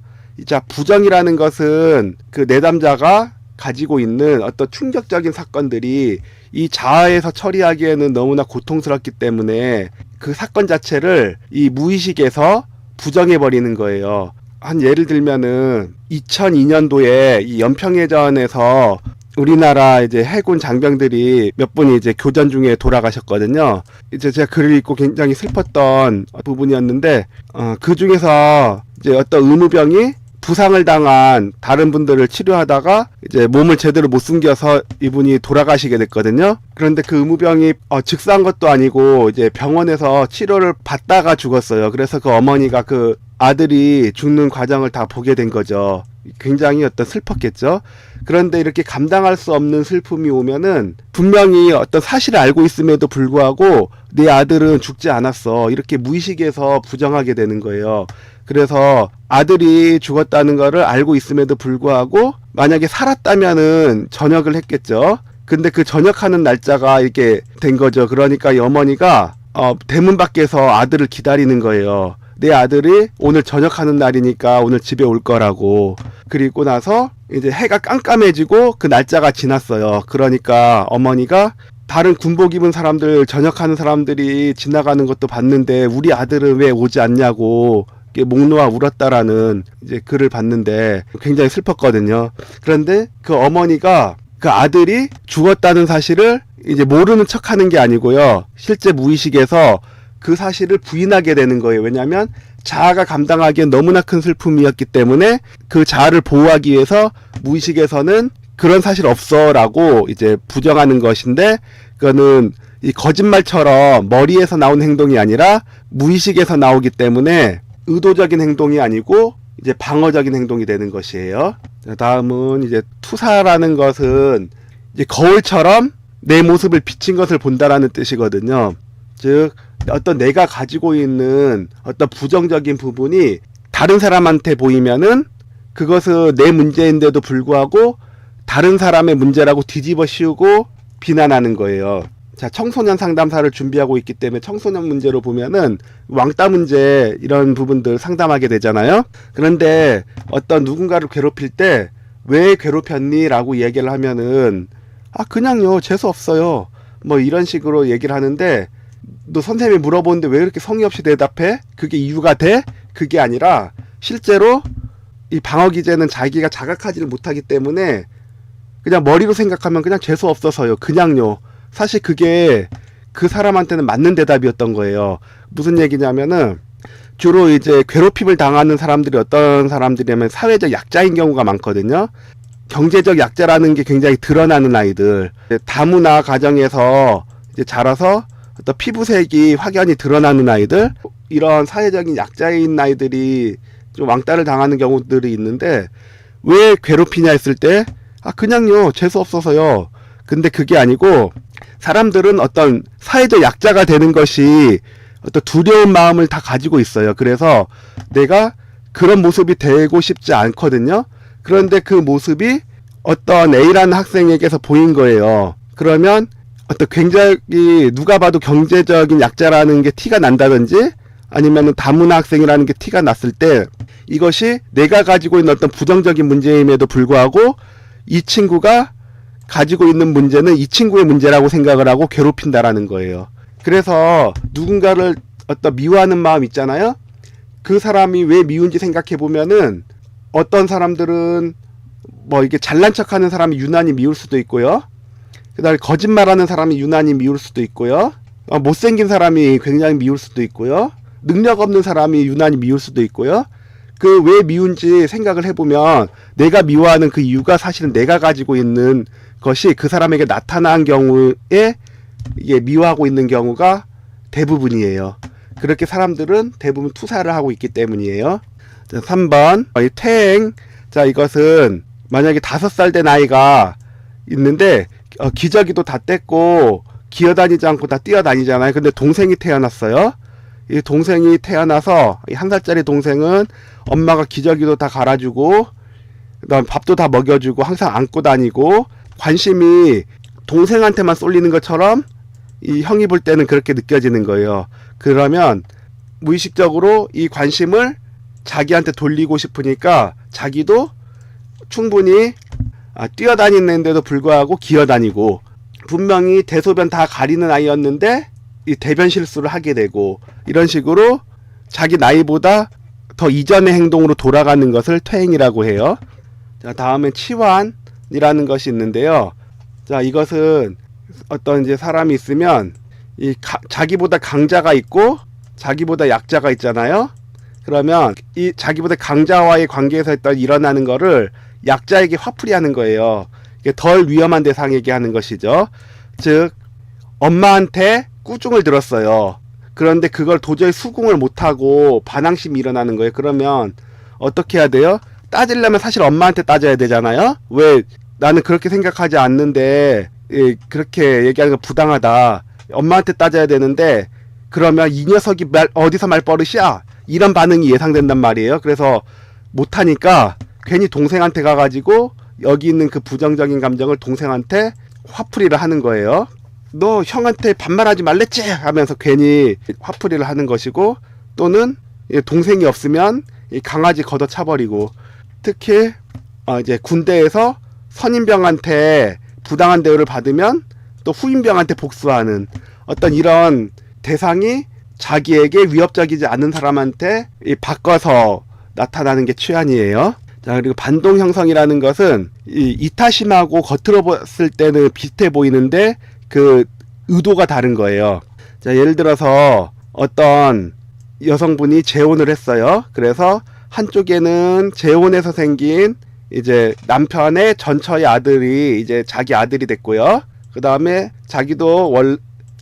자, 부정이라는 것은 그 내담자가 가지고 있는 어떤 충격적인 사건들이 이 자아에서 처리하기에는 너무나 고통스럽기 때문에 그 사건 자체를 이 무의식에서 부정해버리는 거예요. 한 예를 들면은 2002년도에 이 연평해전에서 우리나라 이제 해군 장병들이 몇 분이 이제 교전 중에 돌아가셨거든요. 이제 제가 글을 읽고 굉장히 슬펐던 부분이었는데, 그 중에서 이제 어떤 의무병이 부상을 당한 다른 분들을 치료하다가 이제 몸을 제대로 못 숨겨서 이분이 돌아가시게 됐거든요. 그런데 그 의무병이 즉사한 것도 아니고 이제 병원에서 치료를 받다가 죽었어요. 그래서 그 어머니가 그 아들이 죽는 과정을 다 보게 된 거죠. 굉장히 어떤 슬펐겠죠. 그런데 이렇게 감당할 수 없는 슬픔이 오면은 분명히 어떤 사실을 알고 있음에도 불구하고 내 아들은 죽지 않았어. 이렇게 무의식에서 부정하게 되는 거예요. 그래서 아들이 죽었다는 거를 알고 있음에도 불구하고 만약에 살았다면은 전역을 했겠죠. 근데 그 전역하는 날짜가 이렇게 된 거죠. 그러니까 이 어머니가 대문 밖에서 아들을 기다리는 거예요. 내 아들이 오늘 전역하는 날이니까 오늘 집에 올 거라고. 그리고 나서 이제 해가 깜깜해지고 그 날짜가 지났어요. 그러니까 어머니가 다른 군복 입은 사람들, 전역하는 사람들이 지나가는 것도 봤는데 우리 아들은 왜 오지 않냐고 목 놓아 울었다라는 이제 글을 봤는데 굉장히 슬펐거든요. 그런데 그 어머니가 그 아들이 죽었다는 사실을 이제 모르는 척 하는 게 아니고요. 실제 무의식에서 그 사실을 부인하게 되는 거예요. 왜냐하면 자아가 감당하기엔 너무나 큰 슬픔이었기 때문에 그 자아를 보호하기 위해서 무의식에서는 그런 사실 없어 라고 이제 부정하는 것인데, 그거는 이 거짓말처럼 머리에서 나온 행동이 아니라 무의식에서 나오기 때문에 의도적인 행동이 아니고 이제 방어적인 행동이 되는 것이에요. 다음은 이제 투사라는 것은 이제 거울처럼 내 모습을 비친 것을 본다라는 뜻이거든요. 즉 어떤 내가 가지고 있는 어떤 부정적인 부분이 다른 사람한테 보이면은 그것은 내 문제인데도 불구하고 다른 사람의 문제라고 뒤집어 씌우고 비난하는 거예요. 자, 청소년 상담사를 준비하고 있기 때문에 청소년 문제로 보면은 왕따 문제 이런 부분들 상담하게 되잖아요. 그런데 어떤 누군가를 괴롭힐 때 왜 괴롭혔니? 라고 얘기를 하면은 그냥요, 재수 없어요. 뭐 이런 식으로 얘기를 하는데, 너 선생님이 물어보는데 왜 이렇게 성의 없이 대답해? 그게 이유가 돼? 그게 아니라 실제로 이 방어 기제는 자기가 자각하지를 못하기 때문에 그냥 머리로 생각하면 그냥 재수 없어서요. 그냥요. 사실 그게 그 사람한테는 맞는 대답이었던 거예요. 무슨 얘기냐면은 주로 이제 괴롭힘을 당하는 사람들이 어떤 사람들이냐면 사회적 약자인 경우가 많거든요. 경제적 약자라는 게 굉장히 드러나는 아이들. 다문화 가정에서 이제 자라서 어떤 피부색이 확연히 드러나는 아이들. 이런 사회적인 약자인 아이들이 좀 왕따를 당하는 경우들이 있는데, 왜 괴롭히냐 했을 때 그냥요, 재수 없어서요. 근데 그게 아니고 사람들은 어떤 사회적 약자가 되는 것이 어떤 두려운 마음을 다 가지고 있어요. 그래서 내가 그런 모습이 되고 싶지 않거든요. 그런데 그 모습이 어떤 A라는 학생에게서 보인 거예요. 그러면 어떤 굉장히 누가 봐도 경제적인 약자라는 게 티가 난다든지 아니면 다문화 학생이라는 게 티가 났을 때 이것이 내가 가지고 있는 어떤 부정적인 문제임에도 불구하고 이 친구가 가지고 있는 문제는 이 친구의 문제라고 생각을 하고 괴롭힌다라는 거예요. 그래서 누군가를 어떤 미워하는 마음 있잖아요. 그 사람이 왜 미운지 생각해 보면은 어떤 사람들은 뭐 이게 잘난 척하는 사람이 유난히 미울 수도 있고요. 그다음에 거짓말하는 사람이 유난히 미울 수도 있고요. 못생긴 사람이 굉장히 미울 수도 있고요. 능력 없는 사람이 유난히 미울 수도 있고요. 그 왜 미운지 생각을 해보면 내가 미워하는 그 이유가 사실은 내가 가지고 있는 것이 그 사람에게 나타난 경우에 이게 미워하고 있는 경우가 대부분이에요. 그렇게 사람들은 대부분 투사를 하고 있기 때문이에요. 자, 3번 퇴행. 자, 이것은 만약에 5살 된 아이가 있는데 기저귀도 다 뗐고 기어다니지 않고 다 뛰어다니잖아요. 근데 동생이 태어났어요. 이 동생이 태어나서 이 1살짜리 동생은 엄마가 기저귀도 다 갈아주고 그다음 밥도 다 먹여주고 항상 안고 다니고 관심이 동생한테만 쏠리는 것처럼 이 형이 볼 때는 그렇게 느껴지는 거예요. 그러면 무의식적으로 이 관심을 자기한테 돌리고 싶으니까 자기도 충분히 뛰어다니는데도 불구하고 기어다니고, 분명히 대소변 다 가리는 아이였는데 이 대변 실수를 하게 되고, 이런 식으로 자기 나이보다 더 이전의 행동으로 돌아가는 것을 퇴행이라고 해요. 자, 다음에 치환이라는 것이 있는데요. 자, 이것은 어떤 이제 사람이 있으면 자기보다 강자가 있고 자기보다 약자가 있잖아요. 그러면 이 자기보다 강자와의 관계에서 일어나는 거를 약자에게 화풀이하는 거예요. 이게 덜 위험한 대상에게 하는 것이죠. 즉 엄마한테 꾸중을 들었어요. 그런데 그걸 도저히 수긍을 못하고 반항심이 일어나는 거예요. 그러면 어떻게 해야 돼요? 따지려면 사실 엄마한테 따져야 되잖아요. 왜 나는 그렇게 생각하지 않는데 그렇게 얘기하는 거 부당하다. 엄마한테 따져야 되는데, 그러면 이 녀석이 어디서 말버릇이야? 이런 반응이 예상된단 말이에요. 그래서 못하니까 괜히 동생한테 가가지고 여기 있는 그 부정적인 감정을 동생한테 화풀이를 하는 거예요. 너 형한테 반말하지 말랬지? 하면서 괜히 화풀이를 하는 것이고, 또는 동생이 없으면 강아지 걷어차버리고, 특히 이제 군대에서 선임병한테 부당한 대우를 받으면 또 후임병한테 복수하는 어떤 이런 대상이 자기에게 위협적이지 않은 사람한테 바꿔서 나타나는 게 취한이에요. 자, 그리고 반동 형성이라는 것은 이타심하고 겉으로 봤을 때는 비슷해 보이는데 그 의도가 다른 거예요. 자, 예를 들어서 어떤 여성분이 재혼을 했어요. 그래서 한쪽에는 재혼해서 생긴 이제 남편의 전처의 아들이 이제 자기 아들이 됐고요. 그 다음에 자기도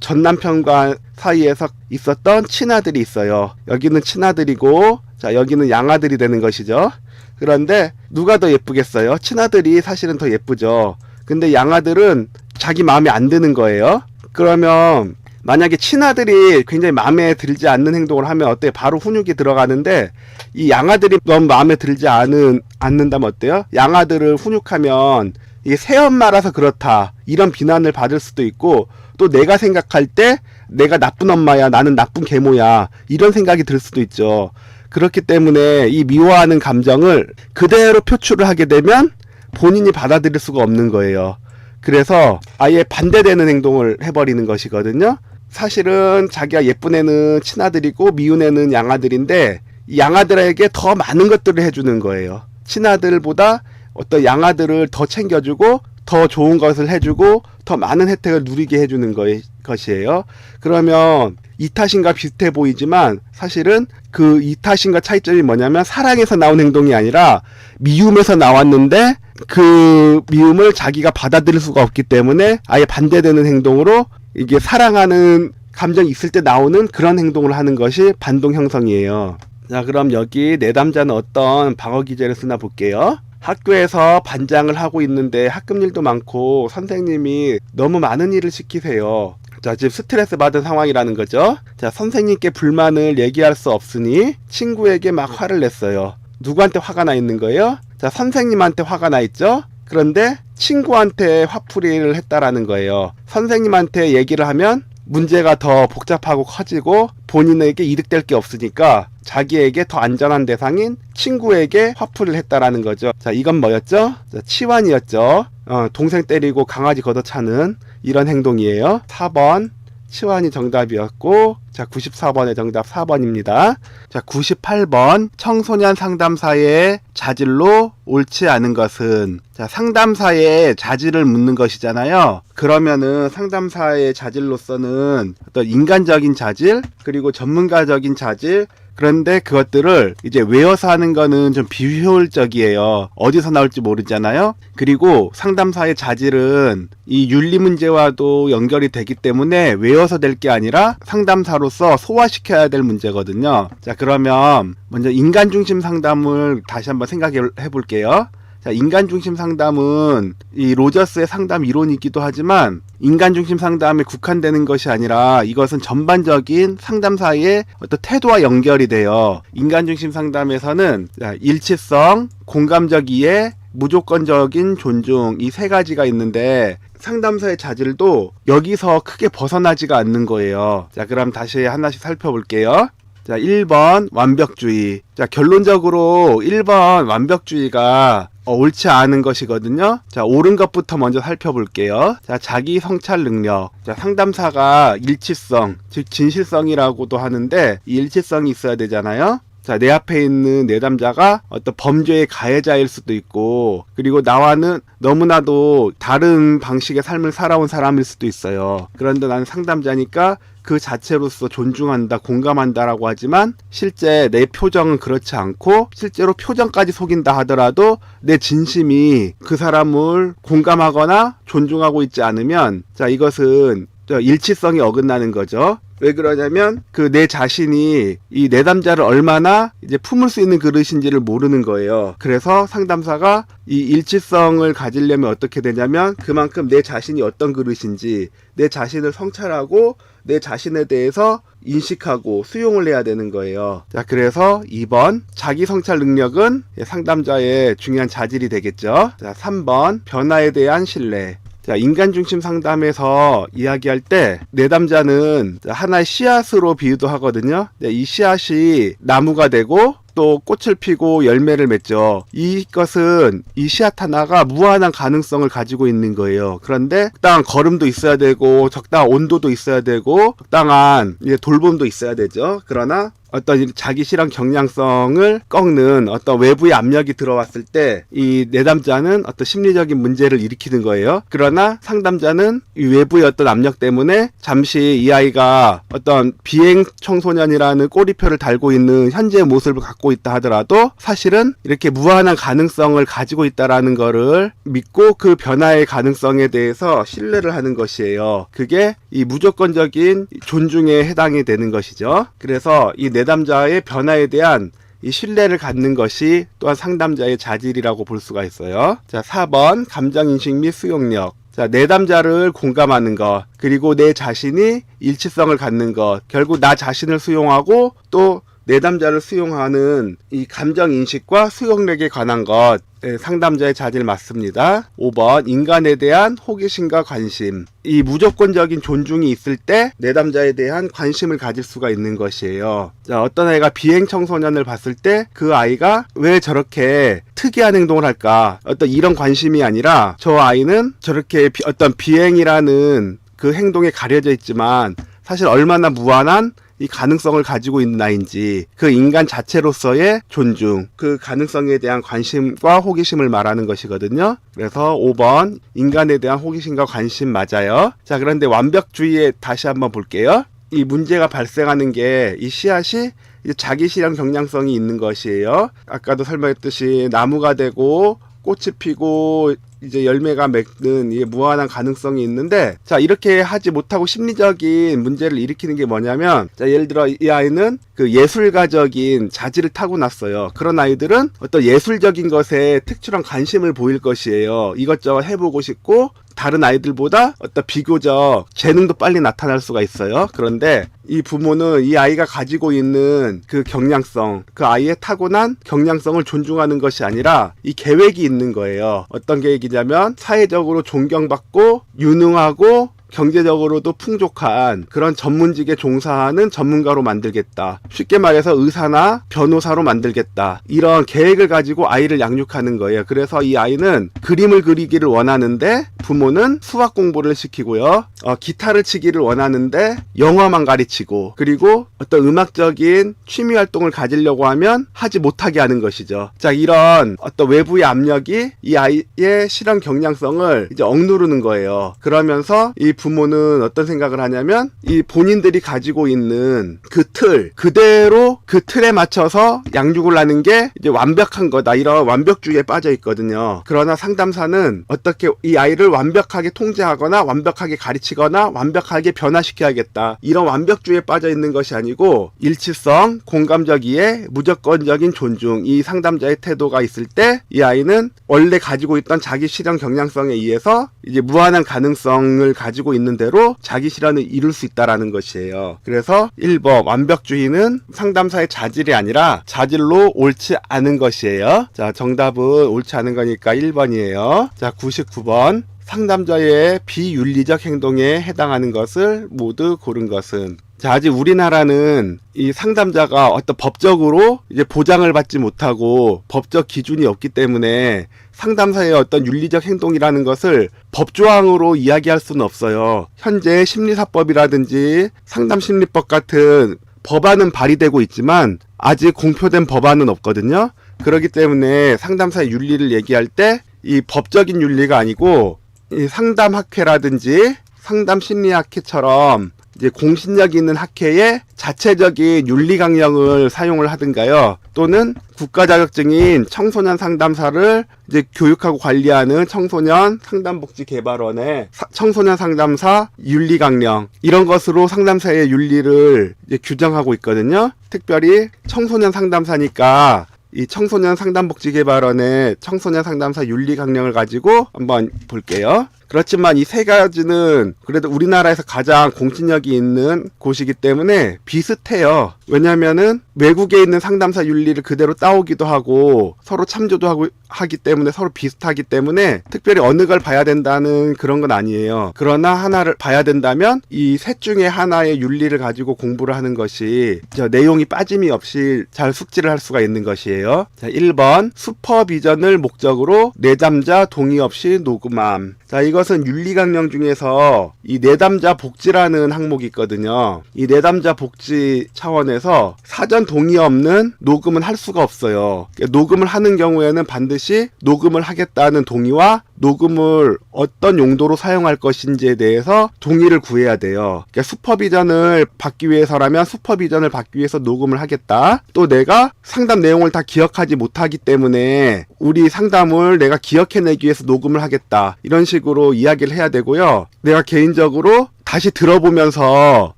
전 남편과 사이에서 있었던 친아들이 있어요. 여기는 친아들이고, 자, 여기는 양아들이 되는 것이죠. 그런데 누가 더 예쁘겠어요? 친아들이 사실은 더 예쁘죠. 근데 양아들은 자기 마음에 안 드는 거예요. 그러면 만약에 친아들이 굉장히 마음에 들지 않는 행동을 하면 어때요? 바로 훈육이 들어가는데, 이 양아들이 너무 마음에 들지 않는다면 어때요? 양아들을 훈육하면 이게 새엄마라서 그렇다 이런 비난을 받을 수도 있고, 또 내가 생각할 때 내가 나쁜 엄마야, 나는 나쁜 계모야, 이런 생각이 들 수도 있죠. 그렇기 때문에 이 미워하는 감정을 그대로 표출을 하게 되면 본인이 받아들일 수가 없는 거예요. 그래서 아예 반대되는 행동을 해버리는 것이거든요. 사실은 자기가 예쁜 애는 친아들이고 미운 애는 양아들인데, 이 양아들에게 더 많은 것들을 해주는 거예요. 친아들보다 어떤 양아들을 더 챙겨주고 더 좋은 것을 해주고 더 많은 혜택을 누리게 해주는 것이에요. 그러면 이타심과 비슷해 보이지만 사실은 그 이타심과 차이점이 뭐냐면, 사랑에서 나온 행동이 아니라 미움에서 나왔는데 그 미움을 자기가 받아들일 수가 없기 때문에 아예 반대되는 행동으로, 이게 사랑하는 감정이 있을 때 나오는 그런 행동을 하는 것이 반동 형성이에요. 자, 그럼 여기 내담자는 어떤 방어 기제를 쓰나 볼게요. 학교에서 반장을 하고 있는데 학급 일도 많고 선생님이 너무 많은 일을 시키세요. 자, 지금 스트레스 받은 상황이라는 거죠. 자, 선생님께 불만을 얘기할 수 없으니 친구에게 막 화를 냈어요. 누구한테 화가 나 있는 거예요? 자, 선생님한테 화가 나 있죠? 그런데 친구한테 화풀이를 했다라는 거예요. 선생님한테 얘기를 하면 문제가 더 복잡하고 커지고 본인에게 이득될 게 없으니까 자기에게 더 안전한 대상인 친구에게 화풀이를 했다라는 거죠. 자, 이건 뭐였죠? 자, 치환이었죠. 동생 때리고 강아지 걷어차는 이런 행동이에요. 4번 치환이 정답이었고, 자, 94번의 정답 4번입니다. 자, 98번 청소년 상담사의 자질로 옳지 않은 것은, 자, 상담사의 자질을 묻는 것이잖아요. 그러면은 상담사의 자질로서는 어떤 인간적인 자질, 그리고 전문가적인 자질, 그런데 그것들을 이제 외워서 하는 거는 좀 비효율적이에요. 어디서 나올지 모르잖아요. 그리고 상담사의 자질은 이 윤리 문제와도 연결이 되기 때문에 외워서 될 게 아니라 상담사로서 소화시켜야 될 문제거든요. 자, 그러면 먼저 인간중심 상담을 다시 한번 생각해 볼게요. 자, 인간중심 상담은 이 로저스의 상담 이론이기도 하지만 인간중심 상담에 국한되는 것이 아니라 이것은 전반적인 상담사의 어떤 태도와 연결이 돼요. 인간중심 상담에서는 일치성, 공감적 이해, 무조건적인 존중, 이 세 가지가 있는데 상담사의 자질도 여기서 크게 벗어나지가 않는 거예요. 자, 그럼 다시 하나씩 살펴볼게요. 자, 1번 완벽주의. 자, 결론적으로 1번 완벽주의가 옳지 않은 것이거든요. 자, 옳은 것부터 먼저 살펴볼게요. 자, 자기 성찰 능력. 자, 상담사가 일치성, 즉 진실성이라고도 하는데 이 일치성이 있어야 되잖아요. 자, 내 앞에 있는 내담자가 어떤 범죄의 가해자일 수도 있고, 그리고 나와는 너무나도 다른 방식의 삶을 살아온 사람일 수도 있어요. 그런데 나는 상담자니까 그 자체로서 존중한다, 공감한다라고 하지만 실제 내 표정은 그렇지 않고 실제로 표정까지 속인다 하더라도 내 진심이 그 사람을 공감하거나 존중하고 있지 않으면, 자, 이것은 일치성이 어긋나는 거죠. 왜 그러냐면 그 내 자신이 이 내담자를 얼마나 이제 품을 수 있는 그릇인지를 모르는 거예요. 그래서 상담사가 이 일치성을 가지려면 어떻게 되냐면 그만큼 내 자신이 어떤 그릇인지 내 자신을 성찰하고 내 자신에 대해서 인식하고 수용을 해야 되는 거예요. 자, 그래서 2번 자기 성찰 능력은 상담자의 중요한 자질이 되겠죠. 자, 3번 변화에 대한 신뢰. 자, 인간중심 상담에서 이야기할 때 내담자는 하나의 씨앗으로 비유도 하거든요. 이 씨앗이 나무가 되고 또 꽃을 피고 열매를 맺죠. 이것은 이 씨앗 하나가 무한한 가능성을 가지고 있는 거예요. 그런데 적당한 걸음도 있어야 되고 적당한 온도도 있어야 되고 적당한 돌봄도 있어야 되죠. 그러나 어떤 자기 실현 경량성을 꺾는 어떤 외부의 압력이 들어왔을 때 이 내담자는 어떤 심리적인 문제를 일으키는 거예요. 그러나 상담자는 이 외부의 어떤 압력 때문에 잠시 이 아이가 어떤 비행 청소년이라는 꼬리표를 달고 있는 현재의 모습을 갖고 있다 하더라도 사실은 이렇게 무한한 가능성을 가지고 있다라는 거를 믿고 그 변화의 가능성에 대해서 신뢰를 하는 것이에요. 그게 이 무조건적인 존중에 해당이 되는 것이죠. 그래서 이 내담자의 변화에 대한 이 신뢰를 갖는 것이 또한 상담자의 자질이라고 볼 수가 있어요. 자, 4번 감정인식 및 수용력. 자, 내담자를 공감하는 것, 그리고 내 자신이 일치성을 갖는 것, 결국 나 자신을 수용하고 또 내담자를 수용하는 이 감정인식과 수용력에 관한 것, 네, 상담자의 자질 맞습니다. 5번 인간에 대한 호기심과 관심. 이 무조건적인 존중이 있을 때 내담자에 대한 관심을 가질 수가 있는 것이에요. 자, 어떤 아이가 비행 청소년을 봤을 때 그 아이가 왜 저렇게 특이한 행동을 할까? 어떤 이런 관심이 아니라 저 아이는 저렇게 어떤 비행이라는 그 행동에 가려져 있지만 사실 얼마나 무한한 이 가능성을 가지고 있는 아이인지 그 인간 자체로서의 존중, 그 가능성에 대한 관심과 호기심을 말하는 것이거든요. 그래서 5번 인간에 대한 호기심과 관심 맞아요. 자, 그런데 완벽주의에 다시 한번 볼게요. 이 문제가 발생하는 게 이 씨앗이 이제 자기 실현 경량성이 있는 것이에요. 아까도 설명했듯이 나무가 되고 꽃이 피고 이제 열매가 맺는 이게 무한한 가능성이 있는데, 자, 이렇게 하지 못하고 심리적인 문제를 일으키는 게 뭐냐면, 자, 예를 들어 이 아이는 그 예술가적인 자질을 타고났어요. 그런 아이들은 어떤 예술적인 것에 특출한 관심을 보일 것이에요. 이것저것 해보고 싶고 다른 아이들보다 어떤 비교적 재능도 빨리 나타날 수가 있어요. 그런데 이 부모는 이 아이가 가지고 있는 그 경량성, 그 아이의 타고난 경량성을 존중하는 것이 아니라 이 계획이 있는 거예요. 어떤 계획이냐면 사회적으로 존경받고 유능하고 경제적으로도 풍족한 그런 전문직에 종사하는 전문가로 만들겠다. 쉽게 말해서 의사나 변호사로 만들겠다. 이런 계획을 가지고 아이를 양육하는 거예요. 그래서 이 아이는 그림을 그리기를 원하는데 부모는 수학 공부를 시키고요. 기타를 치기를 원하는데 영어만 가르치고, 그리고 어떤 음악적인 취미 활동을 가지려고 하면 하지 못하게 하는 것이죠. 자, 이런 어떤 외부의 압력이 이 아이의 실현 경량성을 이제 억누르는 거예요. 그러면서 이 부모는 어떤 생각을 하냐면 이 본인들이 가지고 있는 그 틀 그대로 그 틀에 맞춰서 양육을 하는 게 이제 완벽한 거다, 이런 완벽주의에 빠져 있거든요. 그러나 상담사는 어떻게 이 아이를 완벽하게 통제하거나 완벽하게 가르치거나 완벽하게 변화시켜야겠다, 이런 완벽주의에 빠져 있는 것이 아니고 일치성, 공감적 이해, 무조건적인 존중, 이 상담자의 태도가 있을 때 이 아이는 원래 가지고 있던 자기 실현 경량성에 의해서 이제 무한한 가능성을 가지고 있는 대로 자기 실현을 이룰 수 있다라는 것이에요. 그래서 1번 완벽주의는 상담사의 자질이 아니라 자질로 옳지 않은 것이에요. 자, 정답은 옳지 않은 거니까 1번이에요. 자, 99번 상담자의 비윤리적 행동에 해당하는 것을 모두 고른 것은. 자, 아직 우리나라는 이 상담자가 어떤 법적으로 이제 보장을 받지 못하고 법적 기준이 없기 때문에 상담사의 어떤 윤리적 행동이라는 것을 법조항으로 이야기할 수는 없어요. 현재 심리사법이라든지 상담심리법 같은 법안은 발의되고 있지만 아직 공표된 법안은 없거든요. 그렇기 때문에 상담사의 윤리를 얘기할 때 이 법적인 윤리가 아니고 이 상담학회라든지 상담심리학회처럼 이제 공신력 있는 학회의 자체적인 윤리 강령을 사용을 하든가요, 또는 국가 자격증인 청소년 상담사를 이제 교육하고 관리하는 청소년 상담복지개발원의 청소년 상담사 윤리 강령, 이런 것으로 상담사의 윤리를 이제 규정하고 있거든요. 특별히 청소년 상담사니까 이 청소년 상담복지개발원의 청소년 상담사 윤리 강령을 가지고 한번 볼게요. 그렇지만 이 세 가지는 그래도 우리나라에서 가장 공신력이 있는 곳이기 때문에 비슷해요. 왜냐면은 외국에 있는 상담사 윤리를 그대로 따오기도 하고 서로 참조도 하기 때문에 서로 비슷하기 때문에 특별히 어느 걸 봐야 된다는 그런 건 아니에요. 그러나 하나를 봐야 된다면 이 셋 중에 하나의 윤리를 가지고 공부를 하는 것이 내용이 빠짐이 없이 잘 숙지를 할 수가 있는 것이에요. 자, 1번 슈퍼비전을 목적으로 내담자 동의 없이 녹음함. 자, 이것은 윤리강령 중에서 이 내담자 복지라는 항목이 있거든요. 이 내담자 복지 차원에서 사전 동의 없는 녹음은 할 수가 없어요. 녹음을 하는 경우에는 반드시 녹음을 하겠다는 동의와 녹음을 어떤 용도로 사용할 것인지에 대해서 동의를 구해야 돼요. 그러니까 슈퍼비전을 받기 위해서라면 슈퍼비전을 받기 위해서 녹음을 하겠다. 또 내가 상담 내용을 다 기억하지 못하기 때문에 우리 상담을 내가 기억해내기 위해서 녹음을 하겠다, 이런 식으로 이야기를 해야 되고요. 내가 개인적으로 다시 들어보면서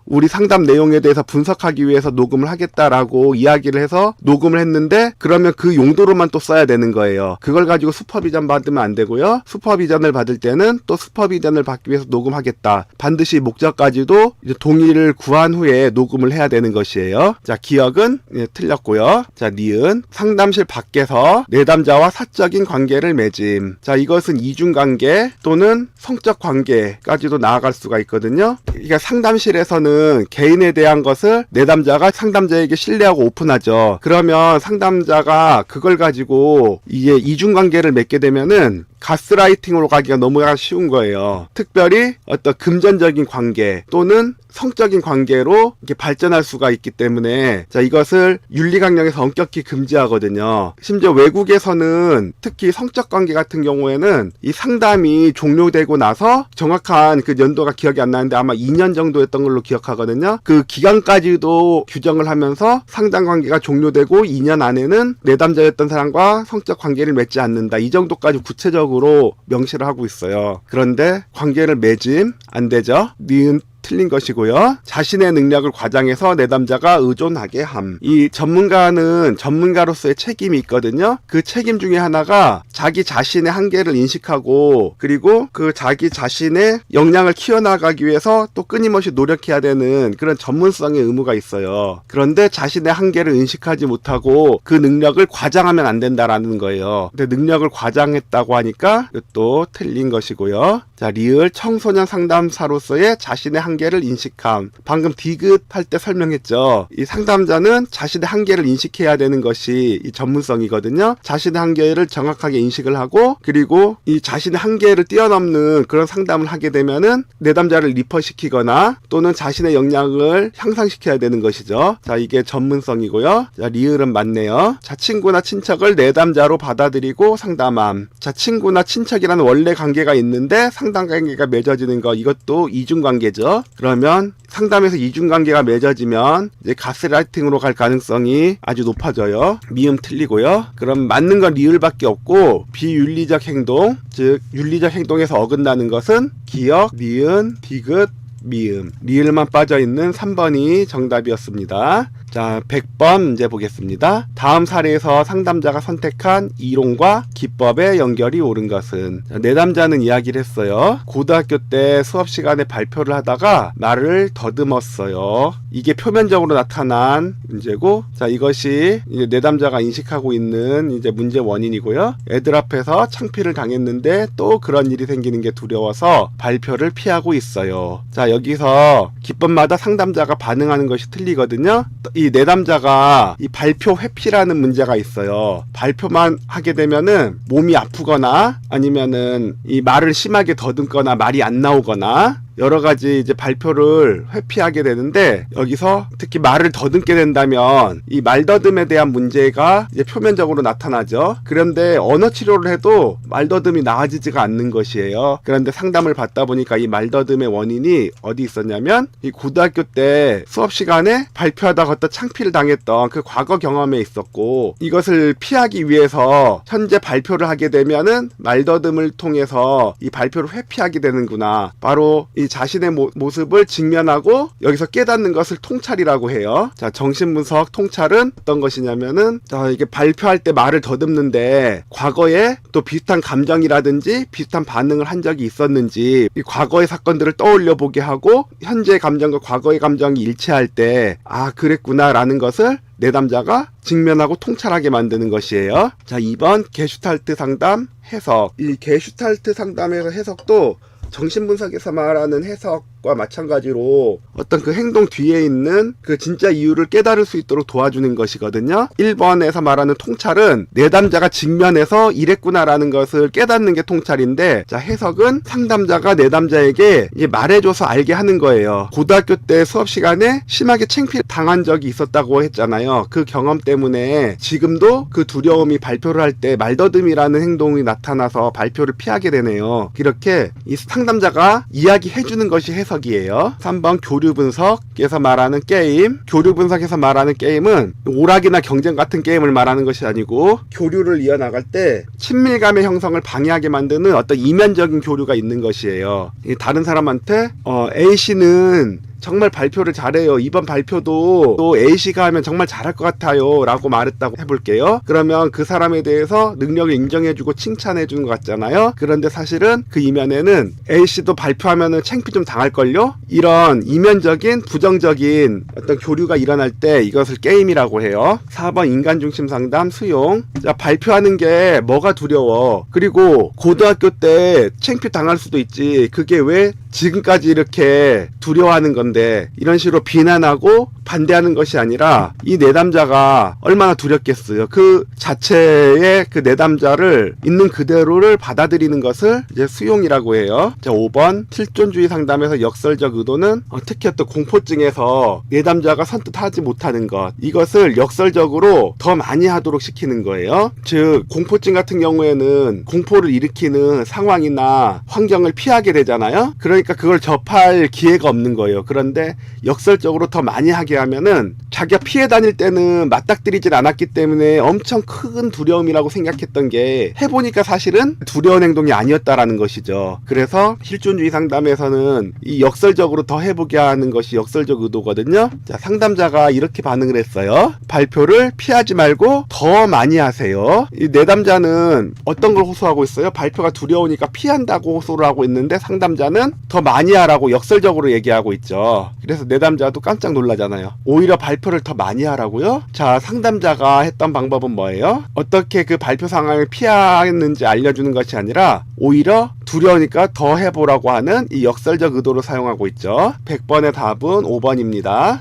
우리 상담 내용에 대해서 분석하기 위해서 녹음을 하겠다라고 이야기를 해서 녹음을 했는데 그러면 그 용도로만 또 써야 되는 거예요. 그걸 가지고 슈퍼비전 받으면 안 되고요. 슈퍼비전을 받을 때는 또 슈퍼비전을 받기 위해서 녹음하겠다. 반드시 목적까지도 이제 동의를 구한 후에 녹음을 해야 되는 것이에요. 자, 기억은 틀렸고요. 자, 니은 상담실 밖에서 내담자와 사적인 관계를 맺음. 자, 이것은 이중관계 또는 성적 관계까지도 나아갈 수가 있거든요. 그러니까 상담실에서는 개인에 대한 것을 내담자가 상담자에게 신뢰하고 오픈하죠. 그러면 상담자가 그걸 가지고 이게 이중관계를 맺게 되면은 가스라이팅으로 가기가 너무 쉬운 거예요. 특별히 어떤 금전적인 관계 또는 성적인 관계로 이렇게 발전할 수가 있기 때문에 자, 이것을 윤리강령에서 엄격히 금지하거든요. 심지어 외국에서는 특히 성적 관계 같은 경우에는 이 상담이 종료되고 나서 정확한 그 연도가 기억이 안 나는데 아마 2년 정도였던 걸로 기억하거든요. 그 기간까지도 규정을 하면서 상담 관계가 종료되고 2년 안에는 내담자였던 사람과 성적 관계를 맺지 않는다. 이 정도까지 구체적으로 명시를 하고 있어요. 그런데 관계를 맺음 안 되죠. 니은 틀린 것이고요. 자신의 능력을 과장해서 내담자가 의존하게 함. 이 전문가는 전문가로서의 책임이 있거든요. 그 책임 중에 하나가 자기 자신의 한계를 인식하고 그리고 그 자기 자신의 역량을 키워나가기 위해서 또 끊임없이 노력해야 되는 그런 전문성의 의무가 있어요. 그런데 자신의 한계를 인식하지 못하고 그 능력을 과장하면 안 된다라는 거예요. 근데 능력을 과장했다고 하니까 또 틀린 것이고요. 자, 리을 청소년 상담사로서의 자신의 한계를 인식함. 방금 디귿할 때 설명했죠. 이 상담자는 자신의 한계를 인식해야 되는 것이 이 전문성이거든요. 자신의 한계를 정확하게 인식을 하고 그리고 이 자신의 한계를 뛰어넘는 그런 상담을 하게 되면은 내담자를 리퍼시키거나 또는 자신의 역량을 향상시켜야 되는 것이죠. 자, 이게 전문성이고요. 자, 리을은 맞네요. 자, 친구나 친척을 내담자로 받아들이고 상담함. 자, 친구나 친척이라는 원래 관계가 있는데 상담 관계가 맺어지는 거, 이것도 이중관계죠. 그러면 상담에서 이중관계가 맺어지면 이제 가스라이팅으로 갈 가능성이 아주 높아져요. 미음 틀리고요. 그럼 맞는 건 리을밖에 없고 비윤리적 행동, 즉 윤리적 행동에서 어긋나는 것은 기억, 니은, 디귿, 미음. 리을만 빠져있는 3번이 정답이었습니다. 자, 100번 문제 보겠습니다. 다음 사례에서 상담자가 선택한 이론과 기법의 연결이 옳은 것은? 내담자는 이야기를 했어요. 고등학교 때 수업 시간에 발표를 하다가 말을 더듬었어요. 이게 표면적으로 나타난 문제고, 자, 이것이 이제 내담자가 인식하고 있는 이제 문제 원인이고요. 애들 앞에서 창피를 당했는데 또 그런 일이 생기는 게 두려워서 발표를 피하고 있어요. 자, 여기서 기법마다 상담자가 반응하는 것이 틀리거든요. 이 내담자가 이 발표 회피라는 문제가 있어요. 발표만 하게 되면은 몸이 아프거나 아니면은 이 말을 심하게 더듬거나 말이 안 나오거나 여러 가지 이제 발표를 회피하게 되는데, 여기서 특히 말을 더듬게 된다면 이 말더듬에 대한 문제가 이제 표면적으로 나타나죠. 그런데 언어 치료를 해도 말더듬이 나아지지가 않는 것이에요. 그런데 상담을 받다 보니까 이 말더듬의 원인이 어디 있었냐면 이 고등학교 때 수업 시간에 발표하다가 어떤 창피를 당했던 그 과거 경험에 있었고, 이것을 피하기 위해서 현재 발표를 하게 되면은 말더듬을 통해서 이 발표를 회피하게 되는구나. 바로 이 자신의 모습을 직면하고 여기서 깨닫는 것을 통찰이라고 해요. 자, 정신분석 통찰은 어떤 것이냐면은, 자, 이게 발표할 때 말을 더듬는데 과거에 또 비슷한 감정이라든지 비슷한 반응을 한 적이 있었는지 이 과거의 사건들을 떠올려 보게 하고 현재 감정과 과거의 감정이 일치할 때 아, 그랬구나 라는 것을 내담자가 직면하고 통찰하게 만드는 것이에요. 자, 2번 게슈탈트 상담 해석. 이 게슈탈트 상담에서 해석도 정신분석에서 말하는 해석과 마찬가지로 어떤 그 행동 뒤에 있는 그 진짜 이유를 깨달을 수 있도록 도와주는 것이거든요. 1번에서 말하는 통찰은 내담자가 직면해서 이랬구나라는 것을 깨닫는 게 통찰인데, 자, 해석은 상담자가 내담자에게 이제 말해줘서 알게 하는 거예요. 고등학교 때 수업 시간에 심하게 창피를 당한 적이 있었다고 했잖아요. 그 경험 때문에 지금도 그 두려움이 발표를 할 때 말더듬이라는 행동이 나타나서 발표를 피하게 되네요. 이렇게 이 상담자가 이야기해주는 것이 해석이에요. 3번 교류 분석에서 말하는 게임. 교류 분석에서 말하는 게임은 오락이나 경쟁 같은 게임을 말하는 것이 아니고, 교류를 이어나갈 때 친밀감의 형성을 방해하게 만드는 어떤 이면적인 교류가 있는 것이에요. 다른 사람한테 A씨는 정말 발표를 잘해요. 이번 발표도 또 A씨가 하면 정말 잘할 것 같아요 라고 말했다고 해볼게요. 그러면 그 사람에 대해서 능력을 인정해주고 칭찬해주는 것 같잖아요. 그런데 사실은 그 이면에는 A씨도 발표하면은 창피 좀 당할걸요? 이런 이면적인 부정적인 어떤 교류가 일어날 때 이것을 게임이라고 해요. 4번 인간중심 상담 수용. 자, 발표하는 게 뭐가 두려워? 그리고 고등학교 때 창피 당할 수도 있지. 그게 왜 지금까지 이렇게 두려워하는 건데, 이런 식으로 비난하고 반대하는 것이 아니라 이 내담자가 얼마나 두렵겠어요. 그 자체의 그 내담자를 있는 그대로를 받아들이는 것을 이제 수용이라고 해요. 자, 5번 실존주의 상담에서 역설적 의도는 특히 어떤 공포증에서 내담자가 선뜻 하지 못하는 것, 이것을 역설적으로 더 많이 하도록 시키는 거예요. 즉 공포증 같은 경우에는 공포를 일으키는 상황이나 환경을 피하게 되잖아요. 그러니까 그걸 접할 기회가 없는 거예요. 그런데 역설적으로 더 많이 하게 하면은 자기가 피해 다닐 때는 맞닥뜨리질 않았기 때문에 엄청 큰 두려움이라고 생각했던 게 해보니까 사실은 두려운 행동이 아니었다라는 것이죠. 그래서 실존주의 상담에서는 이 역설적으로 더 해보게 하는 것이 역설적 의도거든요. 자, 상담자가 이렇게 반응을 했어요. 발표를 피하지 말고 더 많이 하세요. 이 내담자는 어떤 걸 호소하고 있어요? 발표가 두려우니까 피한다고 호소를 하고 있는데 상담자는 더 많이 하라고 역설적으로 얘기하고 있죠. 그래서 내담자도 깜짝 놀라잖아요. 오히려 발표를 더 많이 하라고요? 자, 상담자가 했던 방법은 뭐예요? 어떻게 그 발표 상황을 피하는지 알려주는 것이 아니라 오히려 두려우니까 더 해보라고 하는 이 역설적 의도를 사용하고 있죠. 100번의 답은 5번입니다.